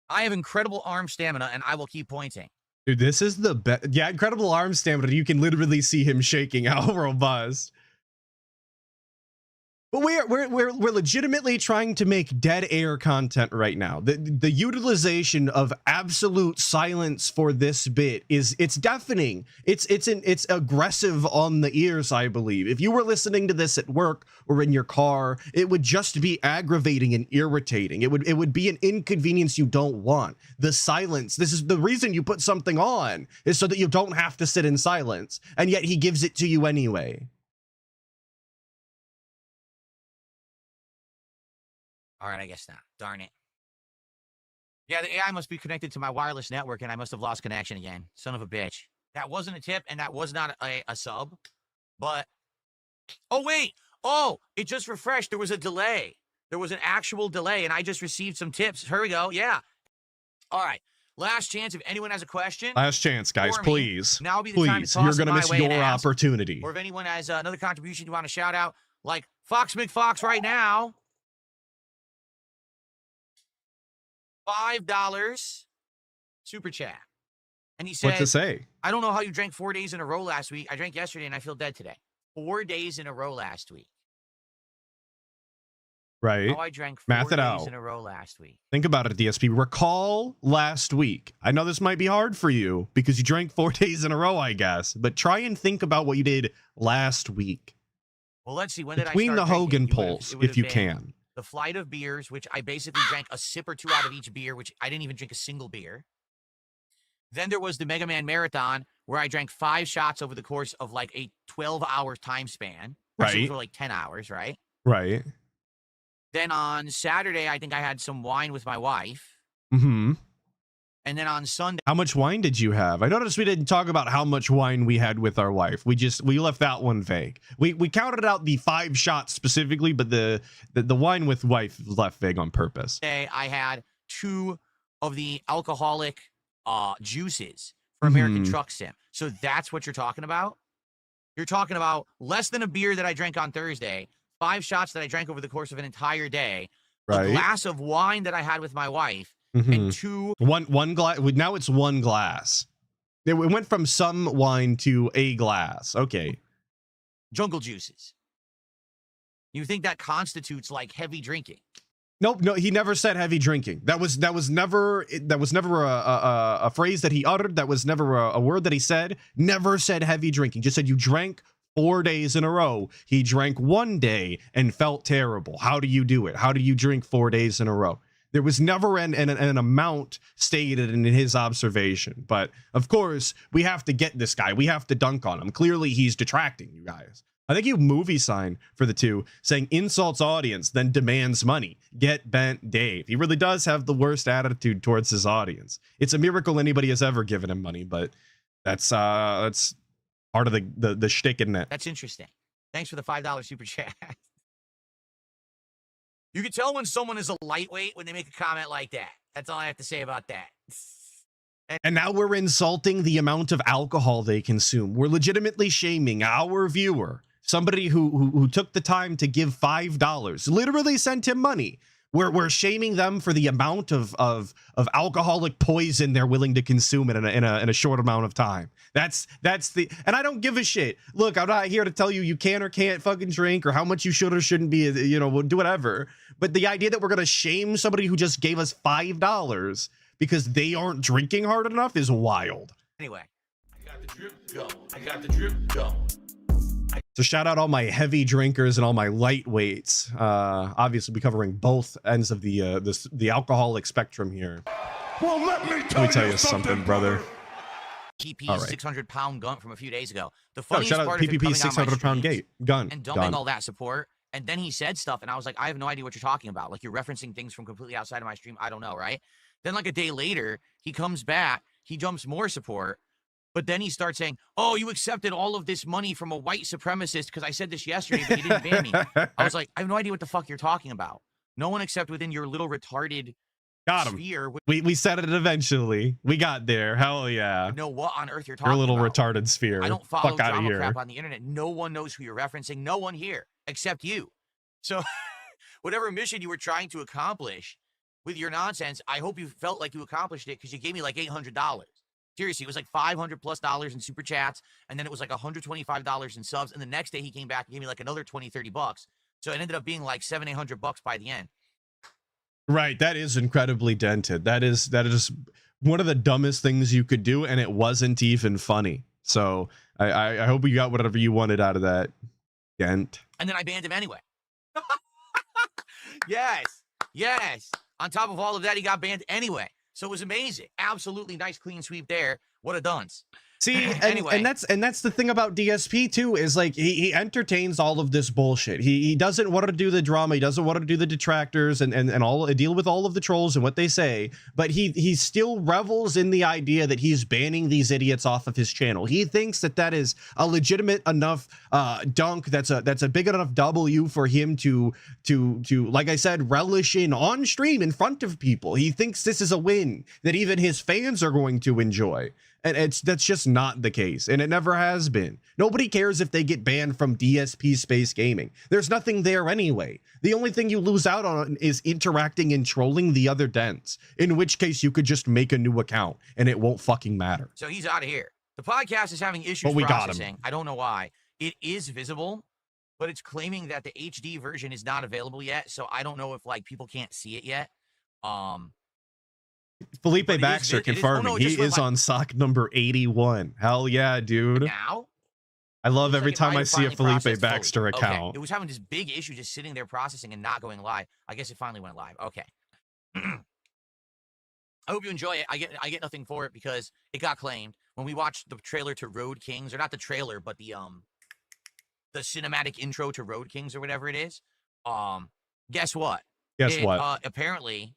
I have incredible arm stamina, and I will keep pointing. Dude, this is the best. Yeah, incredible arm stamina. You can literally see him shaking. How robust. But we're legitimately trying to make dead air content right now. The utilization of absolute silence for this bit it's deafening. It's aggressive on the ears, I believe. If you were listening to this at work or in your car, it would just be aggravating and irritating. It would be an inconvenience you don't want. The silence. This is the reason you put something on, is so that you don't have to sit in silence. And yet he gives it to you anyway. All right, I guess not. Darn it. Yeah, the AI must be connected to my wireless network, and I must have lost connection again. Son of a bitch. That wasn't a tip, and that was not a sub. But, oh, wait. Oh, it just refreshed. There was a delay. There was an actual delay, and I just received some tips. Here we go. Yeah. All right. Last chance. If anyone has a question. Last chance, guys, for me, please. now would be the time to Please, toss you're it going to my miss way and your ask. opportunity. Or if anyone has another contribution you want to shout out, like Fox McFox right now. $5 super chat. And he said, What to say? I don't know how you drank 4 days in a row last week. I drank yesterday and I feel dead today. 4 days in a row last week. Right. Oh, I drank 4 Math it days out. in a row last week. Think about it, DSP. Recall last week. I know this might be hard for you because you drank 4 days in a row, I guess. But try and think about what you did last week. Well, let's see. When did Between I the start Hogan drinking? polls, It would if you have been can. The flight of beers, which I basically drank a sip or two out of each beer, which I didn't even drink a single beer. Then there was the Mega Man Marathon, where I drank 5 shots over the course of like a 12-hour time span. Actually, it was like 10 hours, right? Right. Then on Saturday, I think I had some wine with my wife. Mm-hmm. And then on Sunday, How much wine did you have? I noticed we didn't talk about how much wine we had with our wife. We left that one vague. We counted out the 5 shots specifically, but the wine with wife was left vague on purpose. I had 2 of the alcoholic juices for American Truck Sim. So that's what you're talking about? You're talking about less than a beer that I drank on Thursday, 5 shots that I drank over the course of an entire day, Right. a glass of wine that I had with my wife, Mhm. and 2 One glass. Now it's 1 glass. It went from some wine to a glass. Okay. jungle juices. You think that constitutes like heavy drinking? Nope. No, he never said heavy drinking. That was never a phrase that he uttered. That was never a word that he said. Never said heavy drinking. Just said you drank 4 days in a row. He drank 1 day and felt terrible. How do you do it? How do you drink 4 days in a row? There was never an amount stated in his observation. But of course, we have to get this guy. We have to dunk on him. Clearly, he's detracting, you guys. I think you movie sign for the 2 saying insults audience, then demands money. Get bent Dave. He really does have the worst attitude towards his audience. It's a miracle anybody has ever given him money, but that's part of the shtick in it. That's interesting. Thanks for the $5 super chat. You can tell when someone is a lightweight when they make a comment like that. That's all I have to say about that. And now we're insulting the amount of alcohol they consume. We're legitimately shaming our viewer, somebody who took the time to give $5, literally sent him money, We're shaming them for the amount of alcoholic poison they're willing to consume in a short amount of time. That's the, and I don't give a shit. Look, I'm not here to tell you can or can't fucking drink or how much you should or shouldn't be, you know, we'll do whatever. But the idea that we're gonna shame somebody who just gave us $5 because they aren't drinking hard enough is wild. Anyway, I got the drip, go. I got the drip, go. So shout out all my heavy drinkers and all my lightweights. Obviously, be covering both ends of the alcoholic spectrum here. Well, let me tell you something, brother. PP's All right. 600-pound gun from a few days ago. The Oh, funniest shout out part of it PPP coming on my 600-pound streams gun. and dumping all that support. And then he said stuff, and I was like, I have no idea what you're talking about. Like, you're referencing things from completely outside of my stream. I don't know, right? Then, like, a day later, he comes back. He dumps more support. But then he starts saying, oh, you accepted all of this money from a white supremacist because I said this yesterday, but you didn't ban me. I was like, I have no idea what the fuck you're talking about. No one except within your little retarded Got him. sphere would We said it eventually. We got there. Hell yeah. know what on earth you're talking Your little about. retarded sphere. I don't follow Fuck out of drama here. crap on the internet. No one knows who you're referencing. No one here except you. So whatever mission you were trying to accomplish with your nonsense, I hope you felt like you accomplished it because you gave me like $800. Seriously, it was like $500+ in super chats, and then it was like $125 in subs, and the next day he came back and gave me like another $20-$30. So it ended up being like $700-$800 by the end. Right. That is incredibly dented. That is one of the dumbest things you could do, and it wasn't even funny. So I hope you got whatever you wanted out of that dent. And then I banned him anyway. Yes. On top of all of that, he got banned anyway. So it was amazing. Absolutely nice clean sweep there. What a dunce. See, Anyway. and that's the thing about DSP too, is like he entertains all of this bullshit. He doesn't want to do the drama, he doesn't want to do the detractors and all deal with all of the trolls and what they say, but he still revels in the idea that he's banning these idiots off of his channel. He thinks that is a legitimate enough dunk, that's a big enough W for him to like I said, relish in on stream in front of people. He thinks this is a win that even his fans are going to enjoy. And that's just not the case, and it never has been. Nobody cares if they get banned from DSP Space Gaming. There's nothing there anyway. The only thing you lose out on is interacting and trolling the other dents, in which case you could just make a new account and it won't fucking matter. So he's out of here. The podcast is having issues But we got him. processing. I don't know why. It is visible, but it's claiming that the HD version is not available yet. So I don't know if like people can't see it yet. Felipe But it is Baxter vi- it is- oh, confirming no, it just he went is live. on sock number 81. Hell yeah, dude. Now, I love looks every like it time might I have see a finally Felipe processed fully. Baxter Okay, account. it was having this big issue just sitting there processing and not going live. I guess it finally went live. Okay. I hope you enjoy it. I get nothing for it because it got claimed when we watched the trailer to Road Kings, or not the trailer, but the cinematic intro to Road Kings or whatever it is. Guess what? Guess It, what? Apparently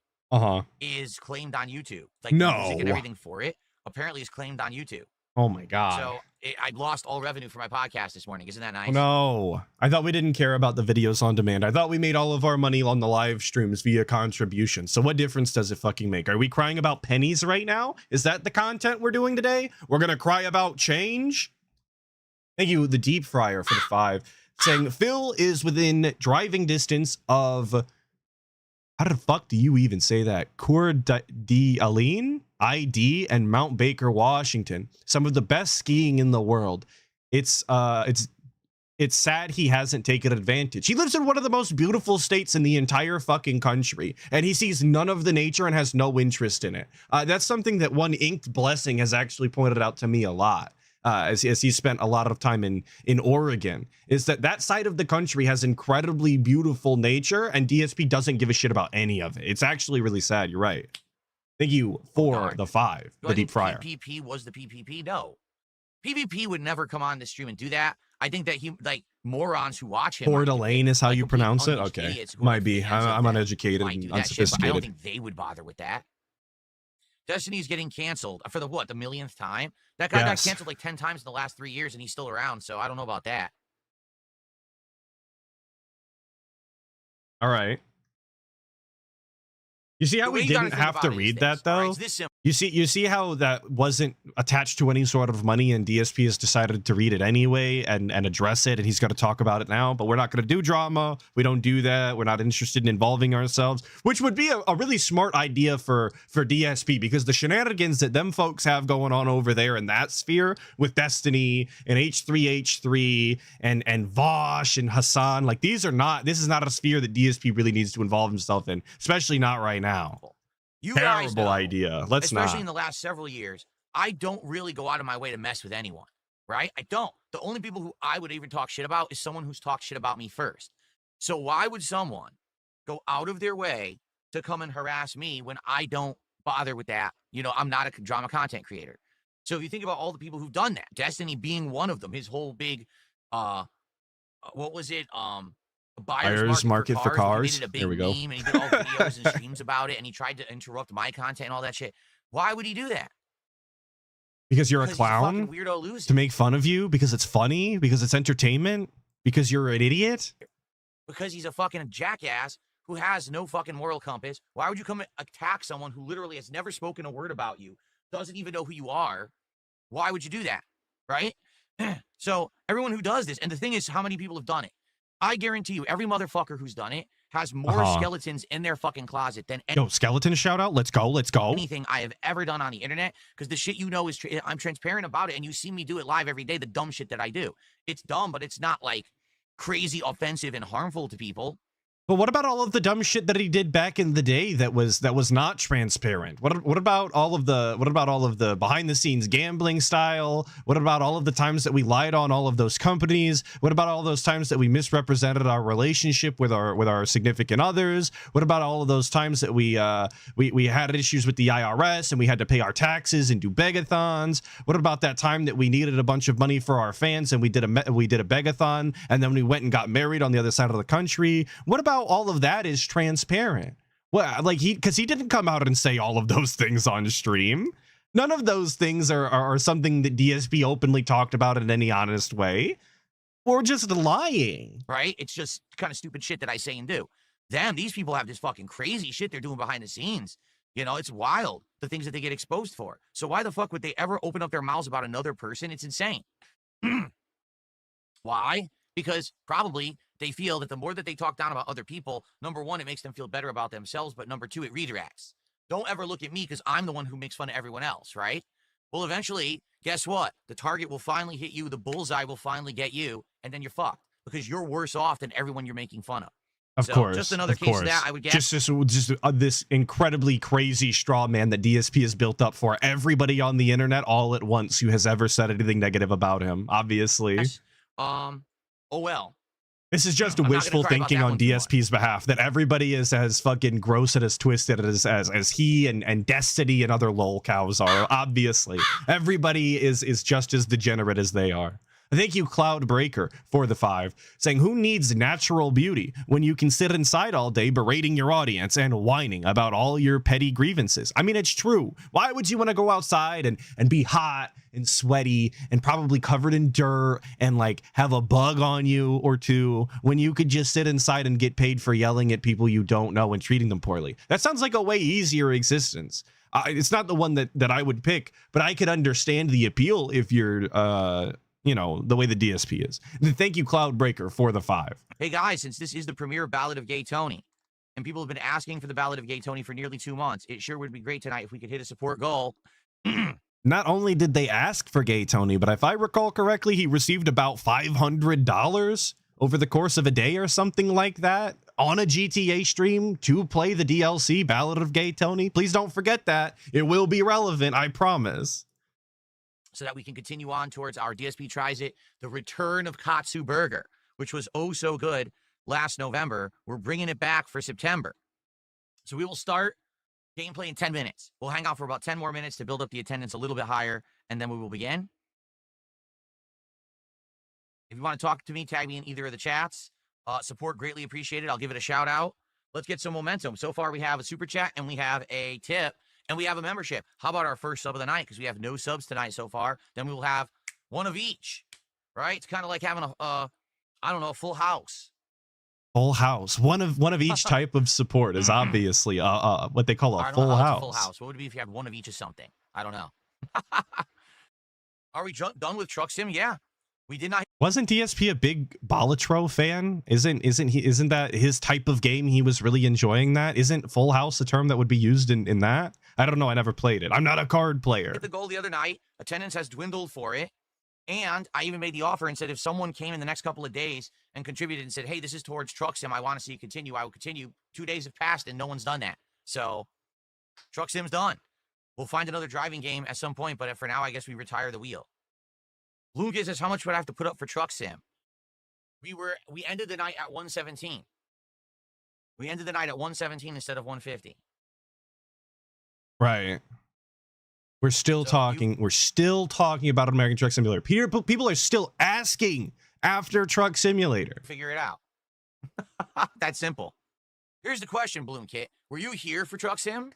is claimed on YouTube. Like the music and No. everything for it apparently is claimed on YouTube. Oh my god. So I lost all revenue for my podcast this morning. Isn't that nice? Oh, no, I thought we didn't care about the videos on demand. I thought we made all of our money on the live streams via contribution. So what difference does it fucking make? Are we crying about pennies right now? Is that the content we're doing today? We're gonna cry about change? Thank you, the Deep Fryer, for the 5, saying Phil is within driving distance of, how the fuck do you even say that? Coeur d'Alene, ID, and Mount Baker, Washington. Some of the best skiing in the world. It's sad he hasn't taken advantage. He lives in one of the most beautiful states in the entire fucking country, and he sees none of the nature and has no interest in it. That's something that one Inked Blessing has actually pointed out to me a lot. As he spent a lot of time in Oregon, is that side of the country has incredibly beautiful nature, and DSP doesn't give a shit about any of it. It's actually really sad. You're right. Thank you for the 5, Do the I Deep think Fryer. PvP was the PvP? No. PvP would never come on the stream and do that. I think that like morons who watch him. Coeur are d'Alene is how like you complete pronounce it? unhinged Okay. idiots who are Might be. fans of I'm that uneducated might and do that shit, but I unsophisticated. don't think they would bother with that. Destiny's getting canceled for the what? The millionth time? That guy got Yes. canceled like 10 times in the last 3 years, and he's still around. So I don't know about that. All right. You see how The way we you gotta didn't think have to about it is read this, that all right? though? It's this simple. You see how that wasn't attached to any sort of money, and DSP has decided to read it anyway and address it, and he's got to talk about it now. But we're not going to do drama. We don't do that. We're not interested in involving ourselves, which would be a really smart idea for DSP, because the shenanigans that them folks have going on over there in that sphere with Destiny and H3H3 and Vosh and Hassan, like this is not a sphere that DSP really needs to involve himself in, especially not right now. You guys Terrible know, idea. Let's not. especially in the last several years, I don't really go out of my way to mess with anyone, right? I don't. The only people who I would even talk shit about is someone who's talked shit about me first. So why would someone go out of their way to come and harass me when I don't bother with that? You know, I'm not a drama content creator. So if you think about all the people who've done that, Destiny being one of them, his whole big, what was it? Buyer's market for cars. He made it a big There we go. meme, and he did all videos and streams about it, and he tried to interrupt my content and all that shit. Why would he do that? Because you're a Because he's clown? fucking weirdo loser. To make fun of you? Because it's funny? Because it's entertainment? Because you're an idiot? Because he's a fucking jackass who has no fucking moral compass. Why would you come and attack someone who literally has never spoken a word about you, doesn't even know who you are? Why would you do that? Right? So everyone who does this, and the thing is, how many people have done it? I guarantee you, every motherfucker who's done it has more skeletons in their fucking closet than Yo, skeleton shout out. Let's go. Let's go. anything I have ever done on the internet. Because the shit you know is, I'm transparent about it, and you see me do it live every day, the dumb shit that I do. It's dumb, but it's not like crazy offensive and harmful to people. But what about all of the dumb shit that he did back in the day that was not transparent? What about all of the behind the scenes gambling style? What about all of the times that we lied on all of those companies? What about all those times that we misrepresented our relationship with our significant others? What about all of those times that we had issues with the IRS and we had to pay our taxes and do begathons? What about that time that we needed a bunch of money for our fans and we did a begathon and then we went and got married on the other side of the country? What about all of that is transparent? Well, like because he didn't come out and say all of those things on stream. None of those things are something that DSP openly talked about in any honest way, or just lying. Right? It's just kind of stupid shit that I say and do. These people have this fucking crazy shit they're doing behind the scenes. You know, it's wild, the things that they get exposed for. So why the fuck would they ever open up their mouths about another person? It's insane. Why? Because probably they feel that the more that they talk down about other people, number one, it makes them feel better about themselves, but number two, it redirects. Don't ever look at me because I'm the one who makes fun of everyone else, right? Well, eventually, guess what? The target will finally hit you, the bullseye will finally get you, and then you're fucked because you're worse off than everyone you're making fun of. Of course. Just another case of that, I would guess. Just this incredibly crazy straw man that DSP has built up for everybody on the internet all at once who has ever said anything negative about him, obviously. Yes. Oh well. This is just wishful thinking on DSP's behalf, that everybody is as fucking gross and as twisted as he and Destiny and other lol cows are. Obviously, everybody is just as degenerate as they are. Thank you, Cloudbreaker, for the 5, saying, who needs natural beauty when you can sit inside all day berating your audience and whining about all your petty grievances? I mean, it's true. Why would you want to go outside and be hot and sweaty and probably covered in dirt and like have a bug on you or two when you could just sit inside and get paid for yelling at people you don't know and treating them poorly? That sounds like a way easier existence. It's not the one that I would pick, but I could understand the appeal if you're you know, the way the DSP is. Thank you, Cloudbreaker, for the 5. Hey guys, since this is the premiere Ballad of Gay Tony, and people have been asking for the Ballad of Gay Tony for nearly 2 months, it sure would be great tonight if we could hit a support goal. Not only did they ask for Gay Tony, but if I recall correctly, he received about $500 over the course of a day or something like that on a GTA stream to play the DLC Ballad of Gay Tony. Please don't forget that. It will be relevant, I promise. So that we can continue on towards our DSP Tries It, the return of Katsu Burger, which was oh so good last November. We're bringing it back for September. So we will start gameplay in 10 minutes. We'll hang out for about 10 more minutes to build up the attendance a little bit higher, and then we will begin. If you want to talk to me, tag me in either of the chats. Support greatly appreciated. I'll give it a shout out. Let's get some momentum. So far, we have a super chat and we have a tip. And we have a membership. How about our first sub of the night? Because we have no subs tonight so far. Then we will have one of each, right? It's kind of like having a full house. Full house. One of each type of support is obviously what they call I a don't know full how it's house. a full house. What would it be if you had one of each of something? I don't know. Are we done with Truck Sim? Yeah. We did not. Wasn't DSP a big Balatro fan? Isn't that his type of game? He was really enjoying that. Isn't full house a term that would be used in that? I don't know. I never played it. I'm not a card player. Hit the goal the other night. Attendance has dwindled for it. And I even made the offer and said if someone came in the next couple of days and contributed and said, hey, this is towards Truck Sim, I want to see you continue, I will continue. 2 days have passed and no one's done that. So Truck Sim's done. We'll find another driving game at some point, but for now, I guess we retire the wheel. Lucas says, how much would I have to put up for Truck Sim? We ended the night at 117. We ended the night at 117 instead of 150. Right. We're still talking about American Truck Simulator. People are still asking after Truck Simulator. Figure it out. That's simple. Here's the question, Bloom Kit. Were you here for Truck Sim?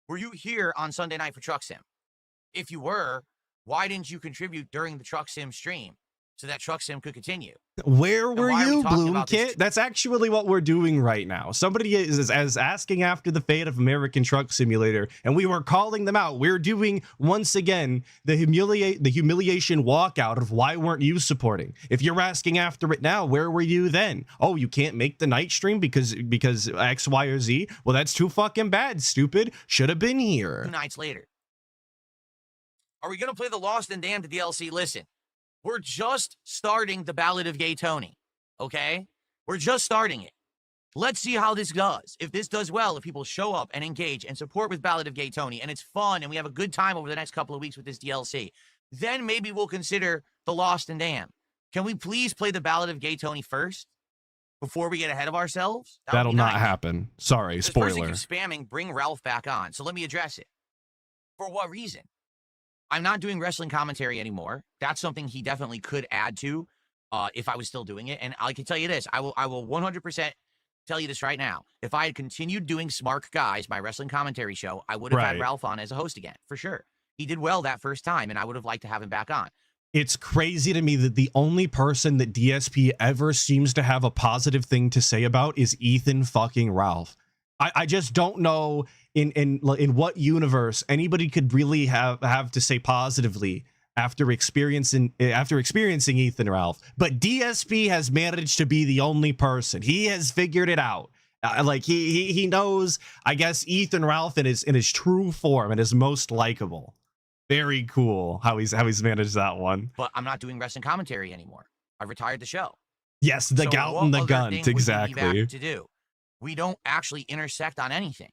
Were you here on Sunday night for Truck Sim? If you were, why didn't you contribute during the Truck Sim stream so that Truck Sim could continue? Where were you, Bloom Kit? That's actually what we're doing right now. Somebody is asking after the fate of American Truck Simulator, and we were calling them out. We're doing, once again, the humiliation walkout of why weren't you supporting? If you're asking after it now, where were you then? Oh, you can't make the night stream because X, Y, or Z? Well, that's too fucking bad, stupid. Should have been here. 2 nights later. Are we going to play the Lost and Damned DLC? Listen. We're just starting the Ballad of Gay Tony, okay? We're just starting it. Let's see how this does. If this does well, if people show up and engage and support with Ballad of Gay Tony, and it's fun, and we have a good time over the next couple of weeks with this DLC, then maybe we'll consider the Lost and Damned. Can we please play the Ballad of Gay Tony first before we get ahead of ourselves? That'll not happen. Sorry, this spoiler. person keeps spamming, bring Ralph back on. So let me address it. For what reason? I'm not doing wrestling commentary anymore. That's something he definitely could add to if I was still doing it. And I can tell you this. I will 100% tell you this right now. If I had continued doing Smart Guys, my wrestling commentary show, I would have had Ralph on as a host again, for sure. He did well that first time, and I would have liked to have him back on. It's crazy to me that the only person that DSP ever seems to have a positive thing to say about is Ethan fucking Ralph. I just don't know in what universe anybody could really have to say positively after experiencing Ethan Ralph. But DSP has managed to be the only person. He has figured it out. Like he knows, I guess, Ethan Ralph in his true form and his most likable. Very cool how he's managed that one. But I'm not doing wrestling commentary anymore. I retired the show. Yes, the gout and the gun, exactly. To do. We don't actually intersect on anything.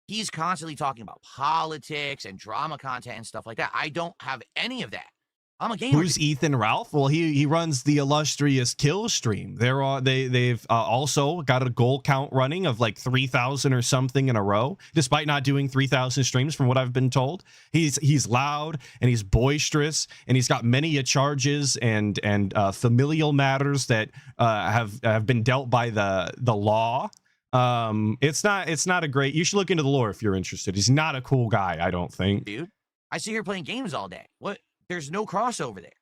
He's constantly talking about politics and drama content and stuff like that. I don't have any of that. I'm a gamer. Who's Ethan Ralph? Well, he runs the illustrious Kill Stream. They've also got a goal count running of like 3,000 or something in a row, despite not doing 3,000 streams from what I've been told. He's loud and he's boisterous, and he's got many charges and familial matters that have been dealt by the law. It's not a great. You should look into the lore if you're interested. He's not a cool guy, I don't think. Dude, I sit here playing games all day. What? There's no crossover there.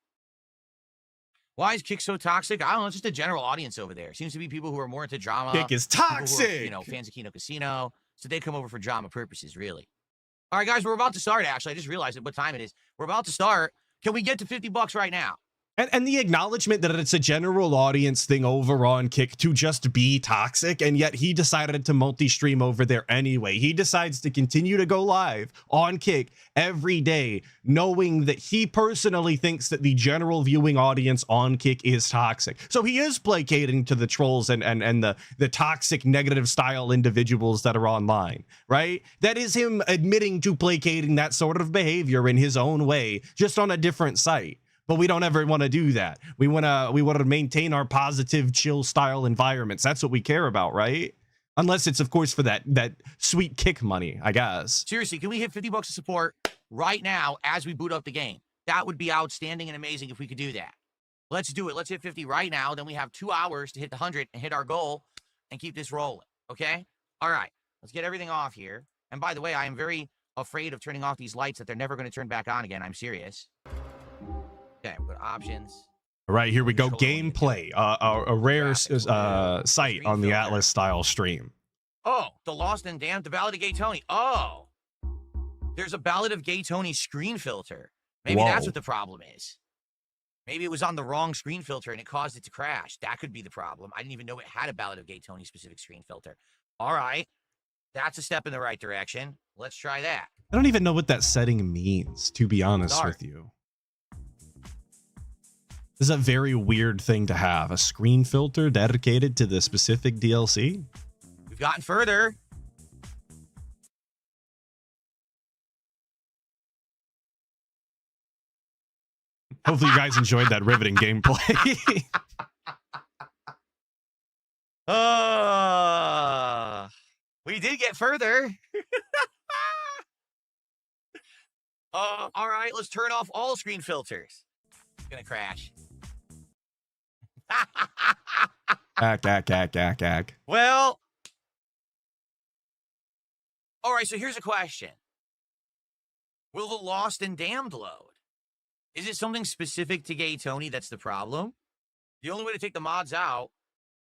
Why is Kick so toxic? I don't know. It's just a general audience over there. Seems to be people who are more into drama. Kick is toxic. Fans of Kino Casino. So they come over for drama purposes, really. All right, guys, we're about to start, actually. I just realized what time it is. We're about to start. Can we get to $50 right now? And the acknowledgement that it's a general audience thing over on Kick to just be toxic, and yet he decided to multi-stream over there anyway. He decides to continue to go live on Kick every day, knowing that he personally thinks that the general viewing audience on Kick is toxic. So he is placating to the trolls and the toxic negative style individuals that are online, right? That is him admitting to placating that sort of behavior in his own way, just on a different site. But we don't ever want to do that. We want to maintain our positive, chill style environments. That's what we care about, right? Unless it's, of course, for that sweet Kick money, I guess. Seriously, can we hit $50 of support right now as we boot up the game? That would be outstanding and amazing if we could do that. Let's do it. Let's hit 50 right now. Then we have 2 hours to hit the 100 and hit our goal and keep this rolling. Okay? All right. Let's get everything off here. And by the way, I am very afraid of turning off these lights that they're never going to turn back on again. I'm serious. Okay, we'll go to options. All right, here we go. Control only Gameplay. A rare graphics, sight screen on the filter. Atlas style stream. Oh, the Lost and Damned, the Ballad of Gay Tony. Oh, there's a Ballad of Gay Tony screen filter. Maybe that's Whoa. what the problem is. Maybe it was on the wrong screen filter and it caused it to crash. That could be the problem. I didn't even know it had a Ballad of Gay Tony specific screen filter. All right, that's a step in the right direction. Let's try that. I don't even know what that setting means, to be honest Start. with you. This is a very weird thing to have. A screen filter dedicated to the specific DLC. We've gotten further. Hopefully you guys enjoyed that riveting gameplay. We did get further. All right, let's turn off all screen filters. It's gonna crash. Ack. Well, all right, so here's a question. Will the Lost and Damned load? Is it something specific to Gay Tony that's the problem? The only way to take the mods out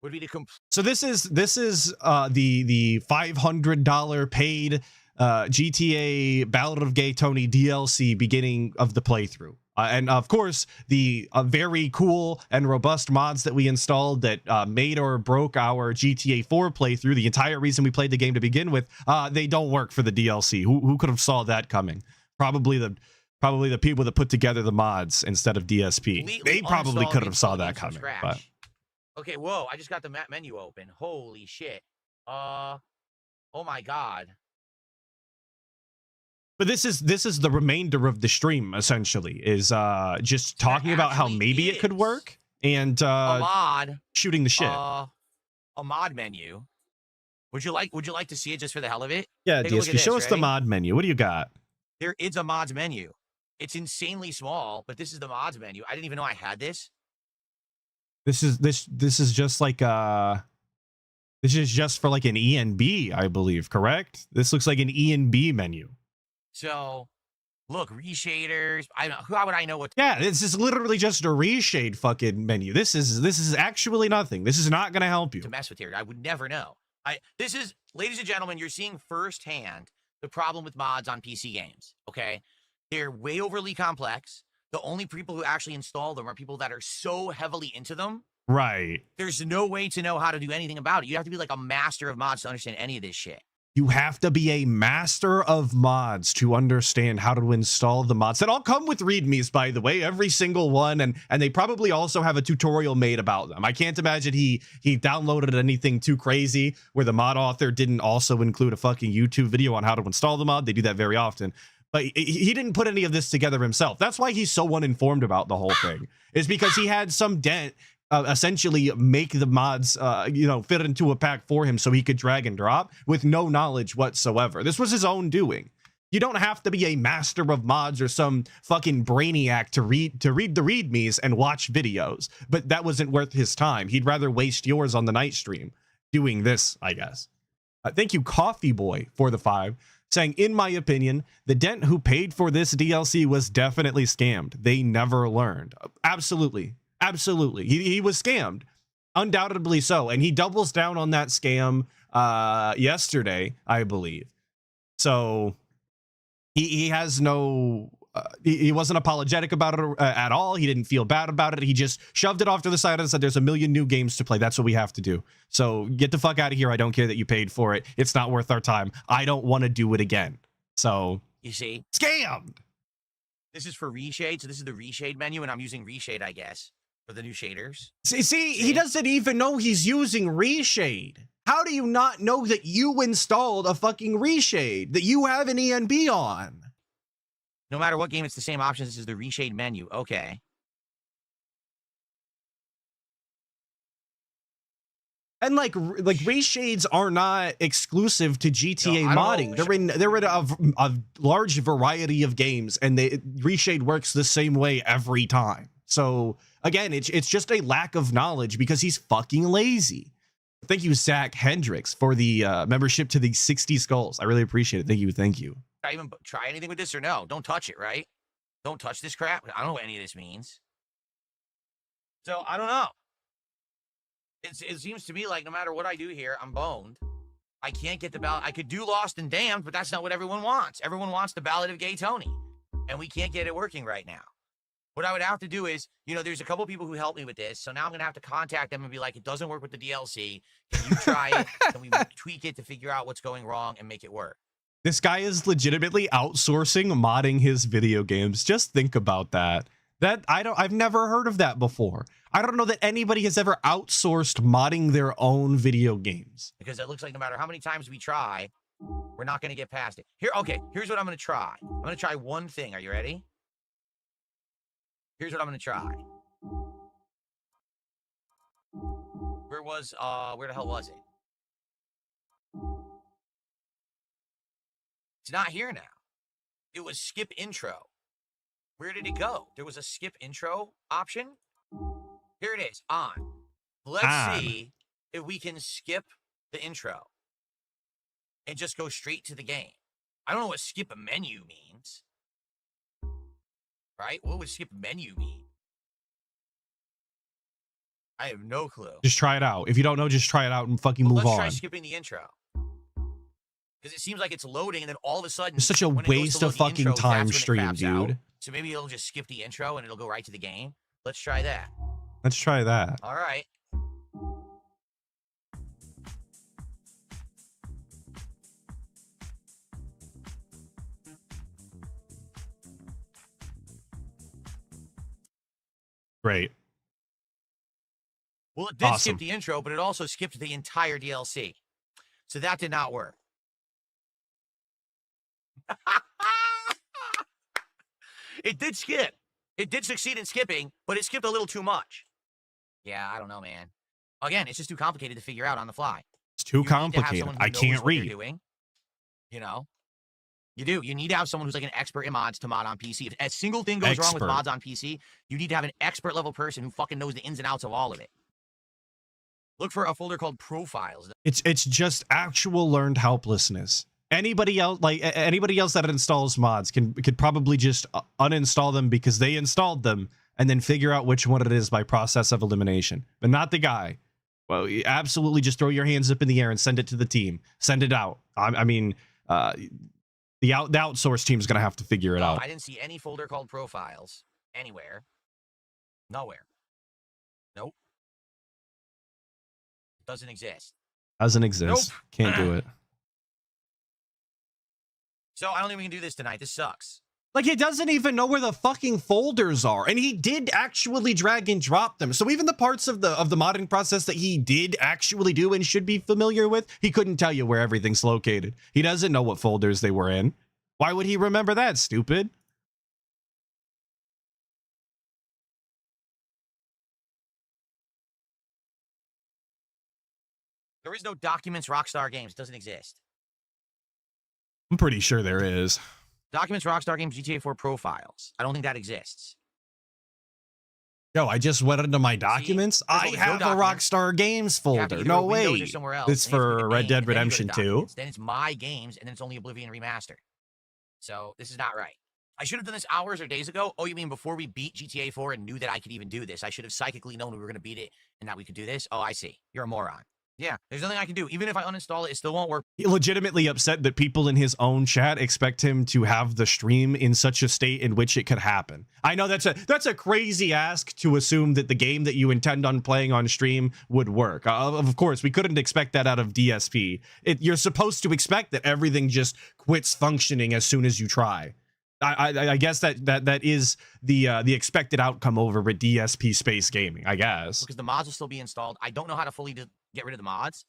would be to So this is the $500 paid GTA Ballad of Gay Tony DLC beginning of the playthrough. And of course, the very cool and robust mods that we installed that made or broke our GTA 4 playthrough, the entire reason we played the game to begin with, they don't work for the DLC. Who could have saw that coming? Probably the people that put together the mods instead of DSP. They probably could have saw that coming. But okay, whoa, I just got the map menu open. Holy shit. Oh my god. But this is the remainder of the stream, essentially, is just talking about how maybe it could work and A mod. shooting the shit. A mod menu. Would you like to see it just for the hell of it? Yeah, Take a look DSP, at show this, us the ready? mod menu. What do you got? There is a mods menu. It's insanely small, but this is the mods menu. I didn't even know I had this. This is just like this is just for like an ENB, I believe, correct? This looks like an ENB menu. So, look, reshaders. How would I know what? Yeah, this is literally just a reshade fucking menu. This is actually nothing. This is not gonna help you. To mess with here. I would never know. This is, ladies and gentlemen, you're seeing firsthand the problem with mods on PC games. Okay, they're way overly complex. The only people who actually install them are people that are so heavily into them. Right. There's no way to know how to do anything about it. You have to be like a master of mods to understand any of this shit. You have to be a master of mods to understand how to install the mods that all come with readmes, by the way, every single one, and they probably also have a tutorial made about them. I can't imagine he downloaded anything too crazy where the mod author didn't also include a fucking YouTube video on how to install the mod. They do that very often. But he didn't put any of this together himself. That's why he's so uninformed about the whole thing, is because he had some dent essentially make the mods, fit into a pack for him so he could drag and drop with no knowledge whatsoever. This was his own doing. You don't have to be a master of mods or some fucking brainiac to read the readmes and watch videos, but that wasn't worth his time. He'd rather waste yours on the night stream doing this, I guess. Thank you, Coffee Boy, for the 5, saying, in my opinion, the Dent who paid for this DLC was definitely scammed. They never learned. Absolutely. Absolutely. He was scammed. Undoubtedly so. And he doubles down on that scam yesterday, I believe. So he has no... he wasn't apologetic about it at all. He didn't feel bad about it. He just shoved it off to the side and said, there's a million new games to play. That's what we have to do. So get the fuck out of here. I don't care that you paid for it. It's not worth our time. I don't want to do it again. So, You see, scammed. this is for reshade. So this is the reshade menu, and I'm using reshade, I guess, for the new shaders. See, he doesn't even know he's using reshade. How do you not know that you installed a fucking reshade, that you have an ENB on? No matter what game, it's the same option. This is the reshade menu. Okay. And like reshades are not exclusive to GTA No, I don't modding. know. They're in a large variety of games, and reshade works the same way every time. So again, it's just a lack of knowledge because he's fucking lazy. Thank you, Zach Hendricks, for the membership to the 60 skulls. I really appreciate it. Thank you. Thank you. Should I even try anything with this or no? Don't touch it, right? Don't touch this crap. I don't know what any of this means. So I don't know. It seems to me like no matter what I do here, I'm boned. I can't get the ballot. I could do Lost and Damned, but that's not what everyone wants. Everyone wants the ballot of Gay Tony, and we can't get it working right now. What I would have to do is, there's a couple people who helped me with this, so now I'm going to have to contact them and be like, it doesn't work with the DLC. Can you try it? Can we tweak it to figure out what's going wrong and make it work? This guy is legitimately outsourcing modding his video games. Just think about that. I've never heard of that before. I don't know that anybody has ever outsourced modding their own video games. Because it looks like no matter how many times we try, we're not going to get past it. Here's what I'm going to try. I'm going to try one thing. Are you ready? Here's what I'm going to try. Where the hell was it? It's not here now. It was skip intro. Where did it go? There was a skip intro option. Here it is, on. Let's see if we can skip the intro and just go straight to the game. I don't know what skip a menu means. Right? What would skip menu mean? I have no clue. Just try it out. If you don't know, just try it out and fucking move on. Let's try skipping the intro. Because it seems like it's loading, and then all of a sudden, it's such a waste of fucking time stream, dude. So maybe it'll just skip the intro and it'll go right to the game. Let's try that. Let's try that. All right. Great. Well, it did skip the intro, but it also skipped the entire DLC. So that did not work. It did skip. It did succeed in skipping, but it skipped a little too much. Yeah, I don't know, man. Again, it's just too complicated to figure out on the fly. It's too complicated. I can't read. You do. You need to have someone who's like an expert in mods to mod on PC. If a single thing goes wrong with mods on PC, you need to have an expert level person who fucking knows the ins and outs of all of it. Look for a folder called profiles. It's just actual learned helplessness. Anybody else that installs mods could probably just uninstall them because they installed them and then figure out which one it is by process of elimination. But not the guy. Well, you absolutely just throw your hands up in the air and send it to the team. Send it out. The outsource team is going to have to figure it out. I didn't see any folder called profiles anywhere. Nowhere. Nope. Doesn't exist. Doesn't exist. Nope. Can't do it. So I don't think we can do this tonight. This sucks. Like, he doesn't even know where the fucking folders are. And he did actually drag and drop them. So even the parts of the modding process that he did actually do and should be familiar with, he couldn't tell you where everything's located. He doesn't know what folders they were in. Why would he remember that, stupid? There is no Documents Rockstar Games. It doesn't exist. I'm pretty sure there is. Documents Rockstar Games GTA 4 profiles. I don't think that exists. Yo, I just went into my documents. I have a Rockstar Games folder. No way. It's for Red Dead Redemption 2. Then it's my games, and then it's only Oblivion Remastered. So this is not right. I should have done this hours or days ago. Oh, you mean before we beat GTA 4 and knew that I could even do this? I should have psychically known we were going to beat it and that we could do this? Oh, I see. You're a moron. Yeah, there's nothing I can do. Even if I uninstall it, it still won't work. He legitimately upset that people in his own chat expect him to have the stream in such a state in which it could happen. I know that's a crazy ask to assume that the game that you intend on playing on stream would work. Of course, we couldn't expect that out of DSP. You're supposed to expect that everything just quits functioning as soon as you try. I guess that is the expected outcome over at DSP Space Gaming, I guess. Because the mods will still be installed. I don't know how to fully get rid of the mods.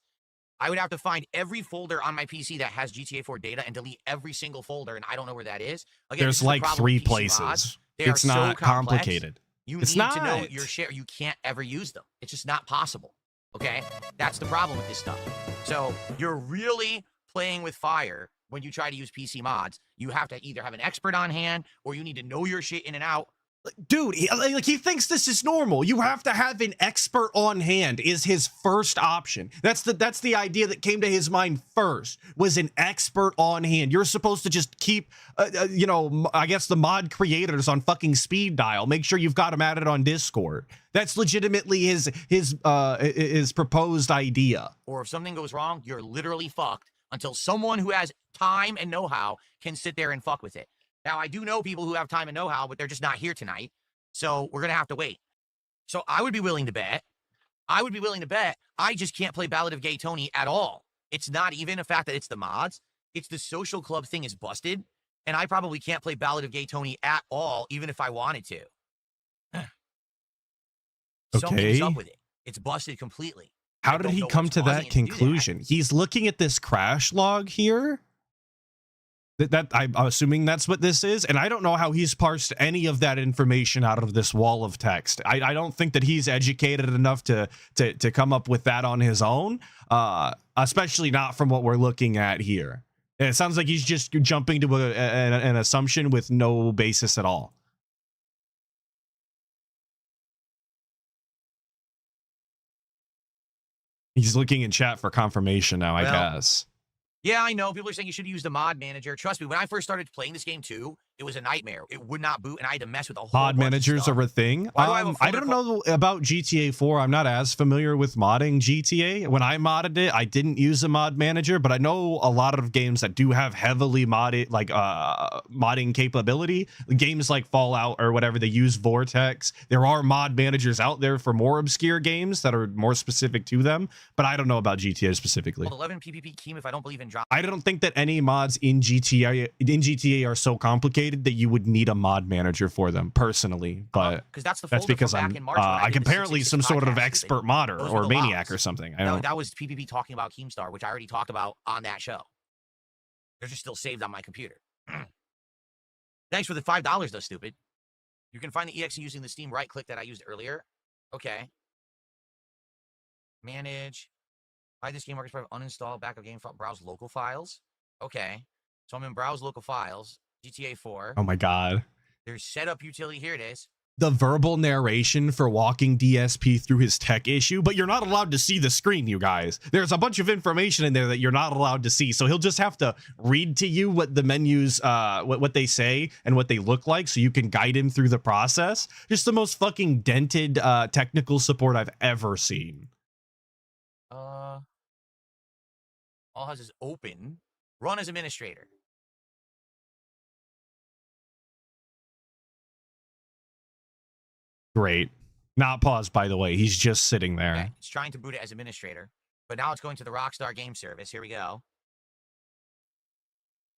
I would have to find every folder on my PC that has GTA 4 data and delete every single folder, and I don't know where that is. Again, there's like 3 places. It's not complicated. You need to know your share. You can't ever use them. It's just not possible. Okay? That's the problem with this stuff. So you're really playing with fire when you try to use PC mods. You have to either have an expert on hand, or you need to know your shit in and out, Dude, he thinks this is normal. You have to have an expert on hand is his first option. That's the idea that came to his mind first, was an expert on hand. You're supposed to just keep, you know, I guess the mod creators on fucking speed dial. Make sure you've got them added on Discord. That's legitimately his proposed idea. Or if something goes wrong, you're literally fucked until someone who has time and know-how can sit there and fuck with it. Now, I do know people who have time and know-how, but they're just not here tonight. So we're going to have to wait. So I would be willing to bet. I just can't play Ballad of Gay Tony at all. It's not even a fact that it's the mods. It's the social club thing is busted. And I probably can't play Ballad of Gay Tony at all, even if I wanted to. Something's up with it. It's busted completely. How did he come to that conclusion? He's looking at this crash log here. That I'm assuming that's what this is, and I don't know how he's parsed any of that information out of this wall of text. I don't think that he's educated enough to come up with that on his own, especially not from what we're looking at here. It sounds like he's just jumping to an assumption with no basis at all. He's looking in chat for confirmation now, I guess. Yeah, I know. People are saying you should use the mod manager. Trust me, when I first started playing this game too, it was a nightmare. It would not boot, and I had to mess with a whole mod managers are a thing. I don't know about GTA 4. I'm not as familiar with modding GTA. When I modded it, I didn't use a mod manager, but I know a lot of games that do have heavily modded, like modding capability. Games like Fallout or whatever, they use Vortex. There are mod managers out there for more obscure games that are more specific to them, but I don't know about GTA specifically. Well, 11 PPP Keem, if I don't believe in drop. I don't think that any mods in GTA are so complicated that you would need a mod manager for them personally, but that's because I'm apparently some sort of expert modder or maniac or something. I don't. That was PPP talking about Keemstar, which I already talked about on that show. They're just still saved on my computer. Thanks for the $5 though, stupid. You can find the exe using the Steam right click that I used earlier. Okay. Manage. Hide this game works. Uninstall backup game file. Browse local files. Okay. So I'm in browse local files. GTA 4. Oh my god. There's setup utility. Here it is. The verbal narration for walking DSP through his tech issue, but you're not allowed to see the screen, you guys. There's a bunch of information in there that you're not allowed to see, so he'll just have to read to you what the menus, what they say and what they look like, so you can guide him through the process. Just the most fucking dented technical support I've ever seen. All has is open. Run as administrator. Great. Not paused, by the way. He's just sitting there. Okay. It's trying to boot it as administrator, but now it's going to the Rockstar game service. Here we go.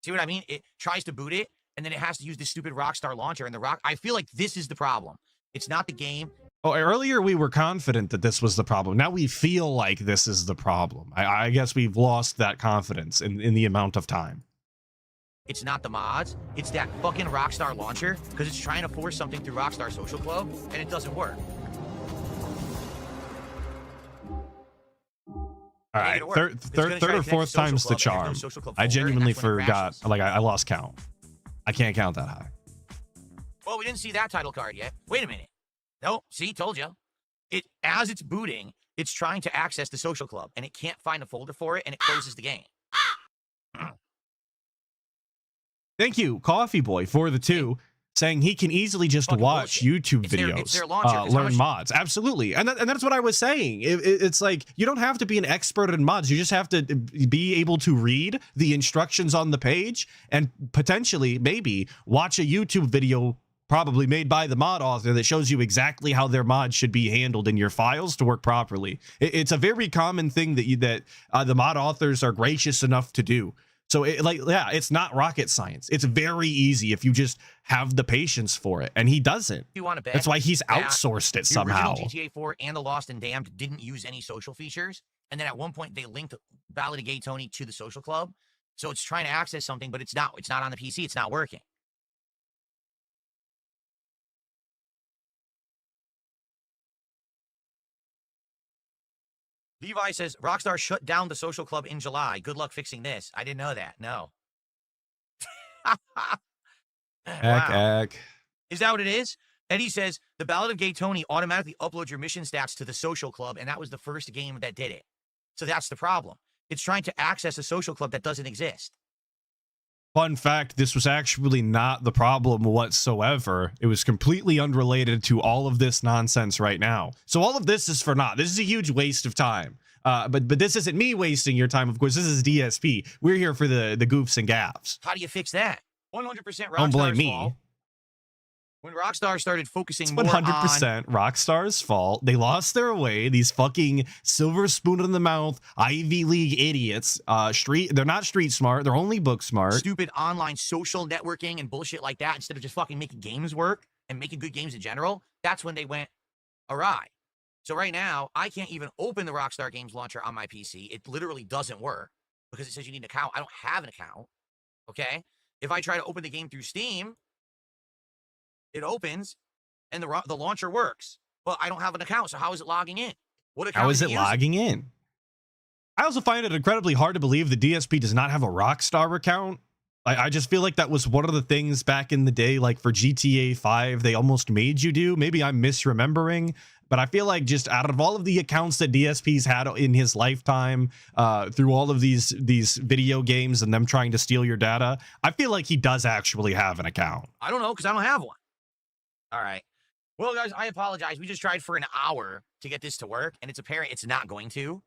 See what I mean? It tries to boot it, and then it has to use this stupid Rockstar launcher. And I feel like this is the problem. It's not the game. Oh, earlier we were confident that this was the problem. Now we feel like this is the problem. I guess we've lost that confidence in the amount of time. It's not the mods. It's that fucking Rockstar launcher, because it's trying to force something through Rockstar Social Club, and it doesn't work. All right, third or fourth time's the charm. I genuinely forgot. Like, I lost count. I can't count that high. Well, we didn't see that title card yet. Wait a minute. Nope. See, told you. As it's booting, it's trying to access the Social Club, and it can't find a folder for it, and it closes the game. Thank you, Coffee Boy, for the 2, saying he can easily just watch YouTube videos, learn mods. Absolutely. And that's what I was saying. It's like, you don't have to be an expert in mods. You just have to be able to read the instructions on the page and potentially, maybe, watch a YouTube video probably made by the mod author that shows you exactly how their mod should be handled in your files to work properly. It's a very common thing that the mod authors are gracious enough to do. So it's not rocket science. It's very easy if you just have the patience for it, and he doesn't. You want to bet? That's why he's outsourced it somehow. The original GTA 4 and the Lost and Damned didn't use any social features, and then at one point they linked Ballad of Gay Tony to the Social Club. So it's trying to access something, but it's not. It's not on the PC. It's not working. Levi says, Rockstar shut down the Social Club in July. Good luck fixing this. I didn't know that. No. Wow. Is that what it is? Eddie says the Ballad of Gay Tony automatically uploads your mission stats to the social club, and that was the first game that did it. So that's the problem. It's trying to access a social club that doesn't exist. Fun fact, this was actually not the problem whatsoever. It was completely unrelated to all of this nonsense right now. So all of this is for naught. This is a huge waste of time. But this isn't me wasting your time, of course. This is DSP. We're here for the goofs and gaffs. How do you fix that? 100% Rockstar's Don't blame me. fault. When Rockstar started focusing It's more 100% Rockstar's fault. They lost their way. These fucking silver spoon in the mouth Ivy League idiots. They're not street smart. They're only book smart. Stupid online social networking and bullshit like that, instead of just fucking making games work and making good games in general, that's when they went awry. So right now, I can't even open the Rockstar Games launcher on my PC. It literally doesn't work because it says you need an account. I don't have an account, okay? If I try to open the game through Steam, it opens and the launcher works, but I don't have an account. So how is it logging in? What account How is it using? logging in? I also find it incredibly hard to believe the DSP does not have a Rockstar account. I just feel like that was one of the things back in the day, like for GTA 5, they almost made you do. Maybe I'm misremembering, but I feel like just out of all of the accounts that DSP's had in his lifetime, through all of these video games and them trying to steal your data, I feel like he does actually have an account. I don't know because I don't have one. All right. Well, guys, I apologize. We just tried for an hour to get this to work, and it's apparent it's not going to.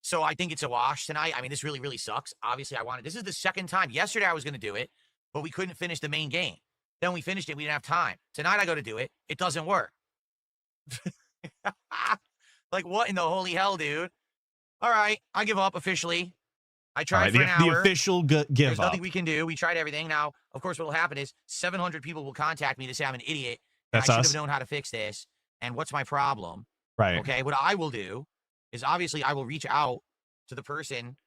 So I think it's a wash tonight. I mean, this really, really sucks. Obviously, this is the second time. Yesterday, I was going to do it, but we couldn't finish the main game. Then we finished it. We didn't have time. Tonight, I go to do it. It doesn't work. Like, what in the holy hell, dude? All right. I give up officially. I tried for an hour. The official give There's up. nothing we can do. We tried everything. Now, of course, what will happen is 700 people will contact me to say I'm an idiot. That's I should us. have known how to fix this. And what's my problem? Right. Okay. What I will do is obviously I will reach out to the persons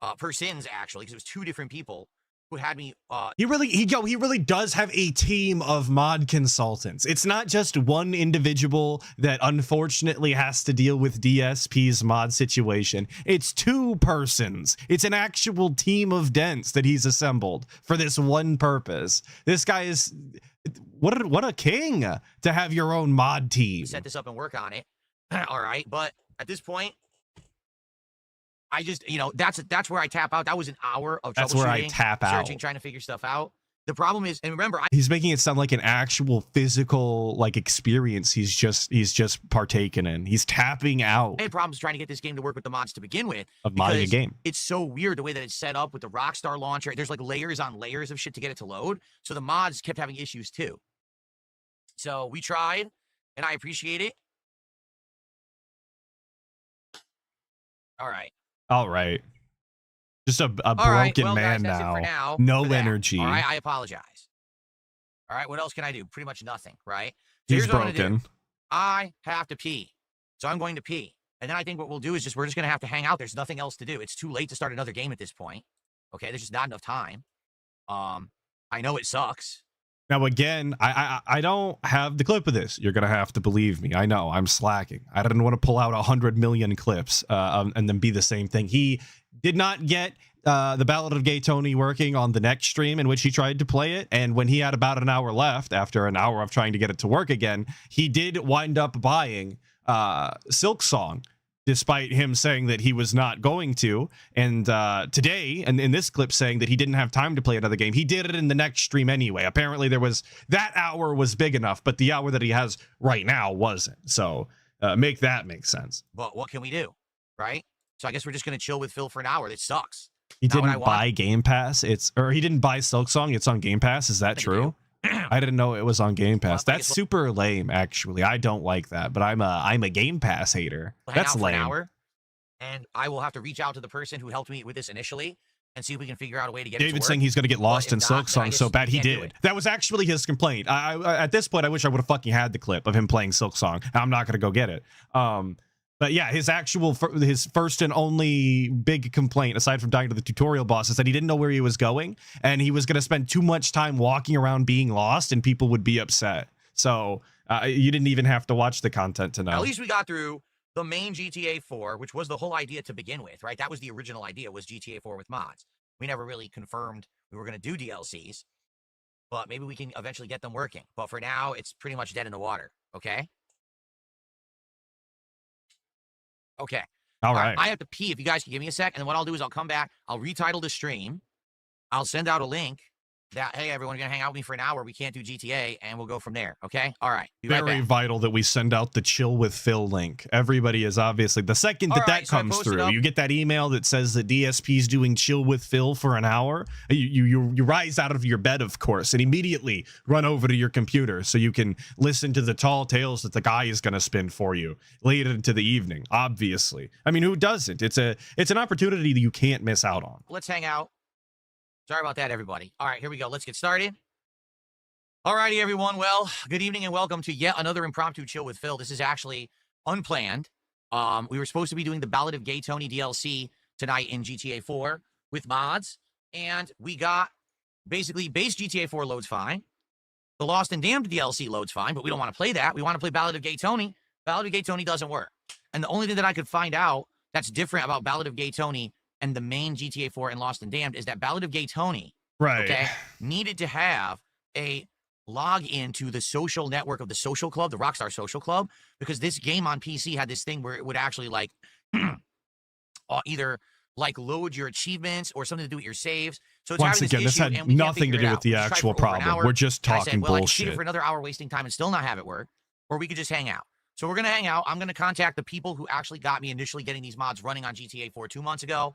actually, because it was two different people who had me. He really does have a team of mod consultants. It's not just one individual that unfortunately has to deal with DSP's mod situation. It's two persons. It's an actual team of dents that he's assembled for this one purpose. This guy is what a king to have your own mod team. Set this up and work on it. All right, but at this point, I just, that's where I tap out. That was an hour of troubleshooting. That's where I tap out. Searching, trying to figure stuff out. The problem is, and remember, he's making it sound like an actual physical experience he's just partaking in. He's tapping out. I had problems trying to get this game to work with the mods to begin with. Of modding a game. It's so weird the way that it's set up with the Rockstar launcher. There's like layers on layers of shit to get it to load. So the mods kept having issues too. So we tried, and I appreciate it. All right. Just a broken well, man guys, that's now. it for now. No For that. energy. All right, I apologize. All right, what else can I do? Pretty much nothing, right? So He's here's what I'm gonna broken. do. I have to pee. So I'm going to pee. And then I think what we'll do is we're just going to have to hang out. There's nothing else to do. It's too late to start another game at this point. Okay, there's just not enough time. I know it sucks. Now, again, I don't have the clip of this. You're going to have to believe me. I know, I'm slacking. I didn't want to pull out 100 million clips and then be the same thing. He did not get the Ballad of Gay Tony working on the next stream in which he tried to play it. And when he had about an hour left, after an hour of trying to get it to work again, he did wind up buying Silk Song, despite him saying that he was not going to. And today, and in this clip saying that he didn't have time to play another game, he did it in the next stream anyway. Apparently that hour was big enough, but the hour that he has right now wasn't. So make that make sense. But what can we do, right? So I guess we're just going to chill with Phil for an hour. That sucks. He Not what I didn't want. buy Game Pass. Or he didn't buy Silk Song. It's on Game Pass. Is that I think true? I didn't know it was on Game Pass. Well, I That's guess super lame, actually. I don't like that, but I'm a Game Pass hater. We'll hang That's out for an lame. hour, and I will have to reach out to the person who helped me with this initially and see if we can figure out a way to get it to David's work. saying he's going to get lost if in not, Silk then I Song guess so bad he you can't do did. it. That was actually his complaint. I at this point, I wish I would have fucking had the clip of him playing Silk Song. I'm not going to go get it. But yeah, his first and only big complaint, aside from dying to the tutorial boss, is that he didn't know where he was going, and he was going to spend too much time walking around being lost, and people would be upset. So you didn't even have to watch the content to know. At least we got through the main GTA 4, which was the whole idea to begin with, right? That was the original idea, was GTA 4 with mods. We never really confirmed we were going to do DLCs. but maybe we can eventually get them working. But for now, it's pretty much dead in the water. Okay. Okay. All right. I have to pee. If you guys can give me a sec, and then what I'll do is I'll come back. I'll retitle the stream. I'll send out a link that, hey, everyone, you're going to hang out with me for an hour. We can't do GTA, and we'll go from there. Okay? All right. Be right Very back. vital that we send out the Chill with Phil link. Everybody is obviously, the second that that so I comes posted through, up- you get that email that says that DSP's doing Chill with Phil for an hour. You rise out of your bed, of course, and immediately run over to your computer so you can listen to the tall tales that the guy is going to spin for you late into the evening. Obviously, I mean, who doesn't? It's an opportunity that you can't miss out on. Let's hang out. Sorry about that, everybody. All right, here we go. Let's get started. All righty, everyone. Well, good evening and welcome to yet another impromptu Chill with Phil. This is actually unplanned. We were supposed to be doing the Ballad of Gay Tony DLC tonight in GTA 4 with mods, and we got basically base GTA 4 loads fine. The Lost and Damned DLC loads fine, but we don't want to play that. We want to play Ballad of Gay Tony. Ballad of Gay Tony doesn't work. And the only thing that I could find out that's different about Ballad of Gay Tony and the main GTA 4 and Lost and Damned is that Ballad of Gay Tony, Right. okay, needed to have a log into the social network of the social club, the Rockstar Social Club, because this game on PC had this thing where it would actually like either like load your achievements or something to do with your saves. So it's Once having again, this issue, had and we can't nothing to figure do it with out. the We tried actual for over an problem. hour, We're just and I talking said, well, I can bullshit. sit for another hour wasting time and still not have it work, or we could just hang out. So we're going to hang out. I'm going to contact the people who actually got me initially getting these mods running on GTA 4 2 months ago.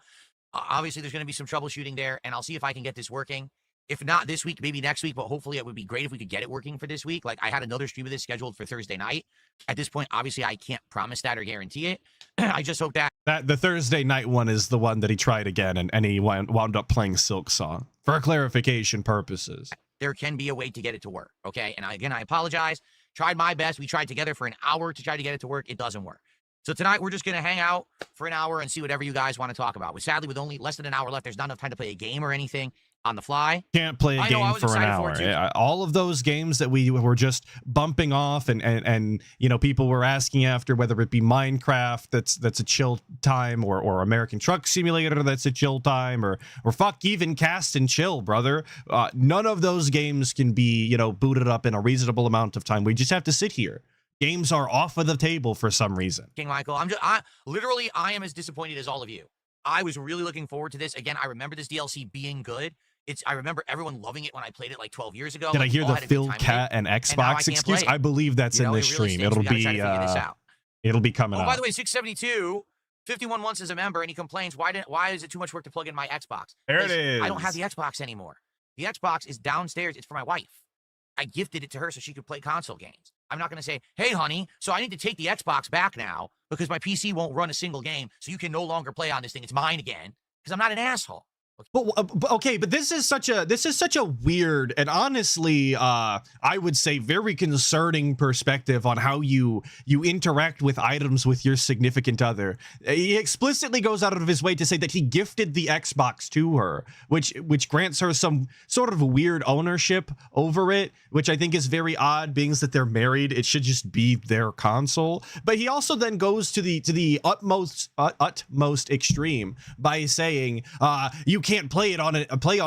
Obviously, there's going to be some troubleshooting there, and I'll see if I can get this working. If not this week, maybe next week, but hopefully it would be great if we could get it working for this week. Like, I had another stream of this scheduled for Thursday night. At this point, obviously, I can't promise that or guarantee it. I just hope that The Thursday night one is the one that he tried again, and he wound up playing Silk Song for clarification purposes. there can be a way to get it to work, okay? And again, I apologize. Tried my best. We tried together for an hour to try to get it to work. It doesn't work. So tonight, we're just going to hang out for an hour and see whatever you guys want to talk about. Sadly, with only less than an hour left, there's not enough time to play a game or anything on the fly. Can't play a I know, I game was for an excited for it hour. too. Yeah, all of those games that we were just bumping off, and you know, people were asking after, whether it be Minecraft that's a chill time, or American Truck Simulator that's a chill time, or fuck even Cast and Chill, brother. None of those games can be, you know, booted up in a reasonable amount of time. We just have to sit here. Games are off of the table for some reason. King Michael, I am as disappointed as all of you. I was really looking forward to this. Again, I remember this DLC being good. I remember everyone loving it when I played it like 12 years ago. Did I Like, hear all the had a good Phil time with Cat it, and now I Xbox can't excuse? play it. I believe that's You in know, this it really stream. stinks. We gotta try to figure this out. It'll be coming Oh, up. by the way, 672, 51 months as a member, and he complains, why is it too much work to plug in my Xbox? There it 'Cause I don't have is. the Xbox anymore. The Xbox is downstairs. It's for my wife. I gifted it to her so she could play console games. I'm not going to say, hey, honey, so I need to take the Xbox back now because my PC won't run a single game, so you can no longer play on this thing. It's mine again, because I'm not an asshole. But okay, but this is such a weird and honestly, I would say very concerning perspective on how you interact with items with your significant other. He explicitly goes out of his way to say that he gifted the Xbox to her, which grants her some sort of weird ownership over it, which I think is very odd, being that they're married. It should just be their console. But he also then goes to the utmost extreme by saying, you can't play on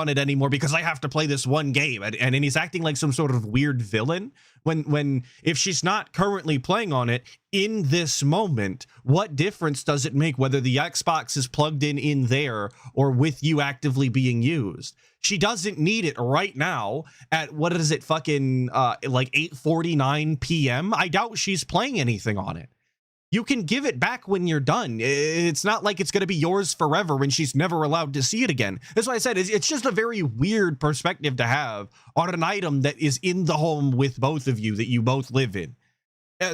it anymore because I have to play this one game, and he's acting like some sort of weird villain when if she's not currently playing on it in this moment, what difference does it make whether the Xbox is plugged in there or with you actively being used? She doesn't need it right now at, what is it, fucking like 8:49 p.m. I doubt she's playing anything on it. You can give it back when you're done. It's not like it's going to be yours forever when she's never allowed to see it again. That's why I said it's just a very weird perspective to have on an item that is in the home with both of you, that you both live in.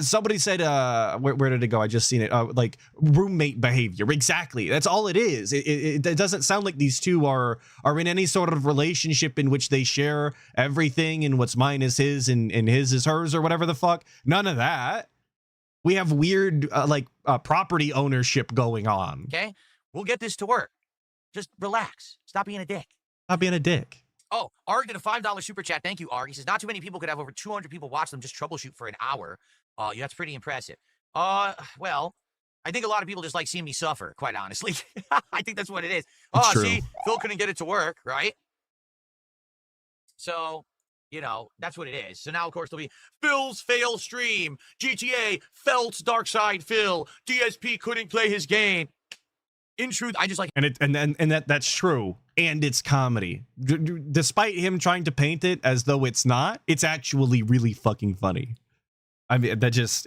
Somebody said, where did it go? I just seen it. Like roommate behavior. Exactly. That's all it is. It doesn't sound like these two are in any sort of relationship in which they share everything, and what's mine is his and his is hers, or whatever the fuck. None of that. We have weird, property ownership going on. Okay? We'll get this to work. Just relax. Stop being a dick. Stop being a dick. Oh, Arg did a $5 super chat. Thank you, Arg. He says, not too many people could have over 200 people watch them just troubleshoot for an hour. Yeah, that's pretty impressive. Well, I think a lot of people just like seeing me suffer, quite honestly. I think that's what it is. It's Oh, true. see, Phil couldn't get it to work, right? So, You know, that's what it is. So now, of course, there'll be Phil's fail stream. GTA, Felt's Dark Side Phil. DSP couldn't play his game. In truth, I just like... And that's true. And it's comedy. Despite him trying to paint it as though it's not, it's actually really fucking funny. I mean, that just...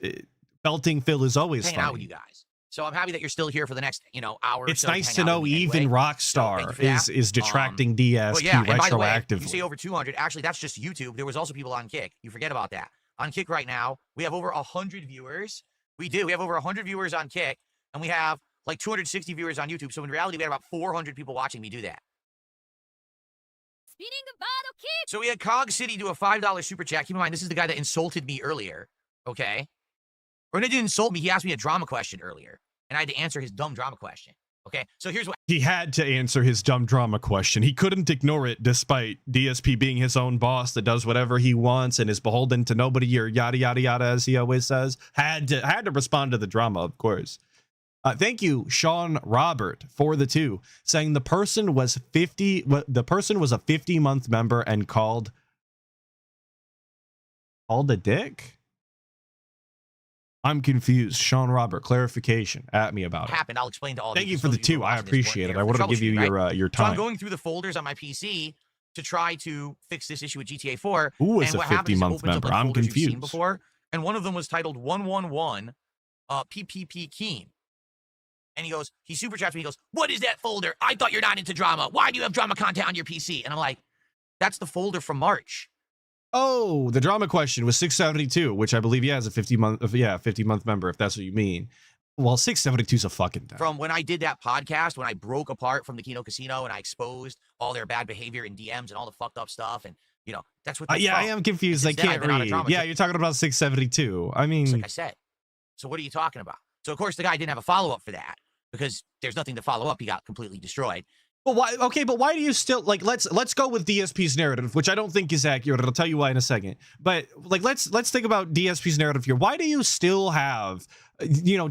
Felting Phil is always hanging funny. out with you guys. So I'm happy that you're still here for the next, hour. It's so nice to hang out know with me even anyway. Rockstar So is detracting DSP But yeah, and by the way, retroactively. you say over 200. Actually, that's just YouTube. There was also people on Kick. You forget about that. On Kick right now, we have over 100 viewers. We do. We have over 100 viewers on Kick, and we have like 260 viewers on YouTube. So in reality, we had about 400 people watching me do that. So we had Cog City do a $5 super chat. Keep in mind, this is the guy that insulted me earlier. Okay? Or he didn't insult me. He asked me a drama question earlier, and I had to answer his dumb drama question. Okay? So here's what... He had to answer his dumb drama question. He couldn't ignore it despite DSP being his own boss that does whatever he wants and is beholden to nobody or yada, yada, yada, as he always says. Had to respond to the drama, of course. Thank you, Sean Robert, for the 2, saying the person was a 50-month member and called a dick? I'm confused. Sean Robert, clarification at me about it. Happened. I'll explain to all. Thank you for the 2. I appreciate it. I wanted to give you your So I'm time. going through the folders on my PC to try to fix this issue with GTA 4. Who is and a what happens is it 50-month opens up, member? like, I'm folders you've seen confused. Before, and one of them was titled 111 PPP Keem. And he goes, he super chats me. He goes, "What is that folder? I thought you're not into drama. Why do you have drama content on your PC?" And I'm like, that's the folder from March. Oh, the drama question was 672, which I believe, yeah, is a 50-month member, if that's what you mean. Well, 672 is a fucking thing. From when I did that podcast, when I broke apart from the Kino Casino and I exposed all their bad behavior in DMs and all the fucked up stuff, and that's what. Yeah, I am confused. I can't read. Yeah, you're talking about 672. I mean, like I said. So what are you talking about? So of course the guy didn't have a follow up for that because there's nothing to follow up. He got completely destroyed. Well, why? Okay, but why do you still like? Let's go with DSP's narrative, which I don't think is accurate. I'll tell you why in a second. But like, let's think about DSP's narrative here. Why do you still have,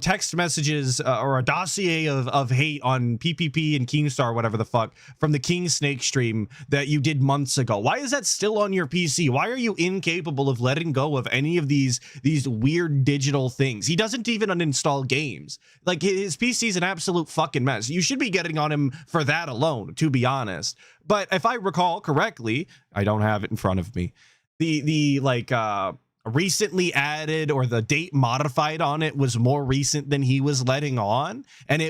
text messages or a dossier of hate on PPP and Keemstar, whatever the fuck, from the King Snake stream that you did months ago? Why is that still on your PC? Why are you incapable of letting go of any of these weird digital things? He doesn't even uninstall games. Like, his PC is an absolute fucking mess. You should be getting on him for that alone, to be honest. But if I recall correctly, I don't have it in front of me. The recently added or the date modified on it was more recent than he was letting on. And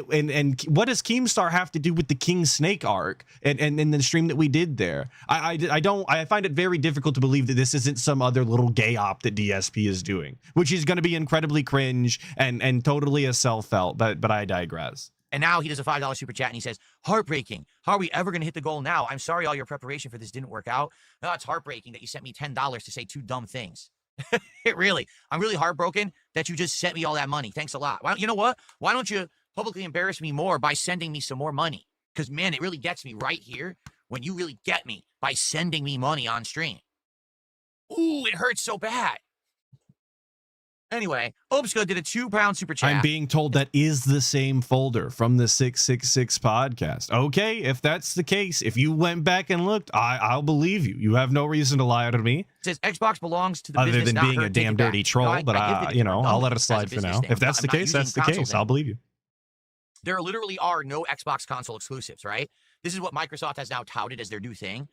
what does Keemstar have to do with the King Snake arc and the stream that we did there? I find it very difficult to believe that this isn't some other little gay op that DSP is doing, which is going to be incredibly cringe and totally a self-felt, but I digress. And now he does a $5 super chat and he says, "Heartbreaking. How are we ever going to hit the goal now? I'm sorry all your preparation for this didn't work out. No, it's heartbreaking that you sent me $10 to say 2 dumb things." I'm really heartbroken that you just sent me all that money. Thanks a lot. You know what? Why don't you publicly embarrass me more by sending me some more money? Because, man, it really gets me right here when you really get me by sending me money on stream. Ooh, it hurts so bad. Anyway, Obska did a £2 super chat. I'm being told that is the same folder from the 666 podcast. Okay, if that's the case, if you went back and looked, I'll believe you. You have no reason to lie to me. It says Xbox belongs to the other business, than not being her, a take damn it back. dirty troll. No, but I'll let it slide for now. If that's the case, that's the case. I'll believe you. There literally are no Xbox console exclusives, right? This is what Microsoft has now touted as their new thing.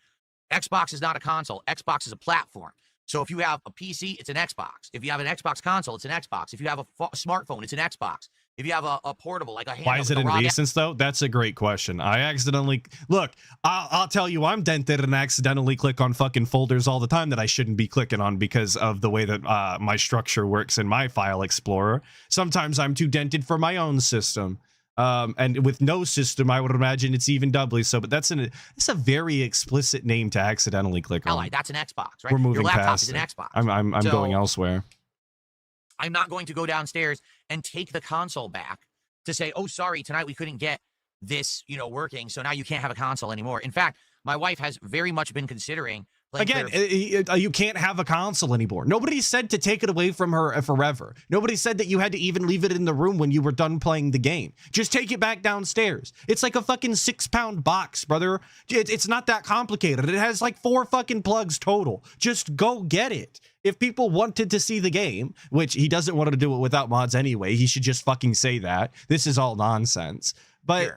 Xbox is not a console. Xbox is a platform. So if you have a PC, it's an Xbox. If you have an Xbox console, it's an Xbox. If you have a smartphone, it's an Xbox. If you have a portable, like a handheld. Why is it in recents, though? That's a great question. I accidentally... Look, I'll tell you, I'm dented and accidentally click on fucking folders all the time that I shouldn't be clicking on because of the way that my structure works in my file explorer. Sometimes I'm too dented for my own system. And with no system, I would imagine it's even doubly so. But it's a very explicit name to accidentally click on. That's an Xbox, right? We're moving Your laptop past is an Xbox. I'm going elsewhere. I'm not going to go downstairs and take the console back to say, "Oh, sorry, tonight we couldn't get this, working, so now you can't have a console anymore." In fact, my wife has very much been considering playing Again, you can't have a console anymore. Nobody said to take it away from her forever. Nobody said that you had to even leave it in the room when you were done playing the game. Just take it back downstairs. It's like a fucking 6-pound box, brother. It's not that complicated. It has like 4 fucking plugs total. Just go get it. If people wanted to see the game, which he doesn't want to do it without mods anyway, he should just fucking say that. This is all nonsense. But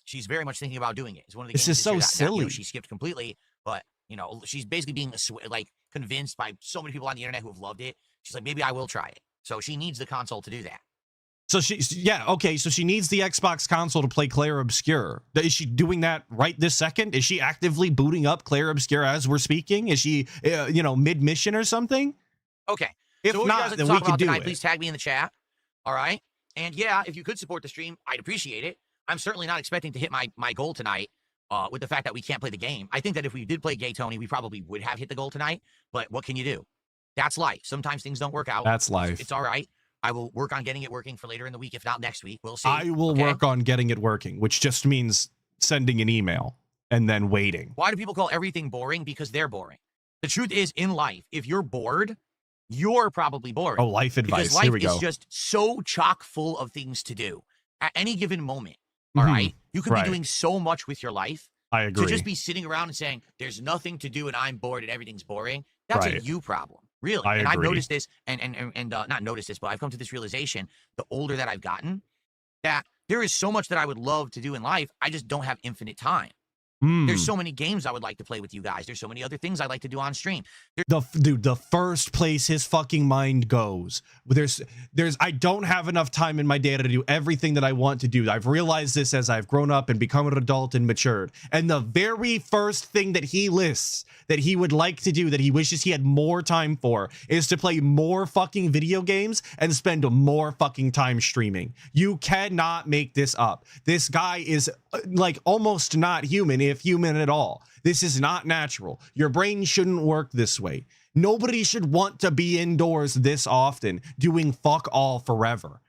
she's very much thinking about doing it. It's one of the this games is so silly. she skipped completely, but she's basically being like convinced by so many people on the internet who have loved it. She's like, maybe I will try it. So she needs the console to do that. So so she needs the Xbox console to play Clair Obscur. Is she doing that right this second? Is she actively booting up Clair Obscur as we're speaking? Is she, mid-mission or something? Okay. If so not, then we can do it. Please tag me in the chat. All right. And yeah, if you could support the stream, I'd appreciate it. I'm certainly not expecting to hit my goal tonight with the fact that we can't play the game. I think that if we did play Gay Tony, we probably would have hit the goal tonight. But what can you do? That's life. Sometimes things don't work out. That's life. It's all right. I will work on getting it working for later in the week, if not next week. We'll see. I will work on getting it working, which just means sending an email and then waiting. Why do people call everything boring? Because they're boring. The truth is, in life, if you're bored, you're probably boring. Oh, life advice. Because life Here we go. is just so chock full of things to do at any given moment. All right? You could be doing so much with your life. I agree. To just be sitting around and saying, there's nothing to do and I'm bored and everything's boring, that's a you problem. Really. I and agree. I've noticed this, and not noticed this, but I've come to this realization, the older that I've gotten, that there is so much that I would love to do in life. I just don't have infinite time. There's so many games I would like to play with you guys. There's so many other things I'd like to do on stream. The first place his fucking mind goes, I don't have enough time in my day to do everything that I want to do. I've realized this as I've grown up and become an adult and matured. And the very first thing that he lists that he would like to do, that he wishes he had more time for, is to play more fucking video games and spend more fucking time streaming. You cannot make this up. This guy is like almost not human, if human at all. This is not natural. Your brain shouldn't work this way. Nobody should want to be indoors this often, doing fuck all forever.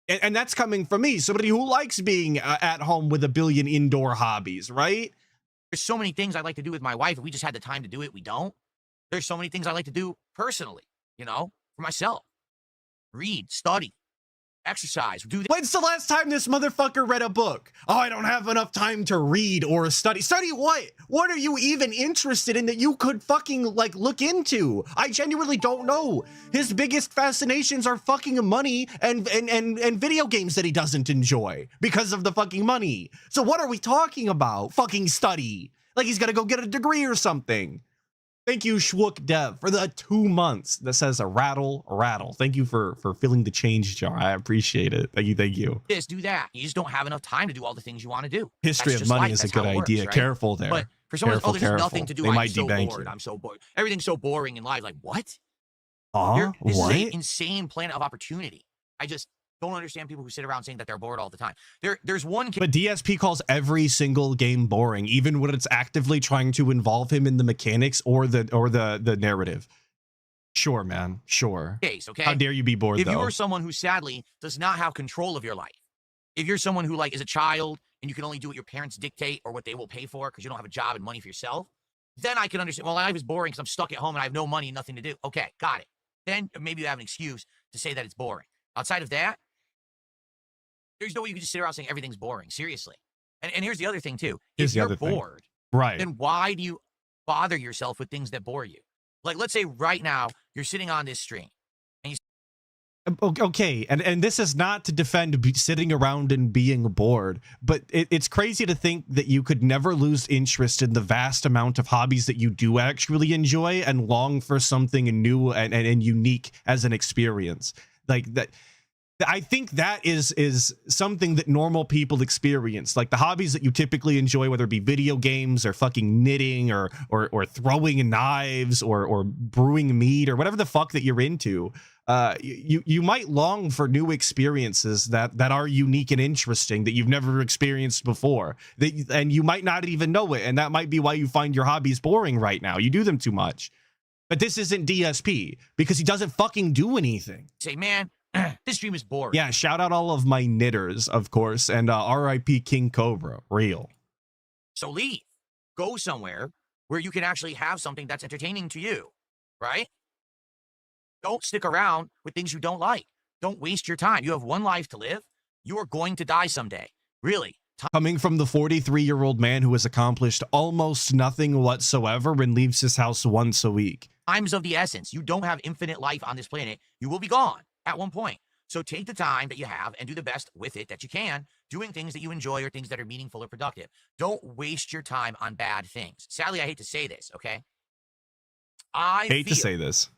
And that's coming from me, somebody who likes being at home with a billion indoor hobbies, right? There's so many things I'd like to do with my wife. If we just had the time to do it, we don't. There's so many things I like to do personally, for myself. Read, study, exercise, do that. When's the last time this motherfucker read a book? Oh, I don't have enough time to read or study. Study what? What are you even interested in that you could fucking look into? I genuinely don't know. His biggest fascinations are fucking money and video games that he doesn't enjoy because of the fucking money. So what are we talking about? Fucking study. Like he's gonna go get a degree or something. Thank you, Schwook Dev, for the 2 months. That says a rattle. Thank you for filling the change jar. I appreciate it. Thank you. This, do that. You just don't have enough time to do all the things you want to do. History of money is a good idea. Works, right? Careful there. But for someone, there's nothing to do. I'm so bored. You. I'm so bored. Everything's so boring in life. Like, what? This what? is an insane planet of opportunity. I just don't understand people who sit around saying that they're bored all the time. There's one kid. But DSP calls every single game boring, even when it's actively trying to involve him in the mechanics or the narrative. Sure, man. Sure. Okay. How dare you be bored, if though? If you are someone who sadly does not have control of your life, if you're someone who is a child and you can only do what your parents dictate or what they will pay for because you don't have a job and money for yourself, then I can understand, well, life is boring because I'm stuck at home and I have no money and nothing to do. Okay, got it. Then maybe you have an excuse to say that it's boring. Outside of that, there's no way you can just sit around saying everything's boring. Seriously. And here's the other thing, too. If you're bored, right, then why do you bother yourself with things that bore you? Like, let's say right now, you're sitting on this stream. And okay, and this is not to defend sitting around and being bored, but it's crazy to think that you could never lose interest in the vast amount of hobbies that you do actually enjoy and long for something new and unique as an experience. Like that. I think that is something that normal people experience. Like the hobbies that you typically enjoy, whether it be video games or fucking knitting or throwing knives or brewing meat or whatever the fuck that you're into. You might long for new experiences that are unique and interesting that you've never experienced before. And you might not even know it. And that might be why you find your hobbies boring right now. You do them too much. But this isn't DSP because he doesn't fucking do anything. Say, man, this stream is boring. Yeah, shout out all of my knitters, of course, and RIP King Cobra, real. So leave. Go somewhere where you can actually have something that's entertaining to you, right? Don't stick around with things you don't like. Don't waste your time. You have one life to live. You are going to die someday. Really. Coming from the 43-year-old man who has accomplished almost nothing whatsoever and leaves his house once a week. Time's of the essence. You don't have infinite life on this planet. You will be gone at one point. So take the time that you have and do the best with it that you can, doing things that you enjoy or things that are meaningful or productive. Don't waste your time on bad things. Sadly, I hate to say this, okay? I hate to feel say this.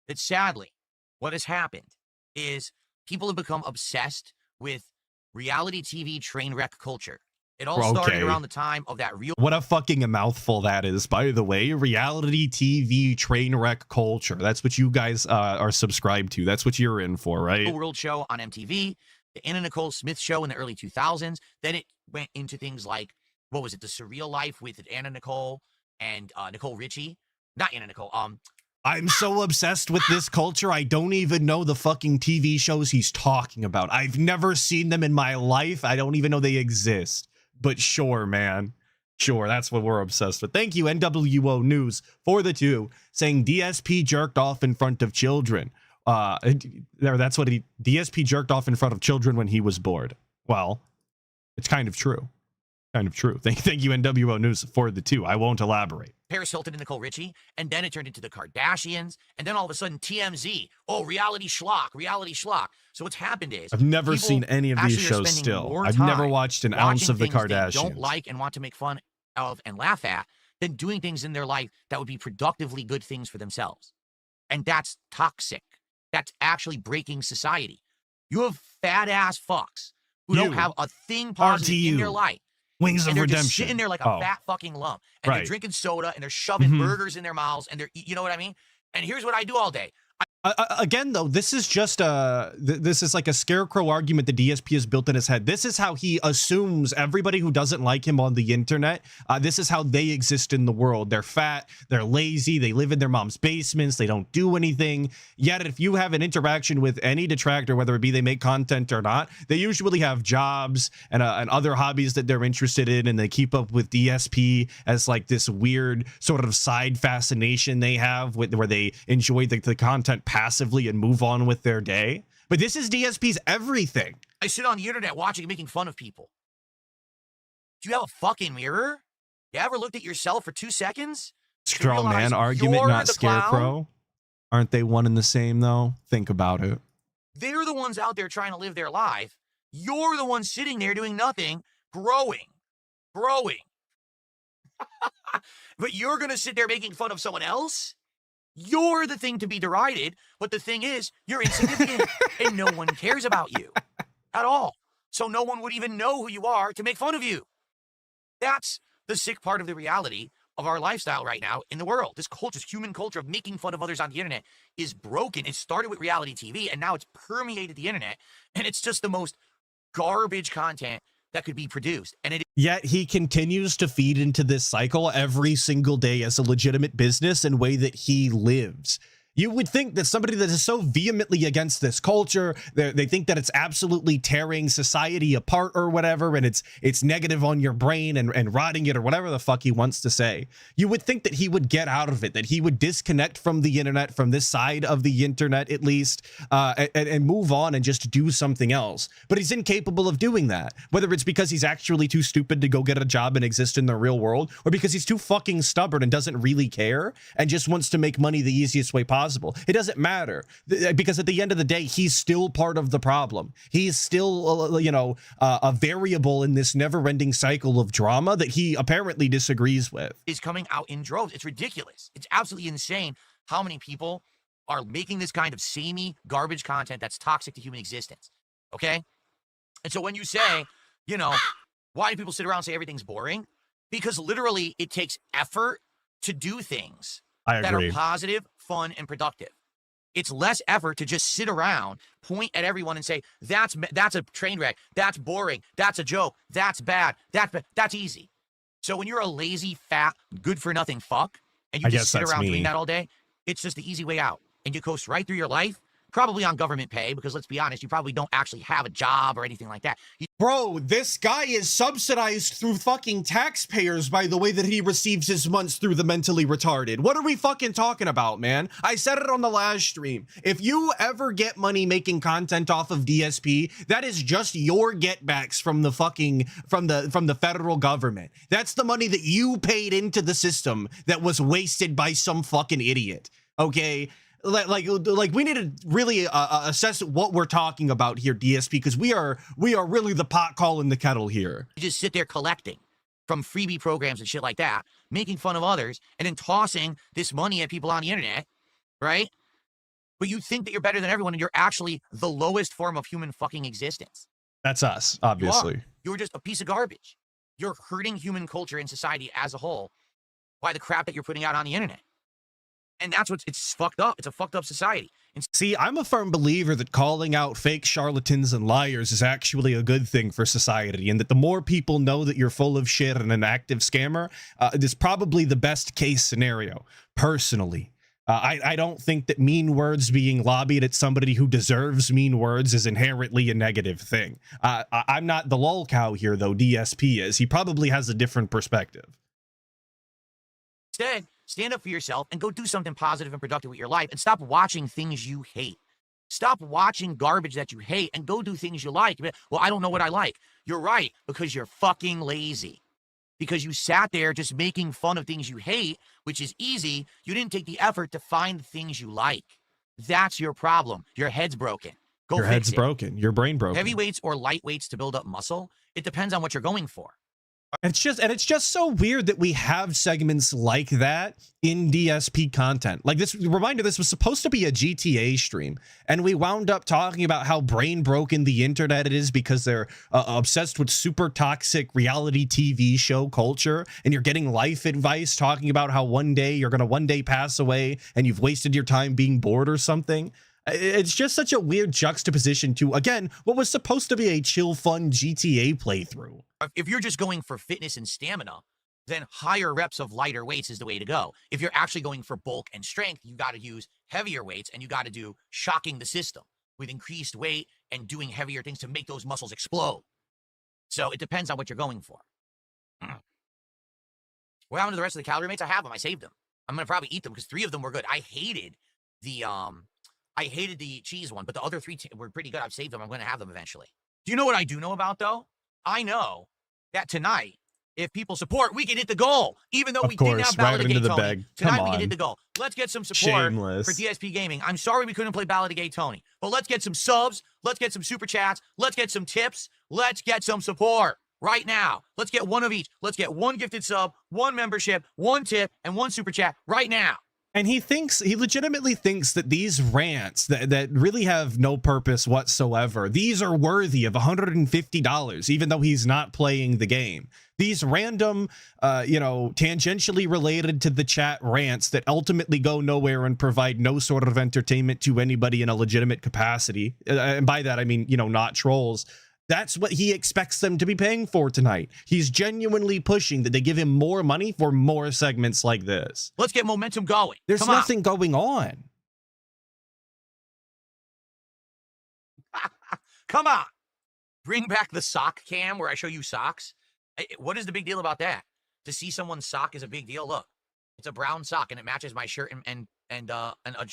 that sadly, what has happened is people have become obsessed with reality TV train wreck culture. It all started around the time of that real. What a fucking mouthful that is, by the way. Reality TV train wreck culture. That's what you guys are subscribed to. That's what you're in for, right? World show on MTV, the Anna Nicole Smith show in the early 2000s. Then it went into things like, what was it? The Surreal Life with Anna Nicole and Nicole Richie. Not Anna Nicole. I'm so obsessed with this culture, I don't even know the fucking TV shows he's talking about. I've never seen them in my life. I don't even know they exist. But sure, man. Sure, that's what we're obsessed with. Thank you, NWO News, for the 2, saying DSP jerked off in front of children. That's what DSP jerked off in front of children when he was bored. Well, it's kind of true. Kind of true. Thank you, NWO News, for the 2. I won't elaborate. Paris Hilton and Nicole Richie, and then it turned into the Kardashians, and then all of a sudden TMZ. Oh, reality schlock, reality schlock. So what's happened is I've never seen any of these shows still. I've never watched an ounce of the Kardashians. They don't like and want to make fun of and laugh at, than doing things in their life that would be productively good things for themselves. And that's toxic. That's actually breaking society. You have fat ass fucks who don't have a thing positive in their life. Wings of Redemption. Just sitting there like a fat fucking lump. And they're drinking soda and they're shoving burgers in their mouths and you know what I mean? And here's what I do all day. Again, though, this is just this is like a scarecrow argument that DSP has built in his head. This is how he assumes everybody who doesn't like him on the internet, this is how they exist in the world. They're fat, they're lazy, they live in their mom's basements, they don't do anything. Yet if you have an interaction with any detractor, whether it be they make content or not, they usually have jobs and other hobbies that they're interested in, and they keep up with DSP as like this weird sort of side fascination they have where they enjoy the content passively and move on with their day. But this is DSP's everything. I sit on the internet watching and making fun of people. Do you have a fucking mirror? You ever looked at yourself for 2 seconds? Straw man argument, not scarecrow. Aren't they one and the same, though? Think about it. They're the ones out there trying to live their life. You're the one sitting there doing nothing, growing. But you're going to sit there making fun of someone else? You're the thing to be derided, but the thing is, you're insignificant, and no one cares about you at all. So no one would even know who you are to make fun of you. That's the sick part of the reality of our lifestyle right now in the world. This culture, this human culture of making fun of others on the internet is broken. It started with reality TV, and now it's permeated the internet, and it's just the most garbage content that could be produced. And yet he continues to feed into this cycle every single day as a legitimate business and way that he lives. You would think that somebody that is so vehemently against this culture, they think that it's absolutely tearing society apart or whatever, and it's negative on your brain and rotting it or whatever the fuck he wants to say. You would think that he would get out of it, that he would disconnect from the internet, from this side of the internet at least, and move on and just do something else. But he's incapable of doing that, whether it's because he's actually too stupid to go get a job and exist in the real world, or because he's too fucking stubborn and doesn't really care and just wants to make money the easiest way possible. It doesn't matter, because at the end of the day, he's still part of the problem. He's still, a variable in this never-ending cycle of drama that he apparently disagrees with. Is coming out in droves. It's ridiculous. It's absolutely insane how many people are making this kind of samey garbage content that's toxic to human existence. Okay? And so when you say, why do people sit around and say everything's boring? Because literally it takes effort to do things that are positive, fun, and productive. It's less effort to just sit around, point at everyone and say, that's a train wreck, that's boring, that's a joke, that's bad, that's easy. So when you're a lazy, fat, good-for-nothing fuck, and you just sit around doing that all day, it's just the easy way out. And you coast right through your life, probably on government pay because let's be honest, you probably don't actually have a job or anything like that. Bro, this guy is subsidized through fucking taxpayers by the way that he receives his months through the mentally retarded. What are we fucking talking about, man? I said it on the last stream. If you ever get money making content off of DSP, that is just your getbacks from the fucking from the federal government. That's the money that you paid into the system that was wasted by some fucking idiot. Okay? Like we need to really assess what we're talking about here, DSP, because we are really the pot calling the kettle here. You just sit there collecting from freebie programs and shit like that, making fun of others, and then tossing this money at people on the internet, right? But you think that you're better than everyone, and you're actually the lowest form of human fucking existence. That's us, obviously. You're just a piece of garbage. You're hurting human culture and society as a whole by the crap that you're putting out on the internet. And that's it's fucked up. It's a fucked up society. And see, I'm a firm believer that calling out fake charlatans and liars is actually a good thing for society, and that the more people know that you're full of shit and an active scammer, it is probably the best case scenario, personally. I don't think that mean words being lobbied at somebody who deserves mean words is inherently a negative thing. I'm not the lol cow here, though. DSP is. He probably has a different perspective. instead, stand up for yourself and go do something positive and productive with your life and stop watching things you hate. Stop watching garbage that you hate and go do things you like. Well, I don't know what I like. You're right, because you're fucking lazy. Because you sat there just making fun of things you hate, which is easy. You didn't take the effort to find things you like. That's your problem. Your head's broken. Go Your fix head's it. broken. Your brain broken. Heavy weights or light weights to build up muscle, it depends on what you're going for. It's just so weird that we have segments like that in DSP content. Like this reminder, this was supposed to be a GTA stream, and we wound up talking about how brain broken the internet is because they're obsessed with super toxic reality TV show culture, and you're getting life advice talking about how one day you're gonna pass away and you've wasted your time being bored or something. It's just such a weird juxtaposition to, again, what was supposed to be a chill, fun GTA playthrough. If you're just going for fitness and stamina, then higher reps of lighter weights is the way to go. If you're actually going for bulk and strength, you got to use heavier weights, and you got to do shocking the system with increased weight and doing heavier things to make those muscles explode. So it depends on what you're going for. What happened to the rest of the calorie mates? I have them. I saved them. I'm going to probably eat them because 3 of them were good. I hated the cheese one, but the other 3 were pretty good. I've saved them. I'm going to have them eventually. Do you know what I do know about, though? I know that tonight, if people support, we can hit the goal. Even though we didn't have Ballad of Gay Tony. Tonight we can hit the goal. Let's get some support for DSP Gaming. I'm sorry we couldn't play Ballad of Gay Tony, but let's get some subs. Let's get some super chats. Let's get some tips. Let's get some support right now. Let's get one of each. Let's get 1 gifted sub, 1 membership, 1 tip, and 1 super chat right now. And he legitimately thinks that these rants that really have no purpose whatsoever, these are worthy of $150, even though he's not playing the game. These random, tangentially related to the chat rants that ultimately go nowhere and provide no sort of entertainment to anybody in a legitimate capacity. And by that, I mean, not trolls. That's what he expects them to be paying for tonight. He's genuinely pushing that they give him more money for more segments like this. Let's get momentum going. There's nothing going on. Come on. Bring back the sock cam where I show you socks. What is the big deal about that? To see someone's sock is a big deal. Look, it's a brown sock and it matches my shirt and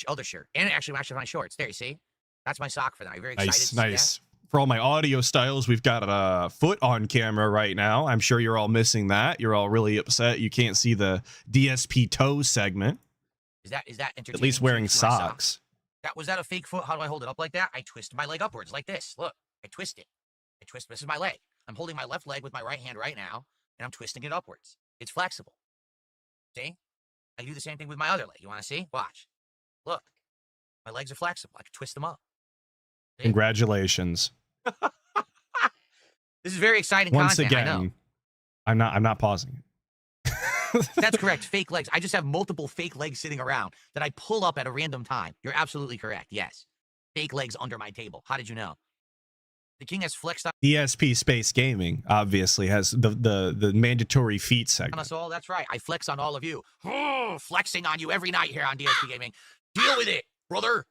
other shirt. And it actually matches my shorts. There, you see? That's my sock for that. I'm very excited. Nice. For all my audio styles, we've got a foot on camera right now. I'm sure you're all missing that. You're all really upset you can't see the DSP toe segment. Is that entertaining? At least wearing socks. Was that a fake foot? How do I hold it up like that? I twist my leg upwards like this. Look, I twist it. This is my leg. I'm holding my left leg with my right hand right now, and I'm twisting it upwards. It's flexible. See? I do the same thing with my other leg. You want to see? Watch. Look. My legs are flexible. I can twist them up. See? Congratulations. This is very exciting Once content. again, I know. I'm not pausing it. That's correct. Fake legs. I just have multiple fake legs sitting around that I pull up at a random time. You're absolutely correct. Yes. Fake legs under my table. How did you know? The king has flexed on DSP Space Gaming obviously has the mandatory feet segment. us all. That's right. I flex on all of you. Flexing on you every night here on DSP Gaming. Deal with it, brother.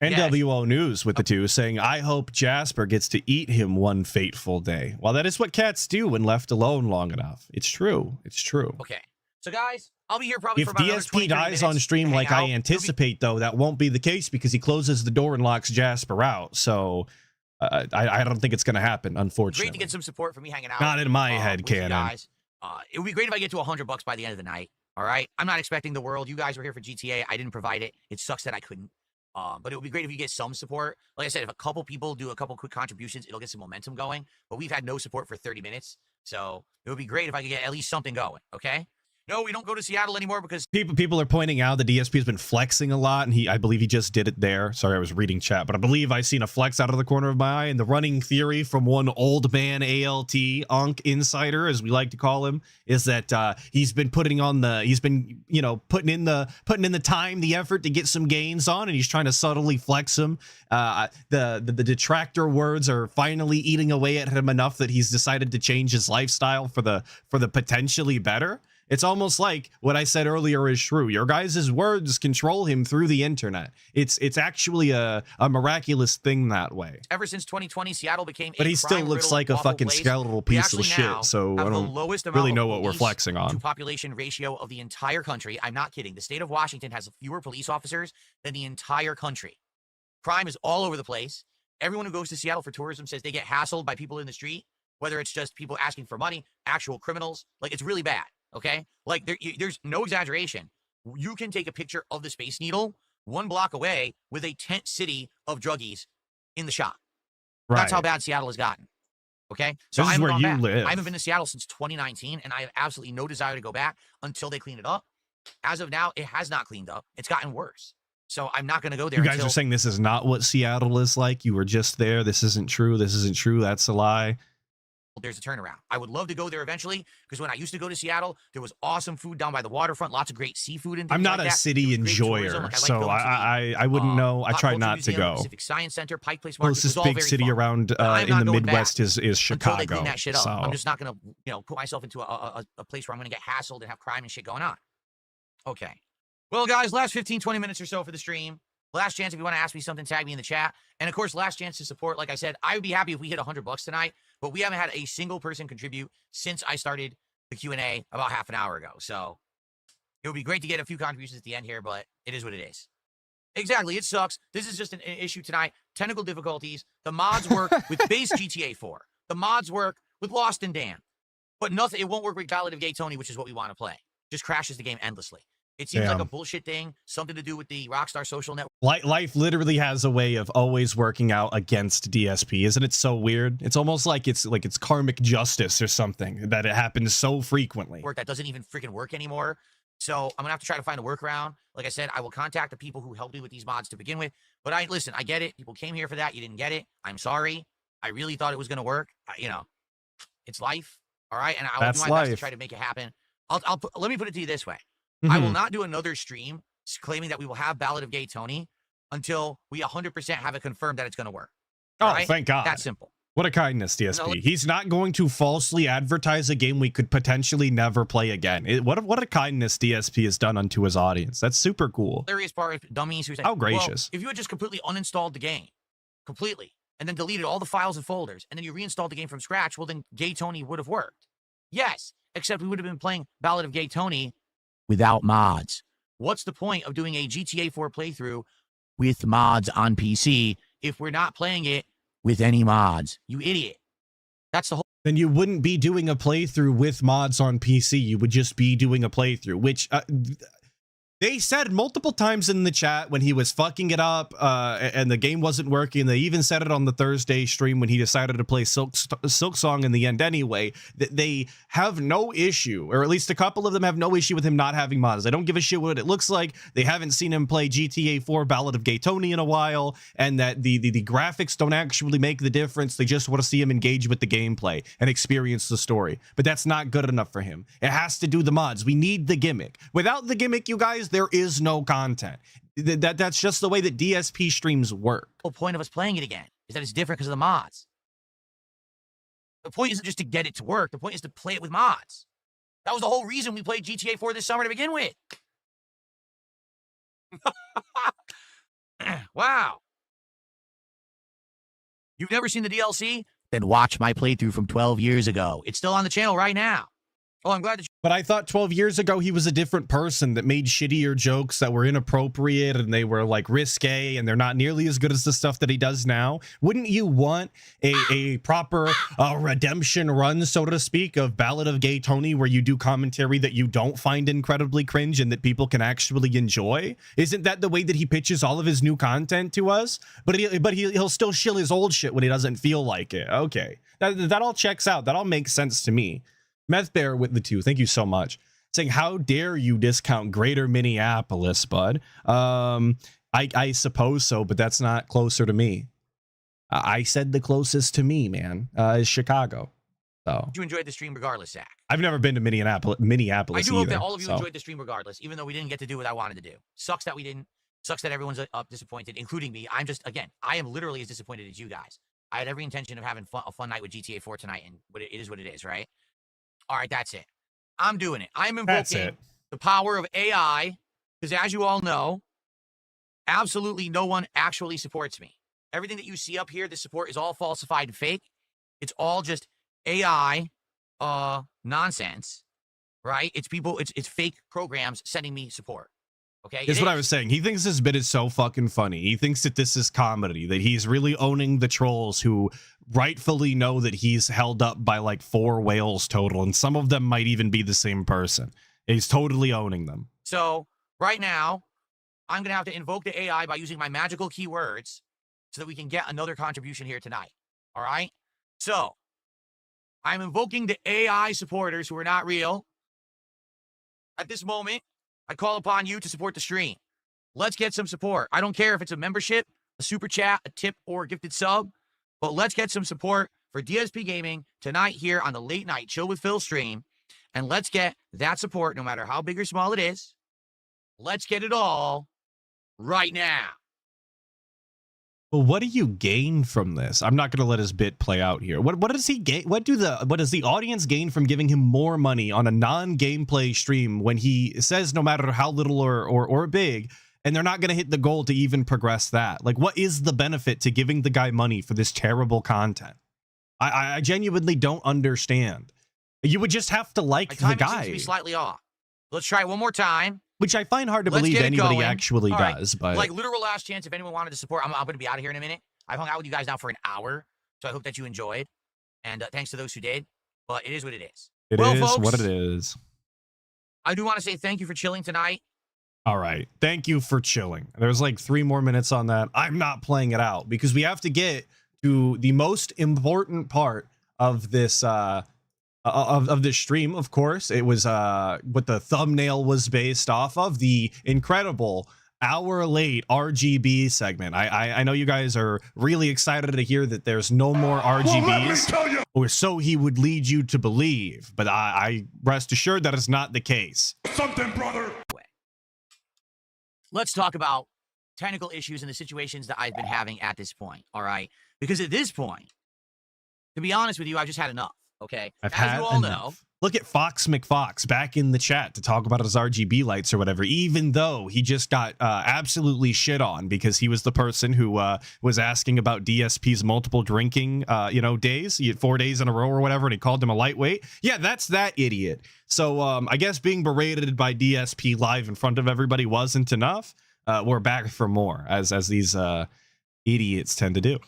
NWO News with the two saying, I hope Jasper gets to eat him one fateful day. Well, that is what cats do when left alone long enough. It's true. It's true. Okay. So, guys, I'll be here probably If for about another 20, DSP 30 dies on minutes stream to like hang I out. anticipate, though, that won't be the case because he closes the door and locks Jasper out. So I don't think it's going to happen, unfortunately. Great to get some support from me hanging out. Not in my head, with you Cannon. guys. It would be great if I get to $100 by the end of the night. All right. I'm not expecting the world. You guys were here for GTA. I didn't provide it. It sucks that I couldn't. But it would be great if you get some support. Like I said, if a couple people do a couple quick contributions, it'll get some momentum going. But we've had no support for 30 minutes. So it would be great if I could get at least something going. Okay. No, we don't go to Seattle anymore because People are pointing out that DSP has been flexing a lot, and I believe he just did it there. Sorry, I was reading chat, but I believe I seen a flex out of the corner of my eye. And the running theory from one old man ALT Onk insider, as we like to call him, is that he's been putting in the time, the effort to get some gains on, and he's trying to subtly flex him. The detractor words are finally eating away at him enough that he's decided to change his lifestyle for the potentially better. It's almost like what I said earlier is true. Your guys' words control him through the internet. It's actually a miraculous thing that way. ever since 2020, Seattle became But a he still looks crime-riddled, like a awful fucking place. skeletal We piece of actually now shit. So have I the don't lowest really amount know of what we're police flexing to on. population ratio of the entire country. I'm not kidding. The state of Washington has fewer police officers than the entire country. Crime is all over the place. Everyone who goes to Seattle for tourism says they get hassled by people in the street, whether it's just people asking for money, actual criminals. Like, it's really bad. Okay, like there's no exaggeration. You can take a picture of the Space Needle 1 block away with a tent city of druggies in the shop. That's how bad Seattle has gotten. Okay, so This is where you live. I haven't been to Seattle since 2019, and I have absolutely no desire to go back until they clean it up. As of now, it has not cleaned up. It's gotten worse. So I'm not going to go there. You guys are saying this is not what Seattle is like. You were just there. This isn't true. This isn't true. That's a lie. There's a turnaround. I would love to go there eventually because when I used to go to Seattle, there was awesome food down by the waterfront, lots of great seafood and things I'm not like a that. city enjoyer, so I wouldn't know. I try not to go. Pacific Science Center, Pike Place Market. Closest big city around in the Midwest is Chicago. Until they clean that shit up. So. I'm just not gonna put myself into a place where I'm gonna get hassled and have crime and shit going on. Okay. Well, guys, last 15, 20 minutes or so for the stream. Last chance if you want to ask me something, tag me in the chat. And of course, last chance to support. Like I said, I would be happy if we hit $100 tonight, but we haven't had a single person contribute since I started the Q&A about half an hour ago. So it would be great to get a few contributions at the end here, but it is what it is. Exactly, it sucks. This is just an issue tonight. Technical difficulties. The mods work with base GTA 4. The mods work with Lost and Damned. But nothing. It won't work with Ballad of Gay Tony, which is what we want to play. Just crashes the game endlessly. It seems like a bullshit thing, something to do with the Rockstar social network. Life literally has a way of always working out against DSP. Isn't it so weird? It's almost like it's karmic justice or something that it happens so frequently. That doesn't even freaking work anymore. So I'm gonna have to try to find a workaround. Like I said, I will contact the people who helped me with these mods to begin with. But I get it. People came here for that. You didn't get it. I'm sorry. I really thought it was gonna work. It's life. All right, and I'll do my best to try to make it happen. Let me put it to you this way. I will not do another stream claiming that we will have Ballad of Gay Tony until we 100% have it confirmed that it's going to work. Oh, right? Thank God. That's simple. What a kindness, DSP. He's not going to falsely advertise a game we could potentially never play again. What a kindness DSP has done unto his audience. That's super cool. Hilarious part of dummies who say, how gracious. Well, if you had just completely uninstalled the game, completely, and then deleted all the files and folders, and then you reinstalled the game from scratch, well, then Gay Tony would have worked. Yes, except we would have been playing Ballad of Gay Tony without mods. What's the point of doing a GTA 4 playthrough with mods on PC if we're not playing it with any mods? You idiot. That's the whole... Then you wouldn't be doing a playthrough with mods on PC. You would just be doing a playthrough, which... they said multiple times in the chat when he was fucking it up and the game wasn't working. They even said it on the Thursday stream when he decided to play Silk Song in the end anyway, that they have no issue, or at least a couple of them have no issue with him not having mods. They don't give a shit what it looks like. They haven't seen him play GTA 4 Ballad of Gay Tony in a while, and that the graphics don't actually make the difference. They just want to see him engage with the gameplay and experience the story. But that's not good enough for him. It has to do the mods. We need the gimmick. Without the gimmick, you guys, there is no content. That's just the way that DSP streams work. The whole point of us playing it again is that it's different because of the mods. The point isn't just to get it to work. The point is to play it with mods. That was the whole reason we played GTA 4 this summer to begin with. Wow. You've never seen the DLC? Then watch my playthrough from 12 years ago. It's still on the channel right now. Oh, I'm glad that But I thought 12 years ago he was a different person that made shittier jokes that were inappropriate and they were like risque and they're not nearly as good as the stuff that he does now. Wouldn't you want a proper redemption run, so to speak, of Ballad of Gay Tony, where you do commentary that you don't find incredibly cringe and that people can actually enjoy? Isn't that the way that he pitches all of his new content to us? But he'll still shill his old shit when he doesn't feel like it. Okay, that all checks out. That all makes sense to me. Meth Bear with the 2, thank you so much. Saying, how dare you discount Greater Minneapolis, bud? I suppose so, but that's not closer to me. I said the closest to me, man, is Chicago. So you enjoyed the stream regardless, Zach. I've never been to Minneapolis I do hope either, that all of you so. enjoyed the stream regardless, even though we didn't get to do what I wanted to do. Sucks that we didn't. Sucks that everyone's disappointed, including me. Again, I am literally as disappointed as you guys. I had every intention of having a fun night with GTA 4 tonight, and it is what it is, right? All right, that's it. I'm doing it. I'm invoking the power of AI, because as you all know, absolutely no one actually supports me. Everything that you see up here, the support is all falsified and fake. It's all just AI nonsense, right? It's people, it's fake programs sending me support. Okay. Here's what I was saying. He thinks this bit is so fucking funny. He thinks that this is comedy, that he's really owning the trolls who rightfully know that he's held up by like 4 whales total, and some of them might even be the same person. He's totally owning them. So right now, I'm going to have to invoke the AI by using my magical keywords so that we can get another contribution here tonight. All right. So I'm invoking the AI supporters who are not real. At this moment, I call upon you to support the stream. Let's get some support. I don't care if it's a membership, a super chat, a tip, or a gifted sub, but let's get some support for DSP Gaming tonight here on the Late Night Chill with Phil stream. And let's get that support, no matter how big or small it is. Let's get it all right now. Well, what do you gain from this? I'm not going to let his bit play out here. What does he gain? What does the audience gain from giving him more money on a non-gameplay stream when he says no matter how little or big, and they're not going to hit the goal to even progress that? Like, what is the benefit to giving the guy money for this terrible content? I genuinely don't understand. You would just have to like the guy. Seems to be slightly off. Let's try it one more time. Which I find hard to believe anybody actually does. But like, literal last chance, if anyone wanted to support, I'm going to be out of here in a minute. I've hung out with you guys now for an hour, so I hope that you enjoyed. And thanks to those who did. But it is what it is. It is folks, what it is. I do want to say thank you for chilling tonight. All right. Thank you for chilling. There's like 3 more minutes on that. I'm not playing it out because we have to get to the most important part of this of this stream. Of course, it was what the thumbnail was based off of, the incredible hour late RGB segment. I know you guys are really excited to hear that there's no more RGBs, or so he would lead you to believe, but I rest assured that is not the case. Something, brother. Let's talk about technical issues and the situations that I've been having at this point. All right, because at this point, to be honest with you, I've just had enough. Okay, as you all know, look at Fox McFox back in the chat to talk about his RGB lights or whatever, even though he just got absolutely shit on because he was the person who was asking about DSP's multiple drinking days. He had 4 days in a row or whatever, and he called him a lightweight. Yeah, that's that idiot. So I guess being berated by DSP live in front of everybody wasn't enough. We're back for more, as these idiots tend to do.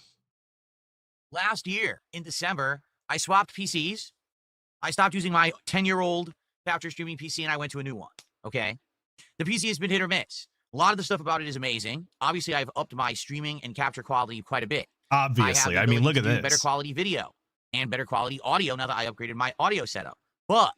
Last year in December, I swapped PCs. I stopped using my 10-year-old capture streaming PC and I went to a new one. Okay. The PC has been hit or miss. A lot of the stuff about it is amazing. Obviously, I've upped my streaming and capture quality quite a bit. Obviously. I mean, look at this. Better quality video and better quality audio now that I upgraded my audio setup. But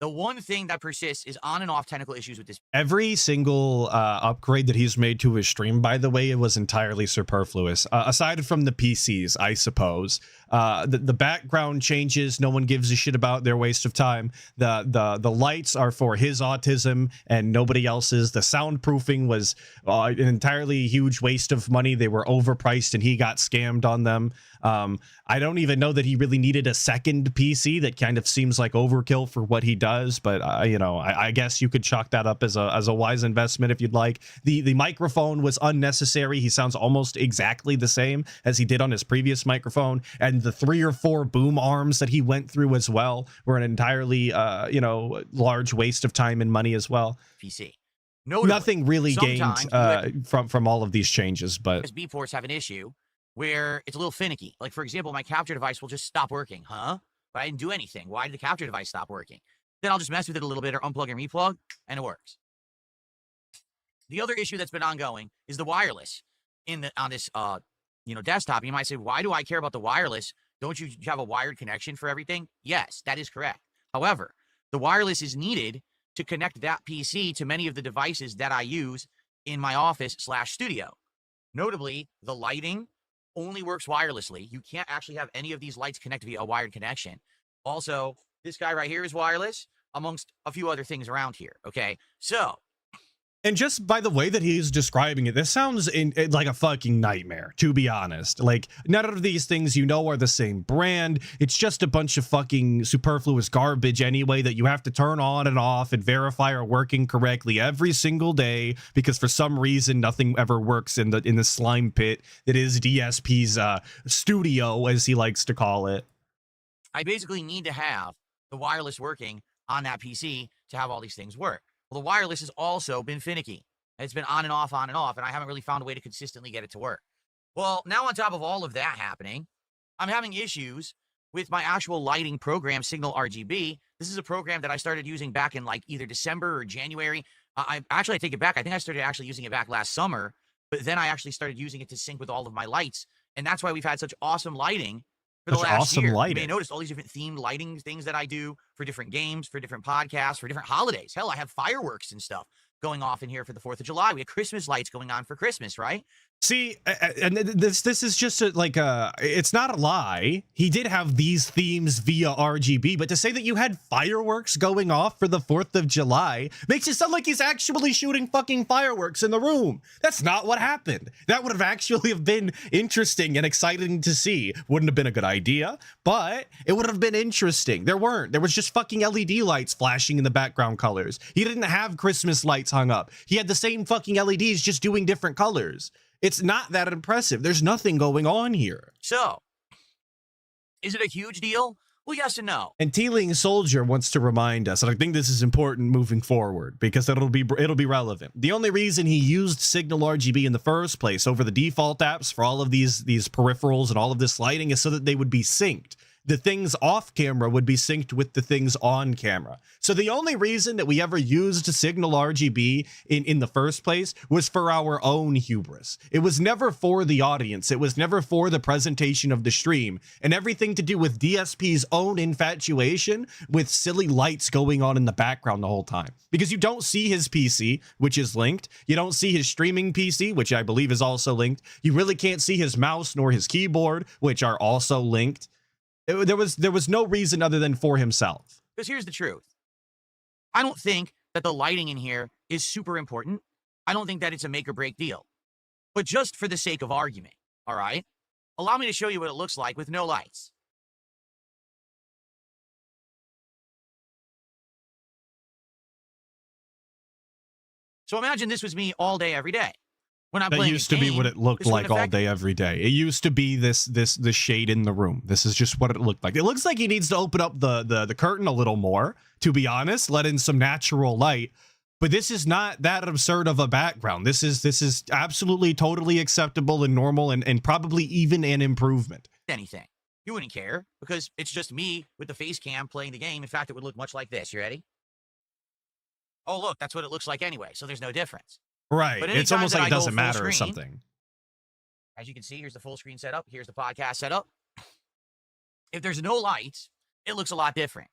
the one thing that persists is on and off technical issues with this. Every single upgrade that he's made to his stream, by the way, it was entirely superfluous. Aside from the PCs, I suppose. The background changes, no one gives a shit about their waste of time. The lights are for his autism and nobody else's. The soundproofing was an entirely huge waste of money. They were overpriced and he got scammed on them. I don't even know that he really needed a second PC. That kind of seems like overkill for what he does, but I guess you could chalk that up as a wise investment if you'd like. The microphone was unnecessary. He sounds almost exactly the same as he did on his previous microphone, and the 3 or 4 boom arms that he went through as well were an entirely large waste of time and money as well. PC. Notably, nothing really gained from all of these changes, but B-ports have an issue where it's a little finicky. Like, for example, my capture device will just stop working. Huh? But I didn't do anything. Why did the capture device stop working? Then I'll just mess with it a little bit or unplug and replug, and it works. The other issue that's been ongoing is the wireless on this desktop. You might say, why do I care about the wireless? Don't you have a wired connection for everything? Yes, that is correct. However, the wireless is needed to connect that PC to many of the devices that I use in my office/studio. Notably, the lighting only works wirelessly. You can't actually have any of these lights connect via a wired connection. Also, this guy right here is wireless, amongst a few other things around here. Okay, so. And just by the way that he's describing it, this sounds like a fucking nightmare, to be honest. Like, none of these things are the same brand. It's just a bunch of fucking superfluous garbage anyway that you have to turn on and off and verify are working correctly every single day, because for some reason nothing ever works in the slime pit that is DSP's studio, as he likes to call it. I basically need to have the wireless working on that PC to have all these things work. Well, the wireless has also been finicky. It's been on and off, and I haven't really found a way to consistently get it to work. Well, now on top of all of that happening, I'm having issues with my actual lighting program, Signal RGB. This is a program that I started using back in like either December or January. I take it back. I think I started actually using it back last summer, but then I actually started using it to sync with all of my lights. And that's why we've had such awesome lighting for the last year. You may notice all these different themed lighting things that I do for different games, for different podcasts, for different holidays. Hell, I have fireworks and stuff going off in here for the 4th of July. We have Christmas lights going on for Christmas, right? See, and this is just it's not a lie. He did have these themes via RGB, but to say that you had fireworks going off for the 4th of July makes it sound like he's actually shooting fucking fireworks in the room. That's not what happened. That would have actually have been interesting and exciting to see. Wouldn't have been a good idea, but it would have been interesting. There weren't. There was just fucking LED lights flashing in the background colors. He didn't have Christmas lights hung up. He had the same fucking LEDs just doing different colors. It's not that impressive. There's nothing going on here. So, is it a huge deal? Well, yes and no. And Teeling Soldier wants to remind us, and I think this is important moving forward because it'll be relevant. The only reason he used Signal RGB in the first place over the default apps for all of these peripherals and all of this lighting is so that they would be synced. The things off camera would be synced with the things on camera. So the only reason that we ever used Signal RGB in the first place was for our own hubris. It was never for the audience. It was never for the presentation of the stream, and everything to do with DSP's own infatuation with silly lights going on in the background the whole time. Because you don't see his PC, which is linked. You don't see his streaming PC, which I believe is also linked. You really can't see his mouse nor his keyboard, which are also linked. There was no reason other than for himself. Because here's the truth. I don't think that the lighting in here is super important. I don't think that it's a make or break deal. But just for the sake of argument, all right? Allow me to show you what it looks like with no lights. So imagine this was me all day, every day. When I'm that playing used to be what it looked like all day, every day. It used to be this shade in the room. This is just what it looked like. It looks like he needs to open up the curtain a little more, to be honest, let in some natural light. But this is not that absurd of a background. This is absolutely totally acceptable and normal and probably even an improvement. Anything. You wouldn't care because it's just me with the face cam playing the game. In fact, it would look much like this. You ready? Oh, look, that's what it looks like anyway. So there's no difference. Right. It's almost like it doesn't matter or something. As you can see, here's the full screen setup. Here's the podcast setup. If there's no lights, it looks a lot different.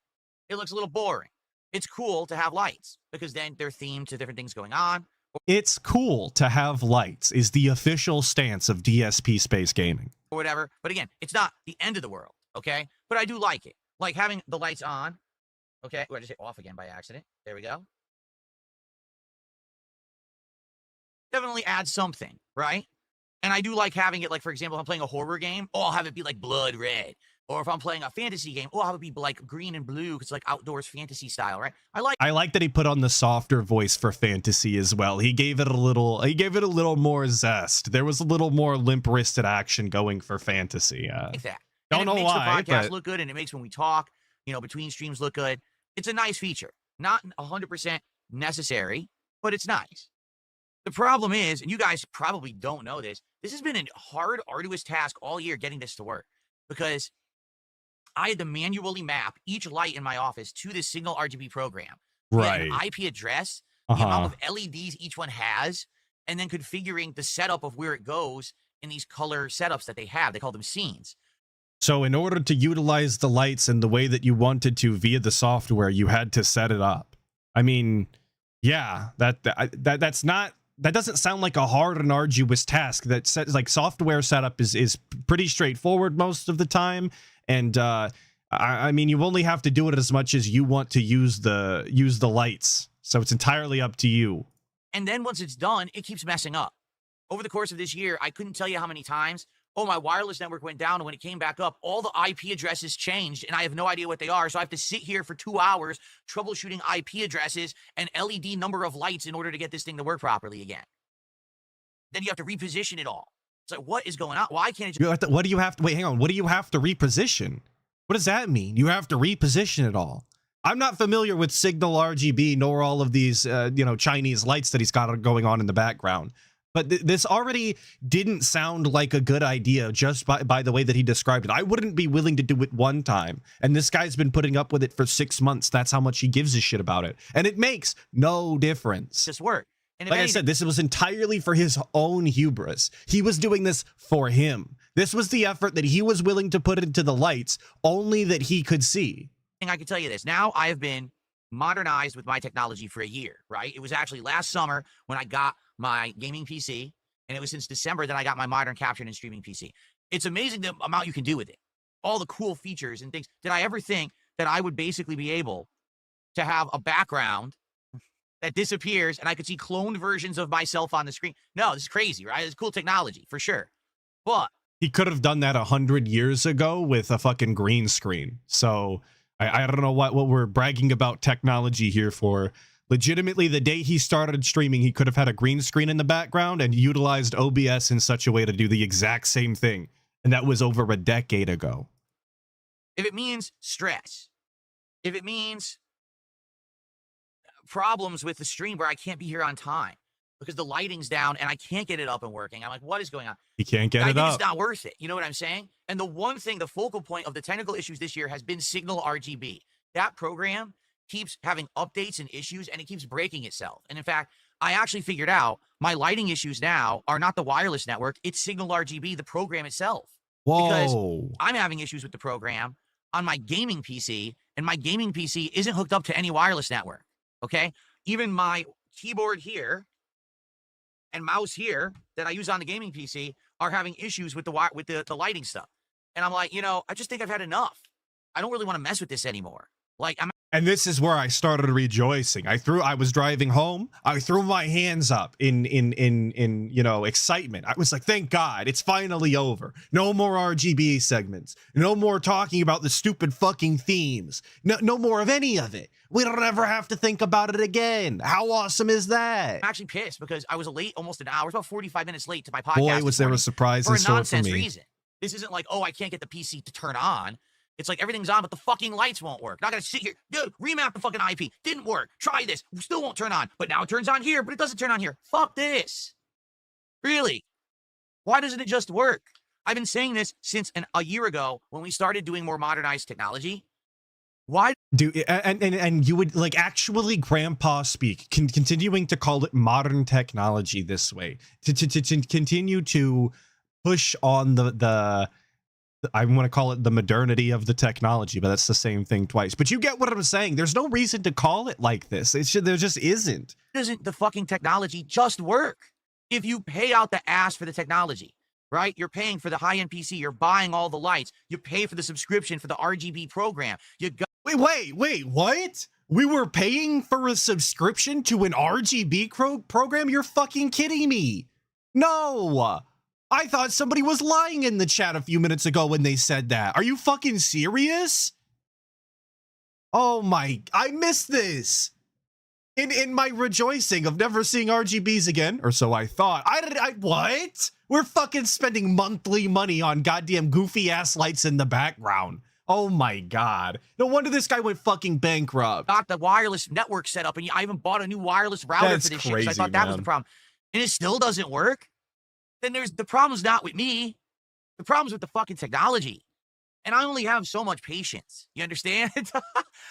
It looks a little boring. It's cool to have lights because then they're themed to different things going on. It's cool to have lights is the official stance of DSP Space Gaming. or whatever. But again, it's not the end of the world, okay? But I do like it. Like having the lights on, okay? Ooh, I just hit off again by accident. There we go. Definitely adds something, right? And I do like having it, like, for example, if I'm playing a horror game, I'll have it be like blood red. Or if I'm playing a fantasy game, I'll have it be like green and blue because it's like outdoors fantasy style, right? I like that he put on the softer voice for fantasy as well. He gave it a little more zest. There was a little more limp-wristed action going for fantasy. Like that. Don't and know it makes why, the podcast but look good, and it makes when we talk, between streams look good. It's a nice feature. Not 100% necessary, but it's nice. The problem is, and you guys probably don't know this has been a hard, arduous task all year getting this to work because I had to manually map each light in my office to this Signal RGB program. right. An IP address, the amount of LEDs each one has, and then configuring the setup of where it goes in these color setups that they have. They call them scenes. So in order to utilize the lights in the way that you wanted to via the software, you had to set it up. I mean, yeah, that doesn't sound like a hard and arduous task. Like software setup is pretty straightforward most of the time. And I mean, you only have to do it as much as you want to use the lights. So it's entirely up to you. And then once it's done, it keeps messing up. Over the course of this year, I couldn't tell you how many times, my wireless network went down, and when it came back up, all the IP addresses changed, and I have no idea what they are. So I have to sit here for 2 hours troubleshooting IP addresses and LED number of lights in order to get this thing to work properly again. Then you have to reposition it all. It's like, what is going on? Why can't it just... What do you have to... Wait, hang on. What do you have to reposition? What does that mean? You have to reposition it all. I'm not familiar with Signal RGB, nor all of these, Chinese lights that he's got going on in the background. But this already didn't sound like a good idea just by the way that he described it. I wouldn't be willing to do it one time. And this guy's been putting up with it for 6 months. That's how much he gives a shit about it. And it makes no difference. just work? And Like I said, this was entirely for his own hubris. He was doing this for him. This was the effort that he was willing to put into the lights, only that he could see. I can tell you this. Now I have been modernized with my technology for a year, right? It was actually last summer when I got my gaming PC, and it was since December that I got my modern capturing and streaming PC. It's amazing the amount you can do with it. All the cool features and things. Did I ever think that I would basically be able to have a background that disappears and I could see cloned versions of myself on the screen? No, this is crazy, right? It's cool technology for sure. But he could have done that 100 years ago with a fucking green screen. So I don't know what we're bragging about technology here for. Legitimately, the day he started streaming, he could have had a green screen in the background and utilized OBS in such a way to do the exact same thing. And that was over a decade ago. if it means stress, if it means problems with the stream where I can't be here on time because the lighting's down and I can't get it up and working, I'm like, what is going on? You can't get it up. It's not worth it. You know what I'm saying? And the one thing, the focal point of the technical issues this year has been Signal RGB. That program keeps having updates and issues, and it keeps breaking itself. And in fact, I actually figured out my lighting issues now are not the wireless network, it's Signal RGB, the program itself. Whoa. Because I'm having issues with the program on my gaming PC, and my gaming PC isn't hooked up to any wireless network, okay? Even my keyboard here and mouse here that I use on the gaming PC are having issues with the lighting stuff. And I'm like, I just think I've had enough. I don't really want to mess with this anymore. And this is where I started rejoicing. I was driving home. I threw my hands up in excitement. I was like, thank God, it's finally over. No more RGB segments. No more talking about the stupid fucking themes. No more of any of it. We don't ever have to think about it again. How awesome is that? I'm actually pissed because I was late almost an hour. I was about 45 minutes late to my podcast. Boy, was there a surprise for in a store nonsense for me. reason. This isn't like, I can't get the PC to turn on. It's like everything's on, but the fucking lights won't work. Not gonna sit here. Dude, remap the fucking IP. Didn't work. Try this. Still won't turn on. But now it turns on here, but it doesn't turn on here. Fuck this. Really? Why doesn't it just work? I've been saying this since a year ago when we started doing more modernized technology. Why? Dude, and you would actually grandpa speak, continuing to call it modern technology this way, to continue to push on the I want to call it the modernity of the technology, but that's the same thing twice. But you get what I'm saying. There's no reason to call it like this. There just isn't. Doesn't the fucking technology just work? If you pay out the ass for the technology, right? You're paying for the high-end PC. You're buying all the lights. You pay for the subscription for the RGB program. You got Wait, what? We were paying for a subscription to an RGB program? You're fucking kidding me. No. I thought somebody was lying in the chat a few minutes ago when they said that. Are you fucking serious? Oh my, I missed this. In my rejoicing of never seeing RGBs again, or so I thought. What? We're fucking spending monthly money on goddamn goofy ass lights in the background. Oh my God. No wonder this guy went fucking bankrupt. got the wireless network set up, and I even bought a new wireless router That's for this shit. crazy, 'Cause I thought that was the man. problem. And it still doesn't work. Then the problem's not with me. The problem's with the fucking technology. And I only have so much patience. You understand?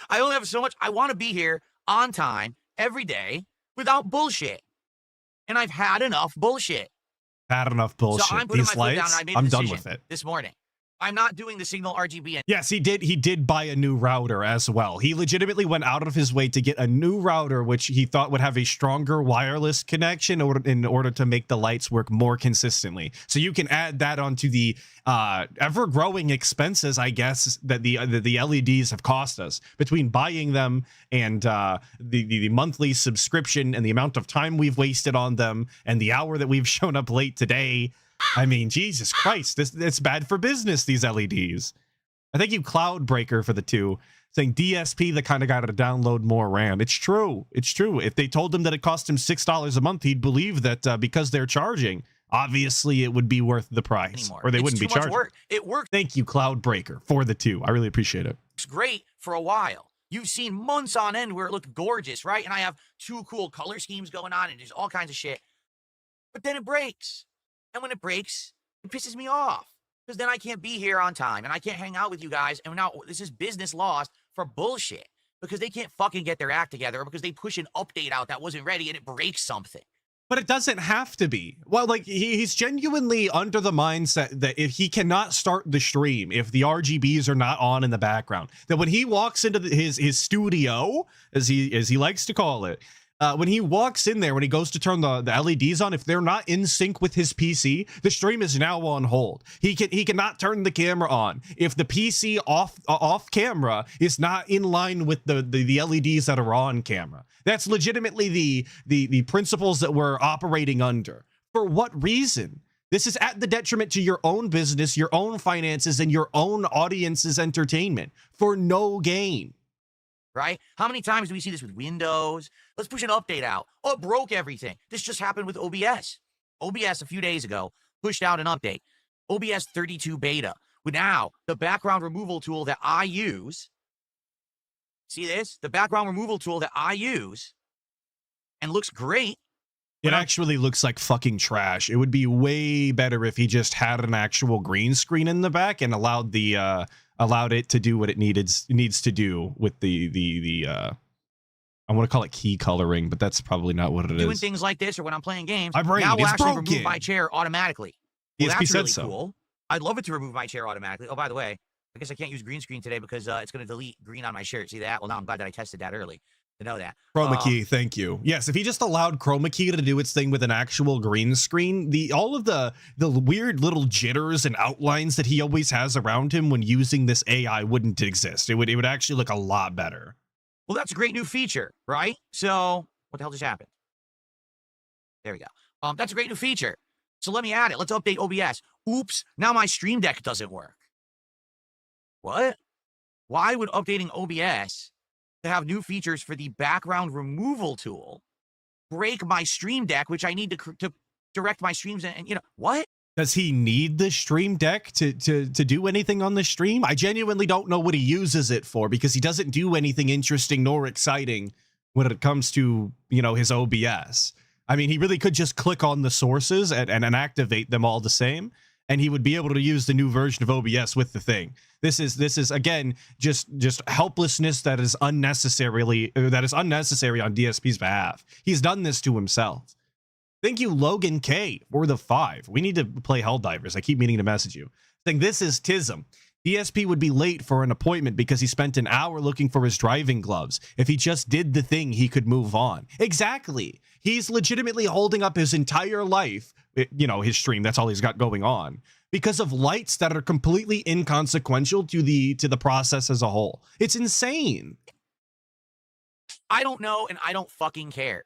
I only have so much. I want to be here on time every day without bullshit. And I've had enough bullshit. Had enough bullshit. So I'm putting These my foot down, lights, and I made a I'm done decision with it. this morning. I'm not doing the Signal RGB. Yes, he did buy a new router as well. He legitimately went out of his way to get a new router, which he thought would have a stronger wireless connection in order to make the lights work more consistently. So you can add that onto the ever-growing expenses, I guess, that the LEDs have cost us between buying them and the monthly subscription and the amount of time we've wasted on them and the hour that we've shown up late today. I mean, Jesus Christ, it's bad for business, these LEDs. I thank you, Cloudbreaker, for the 2, saying DSP, the kind of guy to download more RAM. It's true. It's true. If they told him that it cost him $6 a month, he'd believe that because they're charging, obviously it would be worth the price, Anymore. or they It's wouldn't be too much charging. work. It works Thank you, Cloudbreaker, for the 2. I really appreciate it. great for a while. You've seen months on end where it looked gorgeous, right? And I have 2 cool color schemes going on, and there's all kinds of shit. But then it breaks. And when it breaks, it pisses me off. Because then I can't be here on time, and I can't hang out with you guys. And now this is business lost for bullshit. Because they can't fucking get their act together, or because they push an update out that wasn't ready and it breaks something. But it doesn't have to be. Well, like, he's genuinely under the mindset that if he cannot start the stream, if the RGBs are not on in the background, that when he walks into his studio, as he likes to call it, when he walks in there, when he goes to turn the LEDs on, if they're not in sync with his PC, the stream is now on hold. He cannot turn the camera on if the PC off camera is not in line with the LEDs that are on camera. That's legitimately the principles that we're operating under. For what reason? This is at the detriment to your own business, your own finances, and your own audience's entertainment for no gain. Right? How many times do we see this with Windows? Let's push an update out. Oh, it broke everything. This just happened with OBS. OBS a few days ago pushed out an update. OBS 32 beta. But now, the background removal tool that I use, see this? The background removal tool that I use, and looks great. It actually looks like fucking trash. It would be way better if he just had an actual green screen in the back and allowed it to do what it needs to do with the I want to call it key coloring, but that's probably not what it is. Doing things like this, or when I'm playing games, My brain now we'll is actually broken. remove my chair automatically. Well, ESP that's said really so. cool. I'd love it to remove my chair automatically. Oh, by the way, I guess I can't use green screen today because it's going to delete green on my shirt. See that? Well, now I'm glad that I tested that early to know that. Chroma key, thank you. Yes, if he just allowed chroma key to do its thing with an actual green screen, all of the weird little jitters and outlines that he always has around him when using this AI wouldn't exist. It would actually look a lot better. Well, that's a great new feature, right? So what the hell just happened? There we go. That's a great new feature. So let me add it. Let's update OBS. Oops, now my Stream Deck doesn't work. What? Why would updating OBS to have new features for the background removal tool break my Stream Deck, which I need to direct my streams and you know, what? Does he need the Stream Deck to do anything on the stream? I genuinely don't know what he uses it for, because he doesn't do anything interesting nor exciting when it comes to, you know, his OBS. I mean, he really could just click on the sources and activate them all the same, and he would be able to use the new version of OBS with the thing. This is again just helplessness that is unnecessary on DSP's behalf. He's done this to himself. Thank you, Logan K, for the 5. We need to play Helldivers. I keep meaning to message you. Saying this is Tism. DSP would be late for an appointment because he spent an hour looking for his driving gloves. If he just did the thing, he could move on. Exactly. He's legitimately holding up his entire life, you know, his stream, that's all he's got going on, because of lights that are completely inconsequential to the process as a whole. It's insane. I don't know, and I don't fucking care.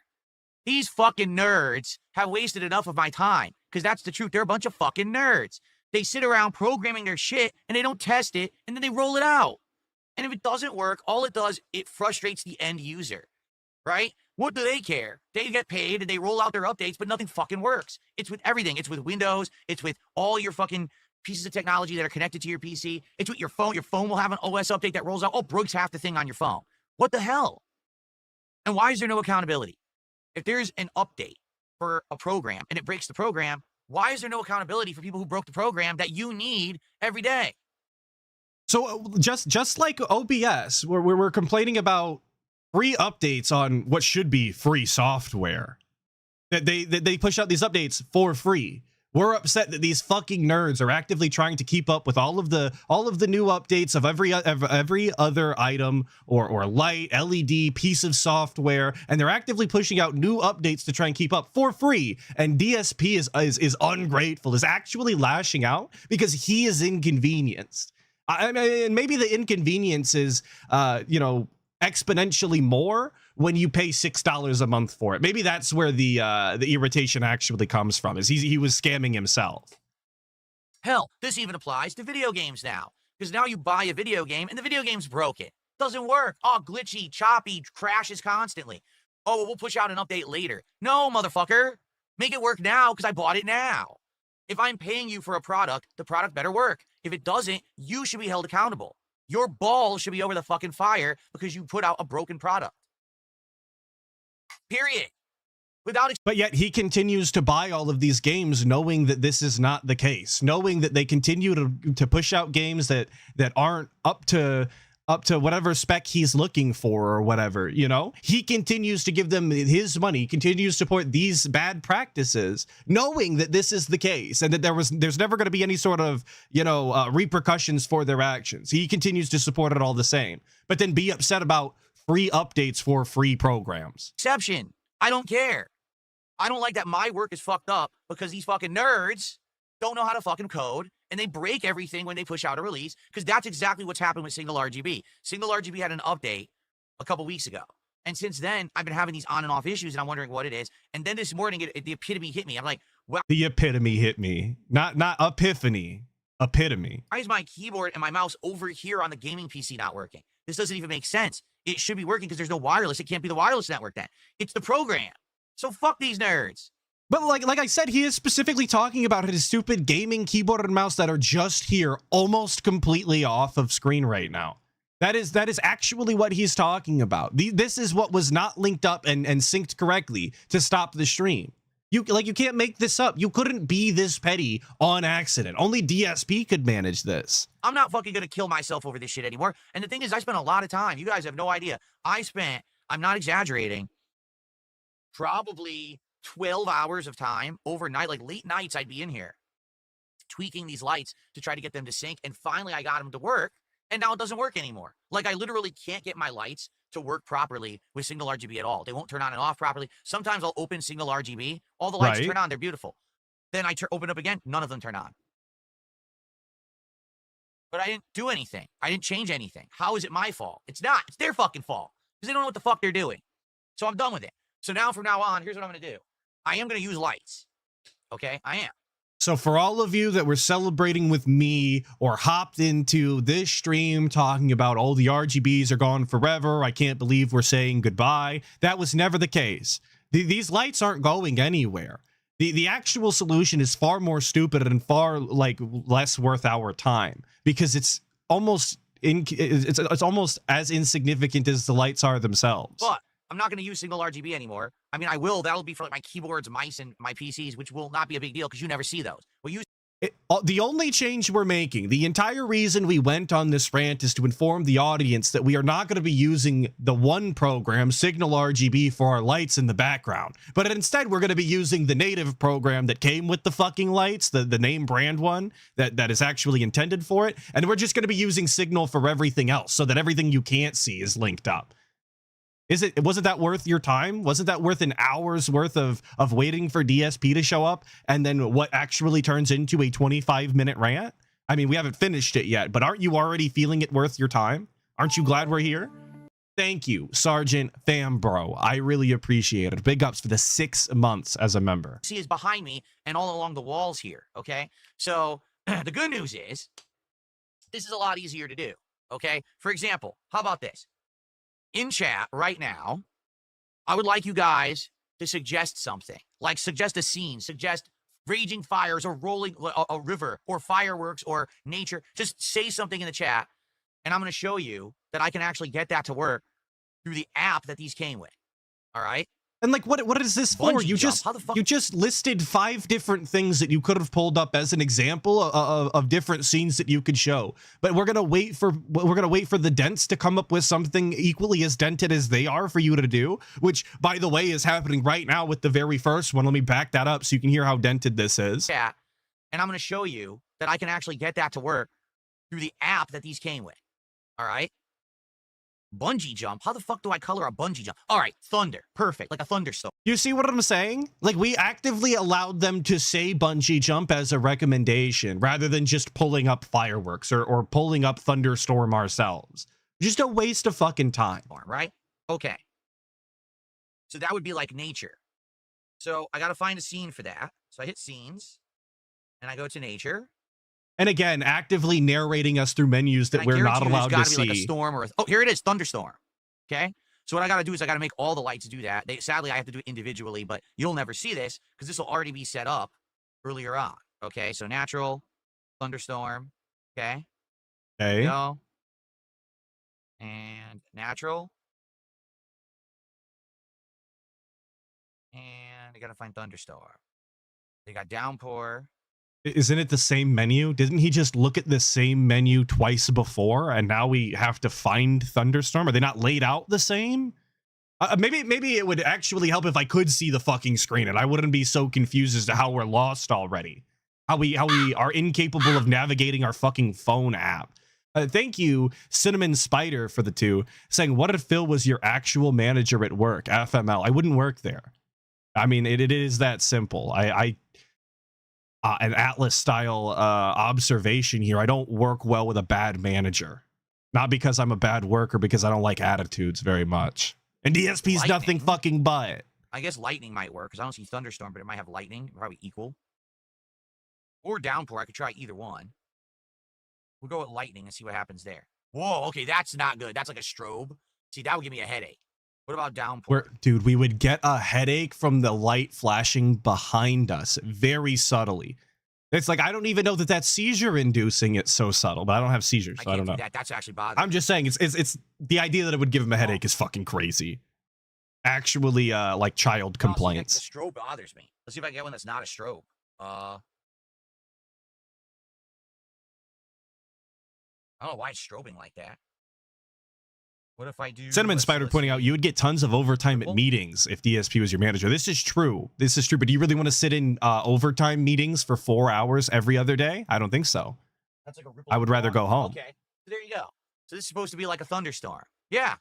These fucking nerds have wasted enough of my time, because that's the truth. They're a bunch of fucking nerds. They sit around programming their shit, and they don't test it, and then they roll it out. And if it doesn't work, all it does, it frustrates the end user, right? What do they care? They get paid, and they roll out their updates, but nothing fucking works. It's with everything. It's with Windows. It's with all your fucking pieces of technology that are connected to your PC. It's with your phone. Your phone will have an OS update that rolls out. Oh, breaks half the thing on your phone. What the hell? And why is there no accountability? If there's an update for a program and it breaks the program, why is there no accountability for people who broke the program that you need every day? So just like OBS, where we're complaining about free updates on what should be free software, that they push out these updates for free. We're upset that these fucking nerds are actively trying to keep up with all of the new updates of every other item or light, LED, piece of software, and they're actively pushing out new updates to try and keep up for free. And DSP is ungrateful, is actually lashing out because he is inconvenienced. I mean, maybe the inconvenience is, you know, exponentially more when you pay $6 a month for it. Maybe that's where the irritation actually comes from, is he was scamming himself. Hell, this even applies to video games now, because now you buy a video game and the video game's broken. Doesn't work. Oh, glitchy, choppy, crashes constantly. Oh, well, we'll push out an update later. No, motherfucker. Make it work now because I bought it now. If I'm paying you for a product, the product better work. If it doesn't, you should be held accountable. Your balls should be over the fucking fire because you put out a broken product. Period. But yet he continues to buy all of these games knowing that this is not the case, knowing that they continue to push out games that aren't up to whatever spec he's looking for or whatever, you know. He continues to give them his money, continues to support these bad practices, knowing that this is the case and that there's never going to be any sort of, you know, repercussions for their actions. He continues to support it all the same, but then be upset about free updates for free programs. Exception. I don't care. I don't like that my work is fucked up because these fucking nerds don't know how to fucking code and they break everything when they push out a release, because that's exactly what's happened with Signal RGB. Signal RGB had an update a couple weeks ago. And since then, I've been having these on and off issues and I'm wondering what it is. And then this morning, the epitome hit me. I'm like, well, the epitome hit me. Not epiphany. Epitome. Why is my keyboard and my mouse over here on the gaming PC not working? This doesn't even make sense. It should be working because there's no wireless. It can't be the wireless network then. It's the program. So fuck these nerds. But like I said, he is specifically talking about his stupid gaming keyboard and mouse that are just here, almost completely off of screen right now. That is actually what he's talking about. This is what was not linked up and synced correctly to stop the stream. You can't make this up. You couldn't be this petty on accident. Only DSP could manage this. I'm not fucking gonna kill myself over this shit anymore. And the thing is, I spent a lot of time. You guys have no idea. I'm not exaggerating, probably 12 hours of time overnight, like late nights I'd be in here tweaking these lights to try to get them to sync. And finally I got them to work, and now it doesn't work anymore. Like, I literally can't get my lights to work properly with Signal RGB at all. They won't turn on and off properly. Sometimes I'll open Signal RGB, all the lights turn on, they're beautiful. Then I open up again, none of them turn on. But I didn't do anything. I didn't change anything. How is it my fault? It's not. It's their fucking fault, because they don't know what the fuck they're doing. So I'm done with it. So now, from now on, here's what I'm going to do. I am going to use lights. Okay? I am. So for all of you that were celebrating with me or hopped into this stream talking about, oh, the RGBs are gone forever, I can't believe we're saying goodbye, that was never the case. These lights aren't going anywhere. The actual solution is far more stupid and far less worth our time, because it's almost as insignificant as the lights are themselves. But I'm not going to use Signal RGB anymore. I mean, I will. That'll be for like my keyboards, mice, and my PCs, which will not be a big deal because you never see those. We'll use The only change we're making, the entire reason we went on this rant is to inform the audience that we are not going to be using the one program, Signal RGB, for our lights in the background. But instead, we're going to be using the native program that came with the fucking lights, the name brand one that is actually intended for it. And we're just going to be using Signal for everything else so that everything you can't see is linked up. Wasn't that worth your time? Wasn't that worth an hour's worth of waiting for DSP to show up and then what actually turns into a 25-minute rant? I mean, we haven't finished it yet, but aren't you already feeling it worth your time? Aren't you glad we're here? Thank you, Sergeant Fambro. I really appreciate it. Big ups for the 6 months as a member. See is behind me and all along the walls here, okay? So the good news is this is a lot easier to do, okay? For example, how about this? In chat right now, I would like you guys to suggest something, like suggest a scene, suggest raging fires or rolling a river or fireworks or nature. Just say something in the chat, and I'm going to show you that I can actually get that to work through the app that these came with. All right? And like, what is this for? Bungee You jump. just How the fuck- you just listed 5 different things that you could have pulled up as an example of different scenes that you could show. But we're gonna wait for the dents to come up with something equally as dented as they are for you to do. Which, by the way, is happening right now with the very first one. Let me back that up so you can hear how dented this is. Chat, and I'm going to show you that I can actually get that to work through the app that these came with. All right? Bungee jump. How the fuck do I color a bungee jump? All right, thunder. Perfect. Like a thunderstorm. You see what I'm saying? Like, we actively allowed them to say bungee jump as a recommendation rather than just pulling up fireworks or pulling up thunderstorm ourselves. Just a waste of fucking time. Right? Okay. So that would be like nature. So I got to find a scene for that. So I hit scenes and I go to nature. And again, actively narrating us through menus that And I we're not guarantee you allowed to there's gotta be see. like a storm or oh, here it is, thunderstorm. Okay. So what I got to do is I got to make all the lights do that. Sadly, I have to do it individually, but you'll never see this because this will already be set up earlier on. Okay. So natural, thunderstorm. Okay. Okay. Go. And natural. And I got to find thunderstorm. They got downpour. Isn't it the same menu? Didn't he just look at the same menu twice before and now we have to find thunderstorm? Are they not laid out the same? Maybe it would actually help if I could see the fucking screen and I wouldn't be so confused as to how we're lost already. How we are incapable of navigating our fucking phone app. Thank you, Cinnamon Spider, for the 2, saying, what if Phil was your actual manager at work, FML? I wouldn't work there. I mean, it is that simple. An Atlas style observation here. I don't work well with a bad manager. Not because I'm a bad worker, because I don't like attitudes very much. And DSP's nothing fucking but. I guess lightning might work because I don't see thunderstorm, but it might have lightning, probably equal. Or downpour. I could try either one. We'll go with lightning and see what happens there. Whoa, okay, that's not good. That's like a strobe. See, that would give me a headache. What about downpour? Dude, we would get a headache from the light flashing behind us very subtly. It's like, I don't even know that that's seizure inducing. It's so subtle, but I don't have seizures, so I don't know. That. That's actually bothering I'm just saying, it's the idea that it would give him a headache is fucking crazy. Actually, like child complaints. The strobe bothers me. Let's see if I can get one that's not a strobe. I don't know why it's strobing like that. What if I do... Cinnamon Spider pointing out, you would get tons of overtime at meetings if DSP was your manager. This is true. This is true. But do you really want to sit in overtime meetings for 4 hours every other day? I don't think so. That's like a ripple. I would rather go home. Okay. So there you go. So this is supposed to be like a thunderstorm. Yeah.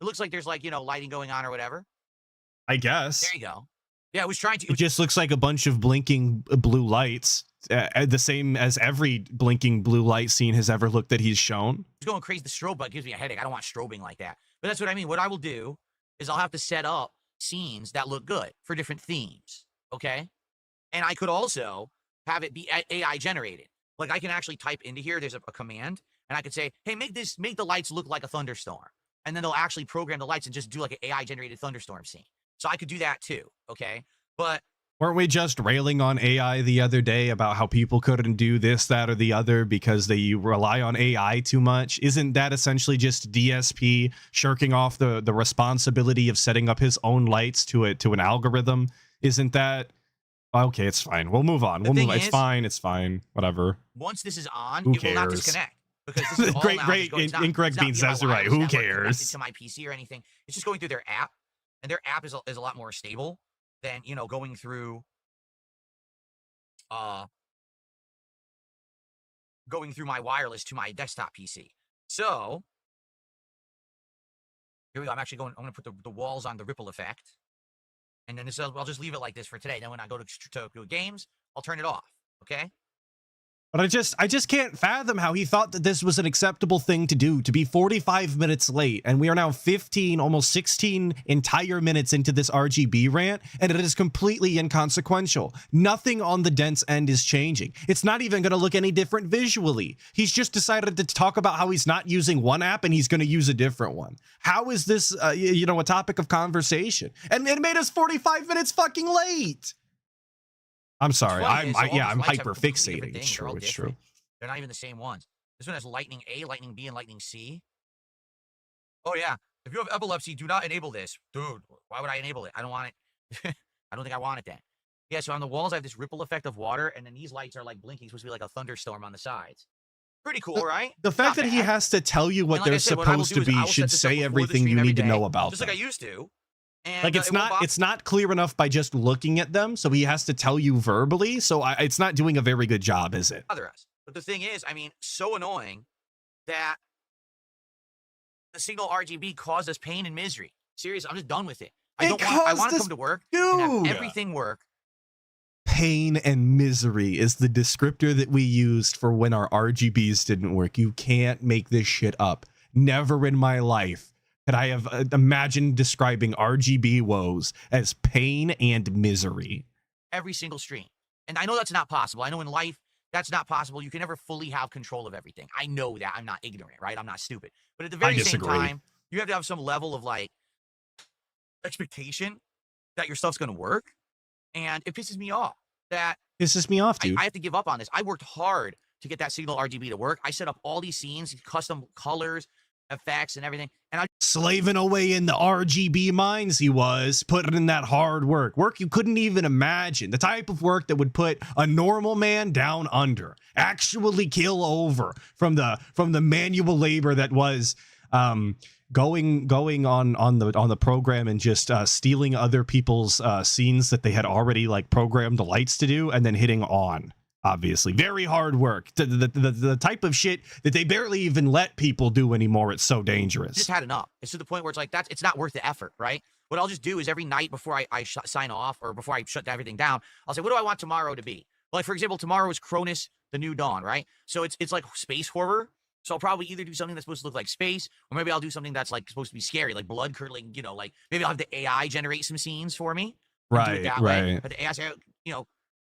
It looks like there's like, lighting going on or whatever. I guess. There you go. Yeah, I was trying to... It just looks like a bunch of blinking blue lights. The same as every blinking blue light scene has ever looked that he's shown. It's going crazy. The strobe bug gives me a headache. I don't want strobing like that. But that's what I mean. What I will do is I'll have to set up scenes that look good for different themes. Okay? And I could also have it be AI generated. Like I can actually type into here, there's a command, and I could say, hey, make the lights look like a thunderstorm. And then they'll actually program the lights and just do like an AI generated thunderstorm scene. So I could do that too. Okay? But weren't we just railing on AI the other day about how people couldn't do this, that, or the other because they rely on AI too much? Isn't that essentially just DSP shirking off the responsibility of setting up his own lights to an algorithm? Isn't that Okay, it's fine. We'll move on. The We'll move thing on. It's is- fine. It's fine. Whatever. Once this is on, Who it will not cares? disconnect. Because this is all Great, now great. just going, it's not, Incorrect it's not Beans via my says you're right. wireless Who network connected cares? to my PC or anything. It's just going through their app, and their app is a lot more stable than, you know, going through my wireless to my desktop PC. So here we go. I'm going to put the walls on the ripple effect, and then I'll just leave it like this for today. Then when I go to games, I'll turn it off. Okay. But I just can't fathom how he thought that this was an acceptable thing to do, to be 45 minutes late. And we are now 15, almost 16 entire minutes into this RGB rant, and it is completely inconsequential. Nothing on the Dent's end is changing. It's not even going to look any different visually. He's just decided to talk about how he's not using one app and he's going to use a different one. How is this, a topic of conversation? And it made us 45 minutes fucking late. I'm sorry. I'm hyper fixating. It's true. It's true. They're not even the same ones. This one has lightning A, lightning B, and lightning C. Oh yeah. If you have epilepsy, do not enable this. Dude, why would I enable it? I don't want it. I don't think I want it then. Yeah, so on the walls I have this ripple effect of water, and then these lights are like blinking, supposed to be like a thunderstorm on the sides. Pretty cool, right? The fact that he has to tell you what they're supposed to be should say everything you need to know about them. Just like I used to. And, like it's not clear enough by just looking at them, so he has to tell you verbally. So it's not doing a very good job, is it? Bother us. But the thing is, I mean, so annoying that the signal RGB caused us pain and misery. Seriously, I'm just done with it. I want to come to work and have everything work. Pain and misery is the descriptor that we used for when our RGBs didn't work. You can't make this shit up. Never in my life could I have imagined describing RGB woes as pain and misery. Every single stream. And I know that's not possible. I know in life, that's not possible. You can never fully have control of everything. I know that. I'm not ignorant, right? I'm not stupid. But at the very same time, you have to have some level of like expectation that your stuff's going to work. And it pisses me off. Pisses me off, dude. I have to give up on this. I worked hard to get that signal RGB to work. I set up all these scenes, custom colors, effects, and everything. And I slaving away in the RGB mines he was, putting in that hard work you couldn't even imagine. The type of work that would put a normal man down under, actually kill over from the manual labor that was going on the program and just stealing other people's scenes that they had already like programmed the lights to do and then hitting on. Obviously, very hard work. The type of shit that they barely even let people do anymore. It's so dangerous. Just had enough. It's to the point where it's like it's not worth the effort, right? What I'll just do is every night before I sign off or before I shut everything down, I'll say, what do I want tomorrow to be? Like, for example, tomorrow is Cronus, the New Dawn, right? So it's like space horror. So I'll probably either do something that's supposed to look like space, or maybe I'll do something that's like supposed to be scary, like blood curdling, like maybe I'll have the AI generate some scenes for me. Right, right. But the AI say,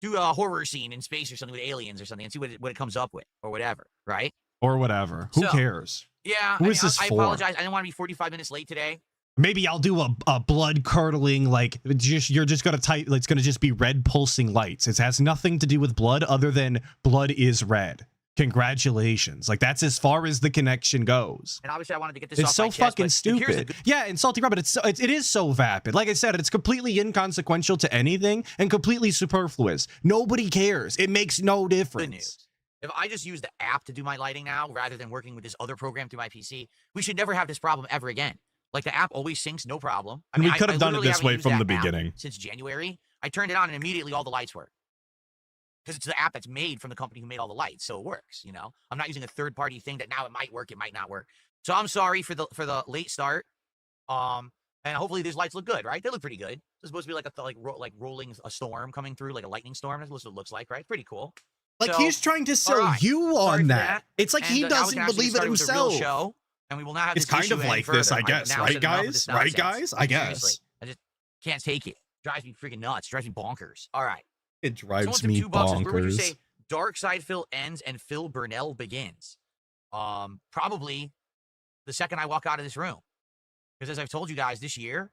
do a horror scene in space or something with aliens or something and see what it comes up with or whatever, right? Or whatever. Who cares? Yeah. Who is this for? I apologize. I didn't want to be 45 minutes late today. Maybe I'll do a blood curdling, like you're just going to type, like, it's going to just be red pulsing lights. It has nothing to do with blood other than blood is red. Congratulations. Like, that's as far as the connection goes. And obviously I wanted to get this it's off so my chest, fucking stupid. Yeah, and Salty Robert, it is so vapid. Like I said, it's completely inconsequential to anything and completely superfluous. Nobody cares. It makes no difference. Good news. If I just use the app to do my lighting now rather than working with this other program through my PC, we should never have this problem ever again. Like, the app always syncs, no problem. I mean, we could have done it this way from the beginning. Since January, I turned it on and immediately all the lights work. Because it's the app that's made from the company who made all the lights, so it works. I'm not using a third-party thing that now it might work, it might not work. So I'm sorry for the late start. And hopefully these lights look good, right? They look pretty good. It's supposed to be like rolling a storm coming through, like a lightning storm. That's what it looks like, right? Pretty cool. Like, so, he's trying to sell you on that. It's like he doesn't believe it himself. Show, and we will not have it's kind of like this, I guess, right, guys? Right, guys? I guess. I just can't take it. Drives me freaking nuts. Drives me bonkers. All right. It drives me bonkers. Where would you say Dark Side Phil ends and Phil Burnell begins? Probably the second I walk out of this room. Because as I've told you guys this year,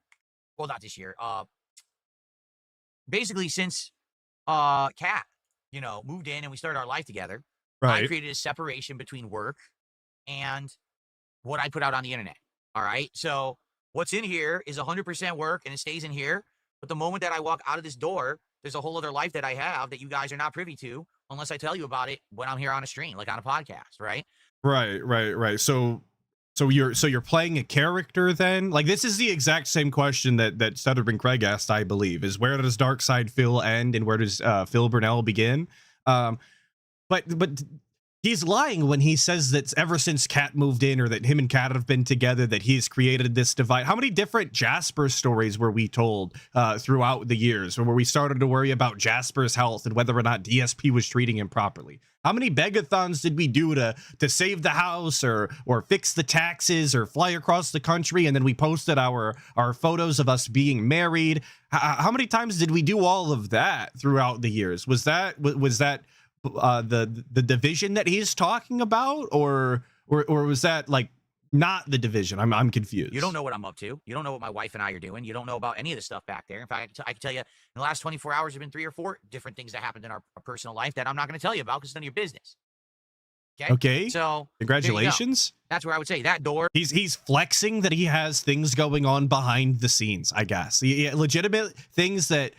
well, not this year, basically since Kat, moved in and we started our life together, right. I created a separation between work and what I put out on the internet. All right. So what's in here is 100% work and it stays in here. But the moment that I walk out of this door, there's a whole other life that I have that you guys are not privy to unless I tell you about it when I'm here on a stream, like on a podcast, right? Right. So you're playing a character then? Like, this is the exact same question that Stutterbin Craig asked, I believe, is where does Darkside Phil end and where does Phil Burnell begin? But he's lying when he says that ever since Kat moved in, or that him and Kat have been together, that he's created this divide. How many different Jasper stories were we told throughout the years where we started to worry about Jasper's health and whether or not DSP was treating him properly? How many begathons did we do to save the house or fix the taxes or fly across the country? And then we posted our photos of us being married. How many times did we do all of that throughout the years? Was that the division that he's talking about, or was that like not the division? I'm confused. You don't know what I'm up to. You don't know what my wife and I are doing. You don't know about any of the stuff back there. In fact, I can tell you in the last 24 hours have been 3 or 4 different things that happened in our personal life that I'm not going to tell you about because it's none of your business. Okay. So congratulations. That's where I would say that door. He's flexing that he has things going on behind the scenes, I guess. Legitimate things that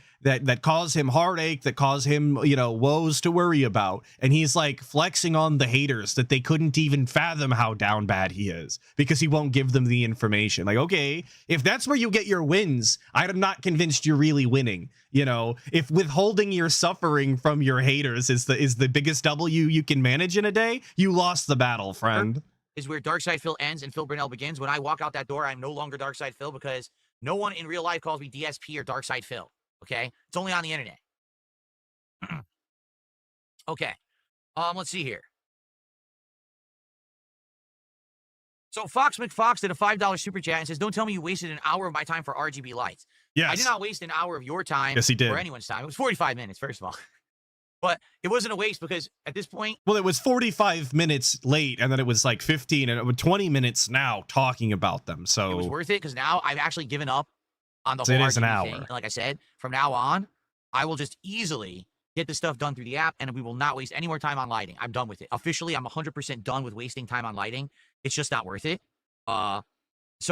cause him heartache, that cause him, woes to worry about. And he's like flexing on the haters that they couldn't even fathom how down bad he is because he won't give them the information. Like, okay, if that's where you get your wins, I'm not convinced you're really winning. If withholding your suffering from your haters is the biggest W you can manage in a day, you lost the battle, friend. Is where Darkside Phil ends and Phil Burnell begins. When I walk out that door, I'm no longer Darkside Phil because no one in real life calls me DSP or Darkside Phil. Okay, it's only on the internet. Okay, let's see here. So Fox McFox did a $5 super chat and says, "Don't tell me you wasted an hour of my time for RGB lights." Yes, I did not waste an hour of your time. Yes, he did. Or anyone's time. It was 45 minutes, first of all. But it wasn't a waste because at this point... Well, it was 45 minutes late, and then it was like 15, and it was 20 minutes now talking about them. So it was worth it because now I've actually given up on the so whole it is an RGB hour. thing. Like I said, from now on, I will just easily get this stuff done through the app, and we will not waste any more time on lighting. I'm done with it. Officially, I'm 100% done with wasting time on lighting. It's just not worth it. So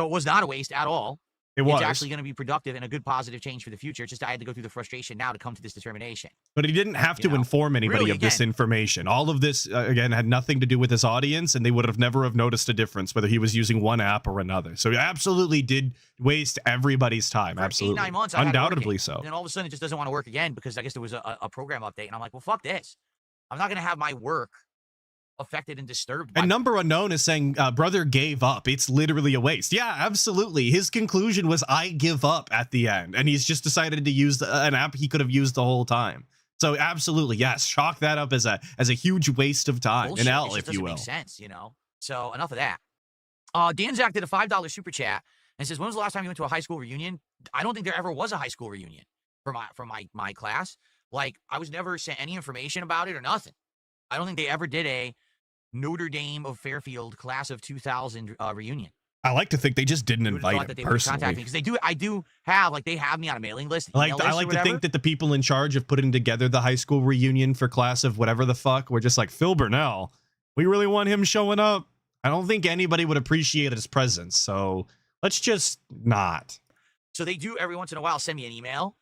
it was not a waste at all. It's actually going to be productive and a good positive change for the future. It's just I had to go through the frustration now to come to this determination. But he didn't have to inform anybody really, of this information. All of this, again, had nothing to do with his audience, and they would have never have noticed a difference whether he was using one app or another. So he absolutely did waste everybody's time. For absolutely. 8-9 months, undoubtedly so. And then all of a sudden, it just doesn't want to work again because I guess there was a program update. And I'm like, well, fuck this. I'm not going to have my work affected and disturbed. And Number Unknown is saying, brother gave up. It's literally a waste. Yeah, absolutely. His conclusion was, I give up at the end. And he's just decided to use an app he could have used the whole time. So absolutely, yes. Chalk that up as a huge waste of time. Bullshit. An L, if you will. Makes sense, So enough of that. Danzak did a $5 super chat and says, when was the last time you went to a high school reunion? I don't think there ever was a high school reunion for my class. Like, I was never sent any information about it or nothing. I don't think they ever did a Notre Dame of Fairfield class of 2000 reunion. I like to think they just didn't invite him personally. Because I do have, they have me on a mailing list. I like to think that the people in charge of putting together the high school reunion for class of whatever the fuck were just like, Phil Burnell, we really want him showing up. I don't think anybody would appreciate his presence. So let's just not. So they do every once in a while send me an email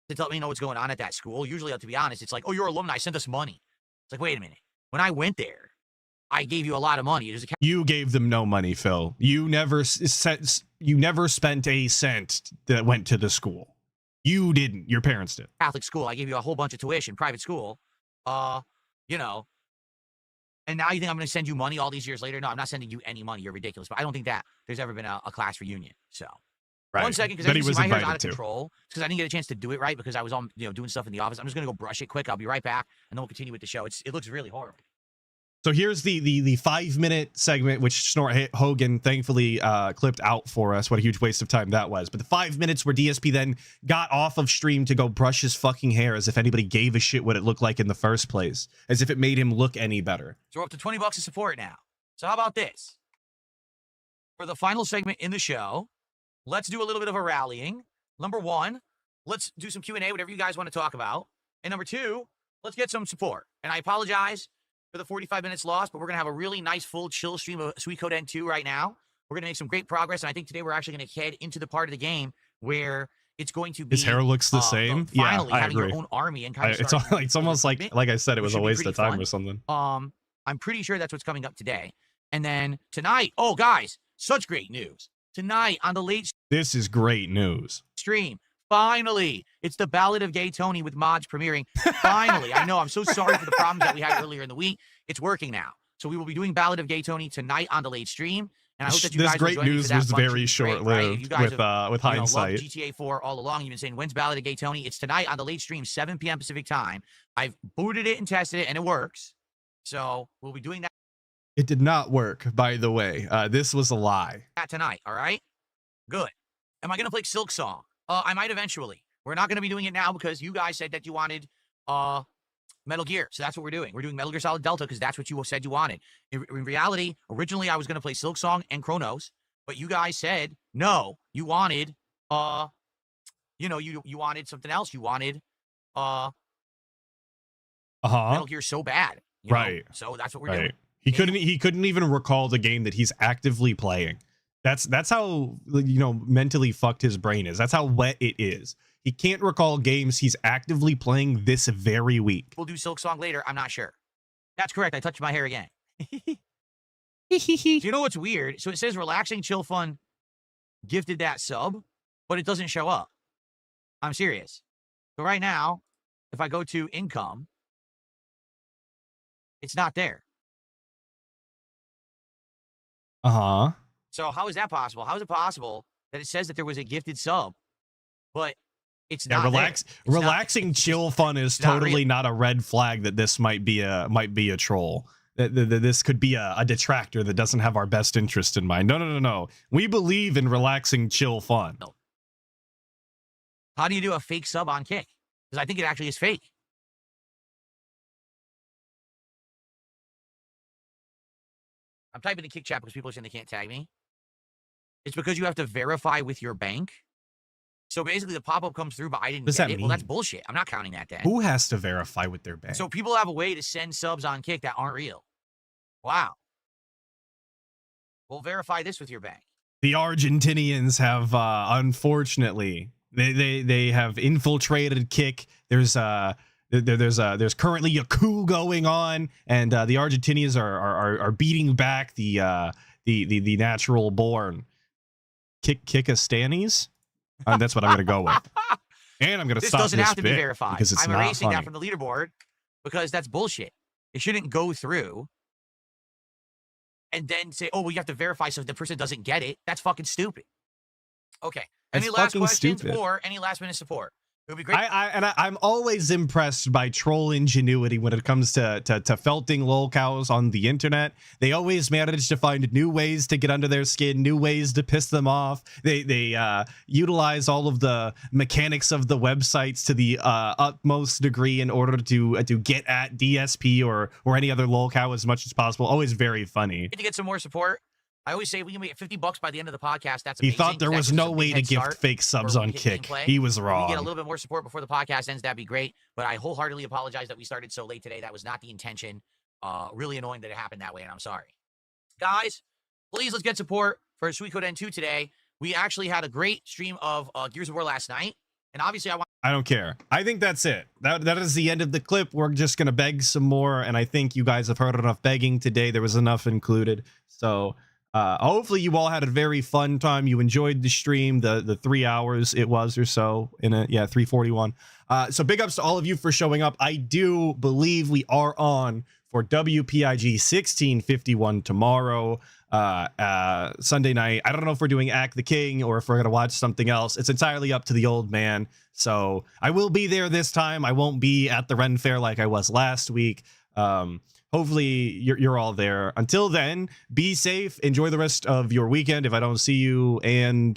to tell me what's going on at that school. Usually, to be honest, it's like, oh, your alumni sent us money. It's like, wait a minute. When I went there, I gave you a lot of money. You gave them no money, Phil. You never spent a cent that went to the school. You didn't. Your parents did. Catholic school. I gave you a whole bunch of tuition, private school. And now you think I'm going to send you money all these years later? No, I'm not sending you any money. You're ridiculous. But I don't think that there's ever been a class reunion. So, right. 1 second, because my hair's out of control. Because I didn't get a chance to do it right because I was on, doing stuff in the office. I'm just going to go brush it quick. I'll be right back, and then we'll continue with the show. It looks really horrible. So here's the 5-minute segment, which Snort Hogan thankfully clipped out for us. What a huge waste of time that was. But the 5 minutes where DSP then got off of stream to go brush his fucking hair as if anybody gave a shit what it looked like in the first place. As if it made him look any better. So we're up to $20 of support now. So how about this? For the final segment in the show, let's do a little bit of a rallying. Number 1, let's do some Q&A, whatever you guys want to talk about. And number 2, let's get some support. And I apologize for the 45 minutes lost, but we're going to have a really nice, full, chill stream of Sweet Code N2 right now. We're going to make some great progress, and I think today we're actually going to head into the part of the game where it's going to be His hair looks the same. Yeah, finally I having agree. your own army and kind of It's almost like I said, it was a waste of time or something. I'm pretty sure that's what's coming up today. And then tonight, oh guys, such great news. Tonight on the late This is great news. stream, finally, it's the Ballad of Gay Tony with mods premiering. Finally, I know, I'm so sorry for the problems that we had earlier in the week. It's working now. So we will be doing Ballad of Gay Tony tonight on the late stream. And I hope that you This guys great will join me news for that was fun very stream. Great, short-lived right? You guys with have, hindsight. loved GTA 4 all along. You've been saying, when's Ballad of Gay Tony? It's tonight on the late stream, 7 p.m. Pacific time. I've booted it and tested it, and it works. So we'll be doing that It did not work, by the way. This was a lie. tonight, all right? Good. Am I going to play Silk Song? I might eventually. We're not going to be doing it now because you guys said that you wanted Metal Gear. So that's what we're doing. We're doing Metal Gear Solid Delta because that's what you said you wanted. In reality, originally I was going to play Silk Song and Chronos, but you guys said no. You wanted, you wanted something else. You wanted Metal Gear so bad, right? So that's what we're doing. He couldn't even recall the game that he's actively playing. That's how mentally fucked his brain is. That's how wet it is. He can't recall games he's actively playing this very week. We'll do Silk Song later. I'm not sure. That's correct. I touched my hair again. Do you know what's weird? So it says relaxing, chill, fun, gifted that sub, but it doesn't show up. I'm serious. So right now, if I go to income, it's not there. So how is that possible? How is it possible that it says that there was a gifted sub, but it's not relaxing, chill, fun is totally not a red flag that this might be a troll. That this could be a detractor that doesn't have our best interest in mind. No. We believe in relaxing, chill, fun. No. How do you do a fake sub on Kick? Because I think it actually is fake. I'm typing the Kick chat because people are saying they can't tag me. It's because you have to verify with your bank. So basically the pop-up comes through, but I didn't get it. Well, that's bullshit. I'm not counting that then. Who has to verify with their bank? So people have a way to send subs on Kick that aren't real. Wow. We'll verify this with your bank. The Argentinians have unfortunately they have infiltrated Kick. There's currently a coup going on, and the Argentinians are beating back the natural born Kickastanis. That's what I'm gonna go with. And I'm gonna stop this. This doesn't have to be verified because I'm erasing that from the leaderboard because that's bullshit. It shouldn't go through and then say, "Oh, well, you have to verify so the person doesn't get it." That's fucking stupid. Okay. Any last questions or any last minute support? It would be great. I'm always impressed by troll ingenuity when it comes to felting lolcows on the internet. They always manage to find new ways to get under their skin, new ways to piss them off. They utilize all of the mechanics of the websites to the utmost degree in order to get at DSP or any other lolcow as much as possible. Always very funny. To get some more support, I always say we can make $50 by the end of the podcast. That's amazing. He thought there was no way to gift fake subs on Kick. He was wrong. If we get a little bit more support before the podcast ends, that'd be great. But I wholeheartedly apologize that we started so late today. That was not the intention. Really annoying that it happened that way, and I'm sorry. Guys, please let's get support for Suikoden 2 today. We actually had a great stream of Gears of War last night. And obviously I don't care. I think that's it. That is the end of the clip. We're just going to beg some more. And I think you guys have heard enough begging today. There was enough included. So hopefully you all had a very fun time. You enjoyed the stream, the 3 hours it was or so in it. Yeah, 341. So big ups to all of you for showing up. I do believe we are on for WPIG 1651 tomorrow, Sunday night. I don't know if we're doing Act the King or if we're going to watch something else. It's entirely up to the old man. So I will be there this time. I won't be at the Ren Fair like I was last week. Hopefully you're all there. Until then, be safe. Enjoy the rest of your weekend if I don't see you. And